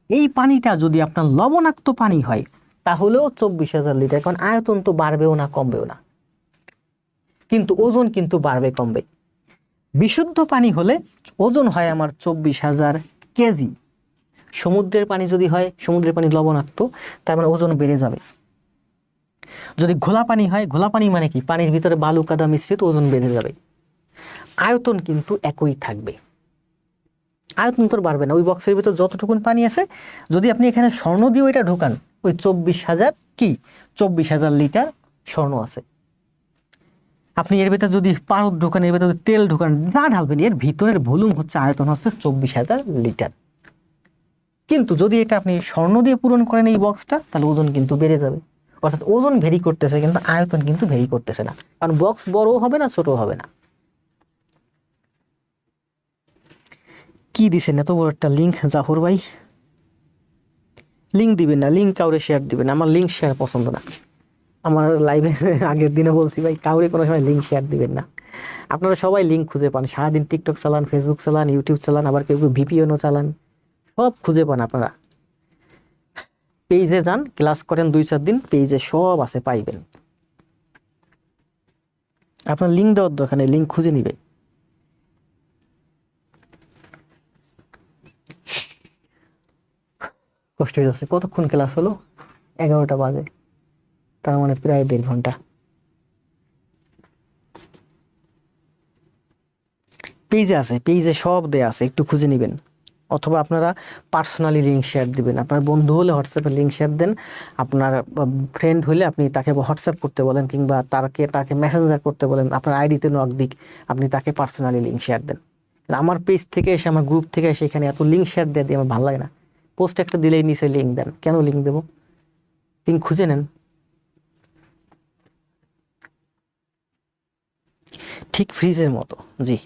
S1: এই পানিটা যদি আপনার লবণাক্ত পানি হয় তাহলেও 24,000 লিটার। কারণ আয়তন তো বাড়বেও না কমবেও না, কিন্তু ওজন কিন্তু বাড়বে কমবে। বিশুদ্ধ পানি হলে ওজন হয় আমার 24,000 কেজি। সমুদ্রের পানি যদি হয়, সমুদ্রের পানি লবণাক্ত, তার মানে ওজন বেড়ে যাবে। যদি ঘোলা পানি হয়, ঘোলা পানি মানে কি, পানির ভিতরে বালু কাদা মিশ্রিত, ওজন বেড়ে যাবে। আয়তন কিন্তু একই থাকবে, আয়তন তো বাড়বে না। ওই বক্সের ভিতর যতটুকুন পানি আছে, যদি আপনি এখানে স্বর্ণ দিয়ে ওইটা ঢোকান, ওই 24,000 কি 24,000 লিটার স্বর্ণ আছে। আপনি এর ভিতরে যদি পারদ ঢোকান, এর ভিতরে তেল ঢোকান, যা ঢালবেন, এর ভিতরের ভলিউম হচ্ছে, আয়তন হচ্ছে 24,000 লিটার। কিন্তু যদি এটা আপনি স্বর্ণ দিয়ে পূরণ করেন এই বক্সটা, তাহলে ওজন কিন্তু বেড়ে যাবে। অর্থাৎ ওজন ভেরি করতেছে কিন্তু আয়তন কিন্তু ভেরি করতেছে না, কারণ বক্স বড়ও হবে না ছোটও হবে না। কি দিছেন এত বড় একটা লিঙ্ক জাফর ভাই? লিঙ্ক দিবেন না, লিঙ্ক কাউরে শেয়ার দিবেন, আমার লিঙ্ক শেয়ার পছন্দ না। আমার লাইভে আগের দিনে বলছি ভাই, কাউরে কোনো সময় লিঙ্ক শেয়ার দিবেন না। আপনারা সবাই লিঙ্ক খুঁজে পান, সারাদিন টিকটক চালান, ফেসবুক চালান, ইউটিউব চালান, আবার কেউ কেউ ভিপিএনও চালান, সব খুঁজে পান আপনারা। পেজে যান, ক্লাস করেন 2-4 দিন, পেজে সব আছে, পাইবেন। আপনার লিঙ্ক দেওয়ার দরকার নেই, লিঙ্ক খুঁজে নিবে। কষ্ট হয়ে যাচ্ছে। কতক্ষণ ক্লাস হলো? 11টা বাজে, তার মানে প্রায় 1.5 ঘন্টা। পেজে আছে, পেজে সব দেয়া আছে, একটু খুঁজে নেবেন। অথবা আপনারা পার্সোনালি লিঙ্ক শেয়ার দিবেন। আপনার বন্ধু হলে হোয়াটসঅ্যাপে লিঙ্ক শেয়ার দেন, আপনার ফ্রেন্ড হলে আপনি তাকে হোয়াটসঅ্যাপ করতে বলেন, কিংবা তাকে মেসেঞ্জার করতে বলেন, আপনার আইডিতে নক দিক, আপনি তাকে পার্সোনালি লিঙ্ক শেয়ার দেন। আমার পেজ থেকে এসে, আমার গ্রুপ থেকে এসে এখানে এত লিঙ্ক শেয়ার দিয়ে আমার ভালো লাগে না। পোস্ট একটা দিলেই নিচে লিঙ্ক দেন, কেন লিঙ্ক দেবো? লিঙ্ক খুঁজে নেন। ঠিক ফ্রিজের মতো। জি,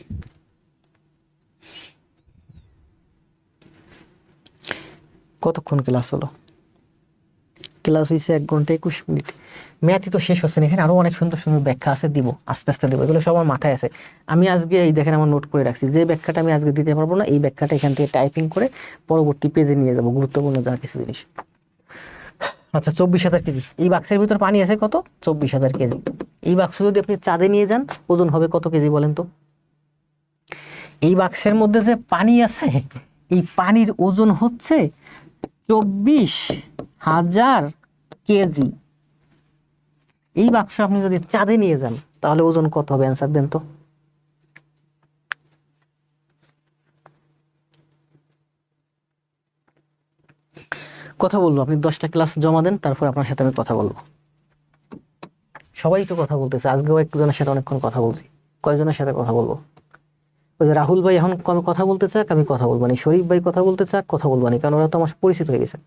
S1: কতক্ষণ ক্লাস হলো? ক্লাস হয়েছে 1 ঘন্টা 21 মিনিট। ম্যাথই তো শেষ হচ্ছে না, এখানে আরো অনেক সুন্দর সুন্দর ব্যাখ্যা আছে, দিব আস্তে আস্তে দিব। এগুলো সব আমার মাথায় আছে। আমি আজকে এই দেখেন আমার নোট করে রাখছি, যে ব্যাখ্যাটা আমি আজকে দিতে পারবো না, এই ব্যাখ্যাটা এখান থেকে টাইপিং করে পরবর্তী পেজে নিয়ে যাবো, গুরুত্বপূর্ণ যা কিছু জিনিস। আচ্ছা, 24,000 কেজি। এই বাক্সের ভিতর পানি আছে কত? 24,000 কেজি। এই বাক্স যদি আপনি চাঁদে নিয়ে যান, ওজন হবে কত কেজি বলেন তো? এই বাক্সের মধ্যে যে পানি আছে, এই পানির ওজন হচ্ছে 24,000 কেজি। এই বাক্স আপনি যদি চাঁদে নিয়ে যান, তাহলে ওজন কত হবে? অ্যান্সার দেন তো। কথা বলবো, আপনি 10টা ক্লাস জমা দেন, তারপর আপনার সাথে আমি কথা বলবো। সবাই তো কথা বলতেছে, আজকেও একজনের সাথে অনেকক্ষণ কথা বলছি। কয়জনের সাথে কথা বলবো? ওই যে রাহুল ভাই এখন কথা বলতে চাক, আমি কথা বলবো না। শরীফ ভাই কথা বলতে চাক, কথা বলবো না, কারণ ওরা তো আমার পরিচিত হয়ে গেছে।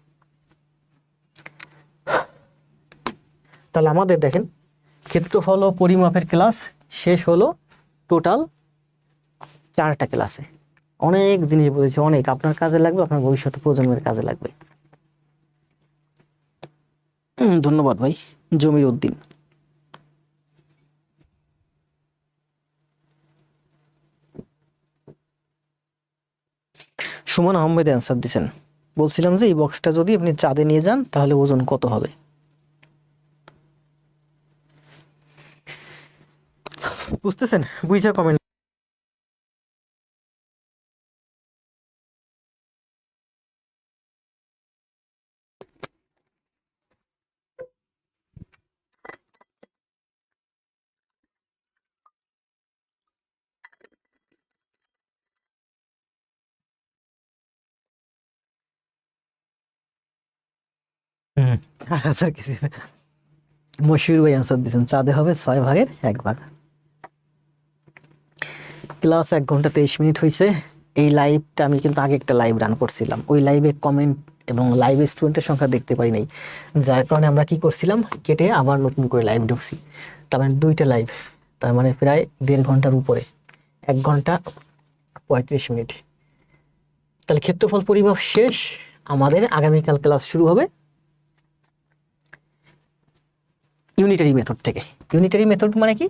S1: তাহলে আমাদের দেখেন, ক্ষেত্রফল ও পরিমাপের ক্লাস শেষ হলো। টোটাল 4টা ক্লাসে অনেক জিনিস বলেছি, অনেক আপনার কাজে লাগবে, আপনার ভবিষ্যৎ প্রজন্মের কাজে লাগবে। ধন্যবাদ ভাই জমির উদ্দিন। সুমন আহমেদ অ্যান্সার দিচ্ছেন। বলছিলাম যে এই বক্সটা যদি আপনি চাঁদে নিয়ে যান, তাহলে ওজন কত হবে? বুঝতেছেন? বুঝা কমেন্ট। হুম, 4,000 কেজি। মশিউর ভাই অ্যান্সার দিচ্ছেন, চাঁদে হবে 6 ভাগের 1 ভাগ। ক্লাস 1 ঘন্টা 23 মিনিট হয়েছে। এই লাইভটা আমি কিন্তু আগে একটা লাইভ রান করছিলাম, ওই লাইভে কমেন্ট এবং লাইভে স্টুডেন্টের সংখ্যা দেখতে পারি নাই, যার কারণে আমরা কি করছিলাম, কেটে আবার নতুন করে লাইভ ঢুকছি। তার মানে 2টা লাইভ, তার মানে প্রায় 1.5 ঘন্টার উপরে, 1 ঘন্টা 35 মিনিট। তাহলে ক্ষেত্রফল পরিমাপ শেষ। আমাদের আগামীকাল ক্লাস শুরু হবে ইউনিটারি মেথড থেকে। ইউনিটারি মেথড মানে কি?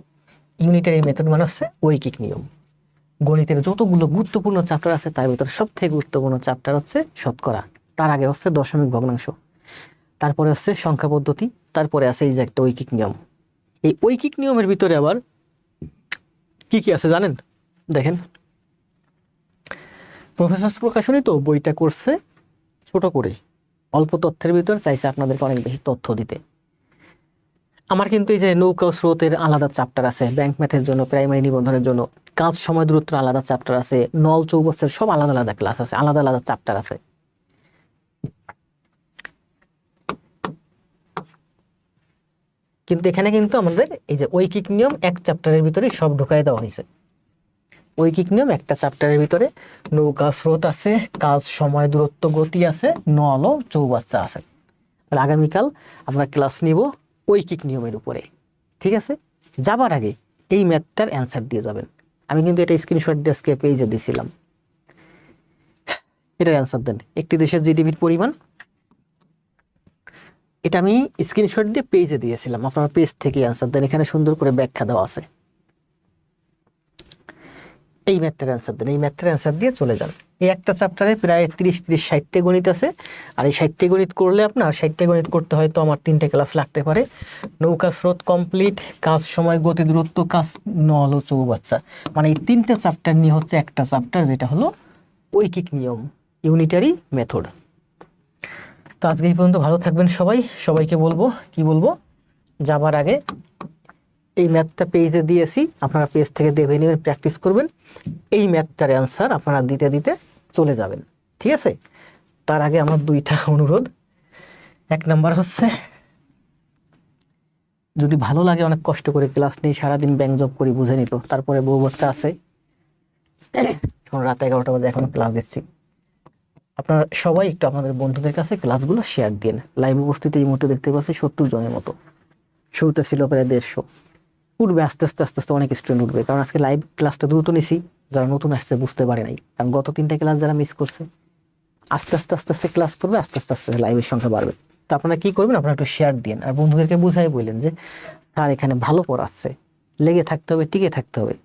S1: ইউনিটারি মেথড মানে হচ্ছে ঐকিক নিয়ম। গণিতের যতগুলো গুরুত্বপূর্ণ চ্যাপ্টার আছে তার ভিতরে সবথেকে গুরুত্বপূর্ণ চ্যাপ্টার হচ্ছে শতকরা, তার আগে হচ্ছে দশমিক ভগ্নাংশ, তারপরে হচ্ছে সংখ্যা পদ্ধতি, তারপরে আছে এই যে একটা ঐকিক নিয়ম। এই ঐকিক নিয়মের ভিতরে আবার কি কি আছে জানেন? দেখেন, প্রফেসর প্রকাশনী তো বইটা করছে ছোট করে, অল্প তথ্যের ভিতর চাইছে আপনাদেরকে অনেক বেশি তথ্য দিতে। আমার কিন্তু এই যে নৌকা ও স্রোতের আলাদা চ্যাপ্টার আছে, ব্যাংক ম্যাথের জন্য, প্রাইমারি নিবন্ধনের জন্য, কাজ সময় দূরত্বের আলাদা চ্যাপ্টার আছে, নল চৌবস্তের সব আলাদা আলাদা ক্লাস আছে, আলাদা আলাদা চ্যাপ্টার আছে। কিন্তু এখানে কিন্তু আমাদের এই যে ঐকিক নিয়ম এক চ্যাপ্টারের ভিতরে সব ঢুকাই দেওয়া হয়েছে। ঐকিক নিয়ম একটা চ্যাপ্টারের ভিতরে, নৌকা স্রোত আছে, কাজ সময় দূরত্ব গতি আছে, নল ও চৌবাচ্চা আছে। আর আগামীকাল আমরা ক্লাস নিব ঐকিক নিয়মের উপরে, ঠিক আছে? যাবার আগে এই ম্যাথটার অ্যান্সার দিয়ে যাবেন। আমি কিন্তু এটা স্ক্রিনশট দিয়ে আজকে পেজে দিয়েছিলাম। এটার অ্যান্সার দেন। একটি দেশের জিডিপির পরিমাণ, এটা আমি স্ক্রিনশট দিয়ে পেজে দিয়েছিলাম, আপনার পেজ থেকে অ্যান্সার দেন, এখানে সুন্দর করে ব্যাখ্যা দেওয়া আছে। এই ম্যাথটার অ্যান্সার দেন, এই ম্যাথটার অ্যান্সার দিয়ে চলে যান। এই একটা চ্যাপ্টারে প্রায় 30-60টা গণিত আছে, আর এই 60টা গণিত করলে আপনার 60টা গণিত করতে হয়তো আমার 3টে ক্লাস লাগতে পারে। নৌকা স্রোত কমপ্লিট, কাজ সময় গতি দূরত্ব, কাজ নল ও চৌবাচ্চা, মানে এই 3টে চ্যাপ্টার নিয়ে হচ্ছে একটা চ্যাপ্টার, যেটা হলো ঐকিক নিয়ম, ইউনিটারি মেথড। তো আজকে এই পর্যন্ত, ভালো থাকবেন সবাই। সবাইকে বলবো, কি বলবো, যাবার আগে এই ম্যাথটা পেজে দিয়েছি, আপনারা পেজ থেকে দেখে নেবেন, প্র্যাকটিস করবেন। এই ম্যাথটার অ্যান্সার আপনারা দিতে দিতে চলে যাবেন, ঠিক আছে? তার আগে আমার 2টা অনুরোধ। 1 নাম্বার হচ্ছে, যদি ভালো লাগে অনেক কষ্ট করে ক্লাস নেই, সারাদিন ব্যাংক জব করি, বুঝে নিত, তারপরে বউ বাচ্চা আছে, এখন রাত 11টা বাজে এখনো ক্লাস দিচ্ছি, আপনারা সবাই একটু আপনাদের বন্ধুদের কাছে ক্লাসগুলো শেয়ার দিন। লাইভ উপস্থিতি এই মুহূর্তে দেখতে পাচ্ছি 70 জনের মতো, শুরুতে ছিল প্রায় 150, উঠবে আস্তে আস্তে আস্তে আস্তে, অনেক স্টুডেন্ট উঠবে, কারণ আজকে লাইভ ক্লাসটা দ্রুত নিছি, যারা নতুন আসছে বুঝতে পারে নাই, কারণ গত 3টা ক্লাস যারা মিস করছে, আস্তে আস্তে আস্তে আস্তে ক্লাস করবে, আস্তে আস্তে আস্তে লাইভের সংখ্যা বাড়বে। তো আপনারা কি করবেন, আপনারা একটু শেয়ার দিন, আর বন্ধুদেরকে বুঝাই বললেন যে স্যার এখানে ভালো পড়াচ্ছে, লেগে থাকতে হবে, টিকে থাকতে হবে।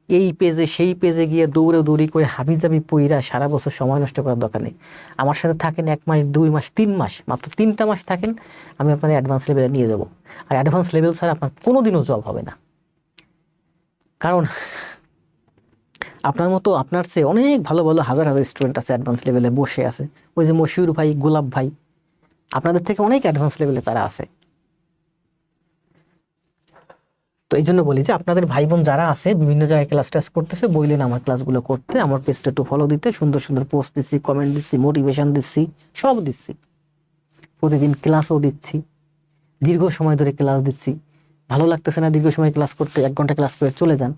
S1: এই পেজে সেই পেজে গিয়ে দৌড়ি করে হাবিজাবি পইরা সারা বছর সময় নষ্ট করার দরকার নেই। আমার সাথে থাকেন 1 মাস, 2 মাস, 3 মাস, মাত্র 3টা মাস থাকেন, আমি আপনার অ্যাডভান্স লেভেলে নিয়ে যাবো। আর অ্যাডভান্স লেভেল ছাড়া আপনার কোনোদিনও জব হবে না, কারণ আপনার মতো, আপনার চেয়ে অনেক ভালো ভালো হাজার হাজার স্টুডেন্ট আছে অ্যাডভান্স লেভেলে বসে আছে। ওই যে মশিউর ভাই, গোলাপ ভাই, আপনাদের থেকে অনেক অ্যাডভান্স লেভেলে তারা আছে। তো এই জন্য বলি যে আপনাদের ভাই বোন যারা আছে বিভিন্ন জায়গায় ক্লাস টাস করতেছে, বললেন আমার ক্লাসগুলো করতে, আমার পেজটা একটু ফলো দিতে, সুন্দর সুন্দর পোস্ট দিচ্ছি, কমেন্ট দিচ্ছি, মোটিভেশন দিচ্ছি, সব দিচ্ছি, প্রতিদিন ক্লাসও দিচ্ছি, দীর্ঘ সময় ধরে ক্লাস দিচ্ছি। ভালো লাগতেছে না দীর্ঘ সময় ক্লাস করতে, 1 ঘন্টা ক্লাস করে চলে যান,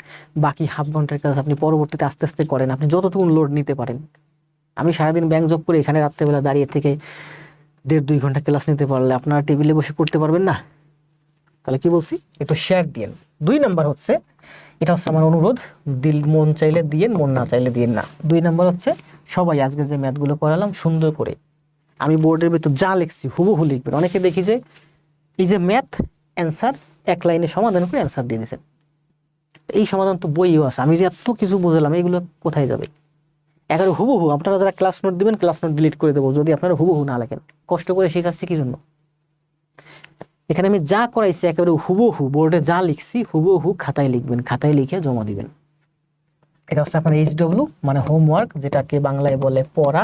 S1: বাকি হাফ ঘন্টার ক্লাস আপনি পরবর্তীতে আস্তে আস্তে করেন, আপনি যতটুকু লোড নিতে পারেন। আমি সারাদিন ব্যাংক জব করে এখানে রাত্রেবেলা দাঁড়িয়ে থেকে 1.5-2 ঘন্টা ক্লাস নিতে পারলে আপনারা টেবিলে বসে পড়তে পারবেন না? তাহলে কি বলছি, একটু শেয়ার দিয়েন। 2 নাম্বার হচ্ছে, এটা হচ্ছে আমার অনুরোধ, দিল মন চাইলে দিয়েন, মন না চাইলে দিয়েন না। 2 নাম্বার হচ্ছে, সবাই আজকে যে ম্যাথগুলো করালাম সুন্দর করে আমি বোর্ডের ভিতর যা লিখছি হুবহু লিখবেন। অনেকে দেখি যে এই যে ম্যাথ অ্যান্সার 1 লাইনে সমাধান করে অ্যান্সার দিয়ে দিয়েছেন, এই সমাধান তো বইও আছে, আমি যে এত কিছু বুঝলাম এগুলো কোথায় যাবে? একেবারে হুবহু আপনারা যারা ক্লাস নোট দিবেন, ক্লাস নোট ডিলিট করে দেবো যদি আপনারা হুবহু না লেখেন। কষ্ট করে শেখাচ্ছি কি জন্য? এখানে আমি যা করাইছি একেবারে হুবহু বোর্ডে যা লিখছি হুবহু খাতায় লিখবেন, খাতায় লিখে জমা দিবেন। এটা হচ্ছে আপনার HW, মানে হোমওয়ার্ক, যেটাকে বাংলায় বলে পড়া।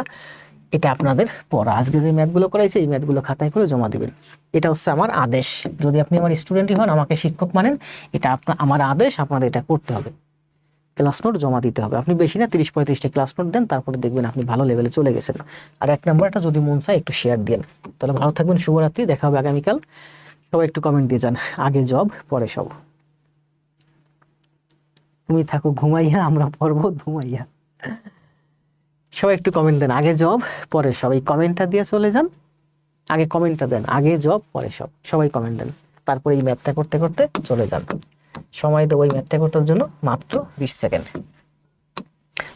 S1: এটা আপনাদের পড়া। আজকে যে ম্যাথগুলো করাইছে এই ম্যাথগুলো খাতায় করে জমা দিবেন। এটা হচ্ছে আমার আদেশ। যদি আপনি আমার স্টুডেন্টই হন, আমাকে শিক্ষক মানেন, এটা আমার আদেশ, আপনাদের এটা করতে হবে, ক্লাস নোট জমা দিতে হবে। আপনি বেশি না 30-35টা ক্লাস নোট দেন, তারপরে দেখবেন আপনি ভালো লেভেলে চলে গেছেন। আর 1 নাম্বারটা যদি মন চায় একটু শেয়ার দেন। তাহলে ভালো থাকবেন, শুভরাত্রি, দেখা হবে আগামীকাল। সবাই একটু কমেন্ট দিয়ে যান, আগে জব পরে সব। তুমি থাকো ঘুমাইয়া, আমরা পড়বো ধুমাইয়া। সবাই একটু কমেন্ট দেন, আগে জব পরে সব। এই কমেন্টটা দিয়ে চলে যান, আগে কমেন্টটা দেন, আগে জব পরে সব, সবাই কমেন্ট দেন। তারপরে এই ম্যাথটা করতে করতে চলে যান। সময় দেবো এই ম্যাথটা করতে জন্য মাত্র 20 সেকেন্ড।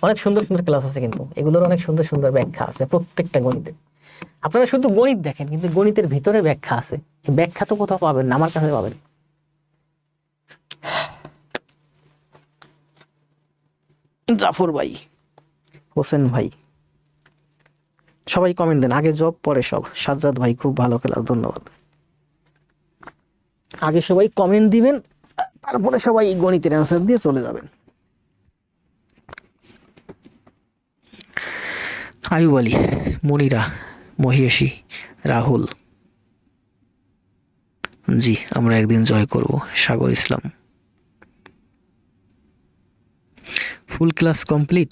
S1: অনেক সুন্দর সুন্দর ক্লাস আছে, কিন্তু এগুলোর অনেক সুন্দর সুন্দর ব্যাখ্যা আছে প্রত্যেকটা গণিতে। আপনারা শুধু গণিত দেখেন, কিন্তু গণিতের ভিতরে ব্যাখ্যা আছে। ব্যাখ্যা তো কোথাও পাবেন না, আমার কাছে পাবেন। জাফর ভাই, হোসেন ভাই, সবাই কমেন্ট দেন, আগে জব পরে সব। সাজ্জাদ ভাই খুব ভালো খেলার, ধন্যবাদ। আগে সবাই কমেন্ট দিবেন, তারপরে সবাই গণিতের অ্যান্সার দিয়ে চলে যাবেন। আয়ুব আলী, মনিরা, মহিষী, রাহুল, জি আমরা একদিন জয় করব। সাগর ইসলাম, ফুল ক্লাস কমপ্লিট।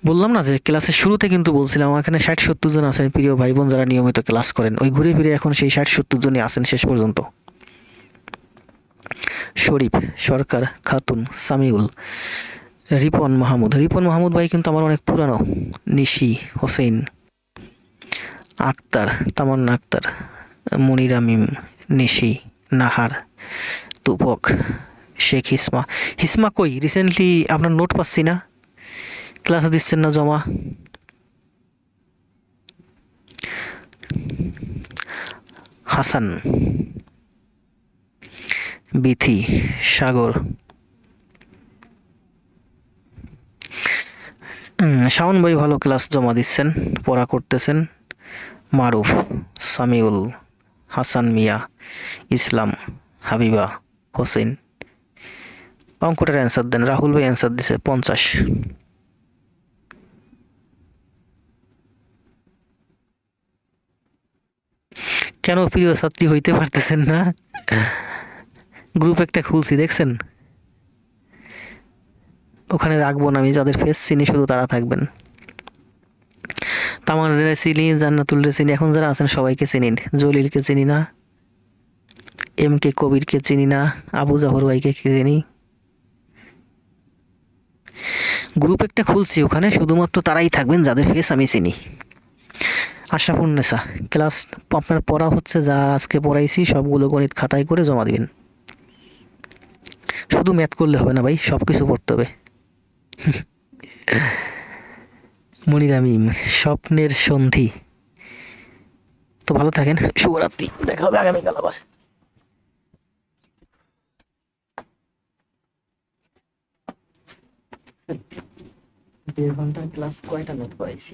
S1: বললাম না যে ক্লাসের শুরুতে কিন্তু বলছিলাম এখানে 60-70 জন আছেন প্রিয় ভাই বোন যারা নিয়মিত ক্লাস করেন, ওই ঘুরে ফিরে এখন সেই 60-70 জনই আছেন শেষ পর্যন্ত। শরীফ, সরকার খাতুন, সামিউল, রিপন মাহমুদ, রিপন মাহমুদ ভাই কিন্তু আমার অনেক পুরানো। নিশি হোসেন, আক্তার, তামান্না আক্তার, মনিরা মিম, নিশি, নাহার, তুপক, শেখ হিসমা। হিসমা কই, রিসেন্টলি আপনার নোট পাচ্ছি না, ক্লাস দিচ্ছেন না জমা। হাসান, বিথি, সাগর, শাওন ভাই ভালো ক্লাস জমা দিচ্ছেন, পড়া করতেছেন। মারুফ, সামিউল, হাসান মিয়া, ইসলাম, হাবিবা, হোসেন। অঙ্কটার অ্যান্সার দেন, রাহুল ভাই অ্যান্সার দিছে 50। কেন প্রিয় ছাত্রী হইতে পারতেছেন না? গ্রুপ একটা খুলছি দেখছেন, ওখানে রাখবো না আমি, যাদের ফেস চিনি শুধু তারা থাকবেন। তামার চিনি, জান্নাতুল চিনি, এখন যারা আছেন সবাইকে চিনিন। জলিলকে চিনি না, এম কে কবিরকে চিনি না, আবু জাফর ভাইকে চিনি। গ্রুপ একটা খুলছি, ওখানে শুধুমাত্র তারাই থাকবেন যাদের ফেস আমি চিনি। আশরাফুন্নেসা, ক্লাস আপনার পড়া হচ্ছে, যা আজকে পড়াইছি সবগুলো গণিত খাতায় করে জমা দিবেন। শুধু ম্যাথ করলে হবে না ভাই, সব কিছু পড়তে হবে। মনিরা মিম, স্বপ্নের সন্ধি। তো ভালো থাকেন, শুভরাত্রি, দেখা হবে আগামীকাল আবার। 1.5 ঘন্টার ক্লাস কয়টা নোট করাইছি?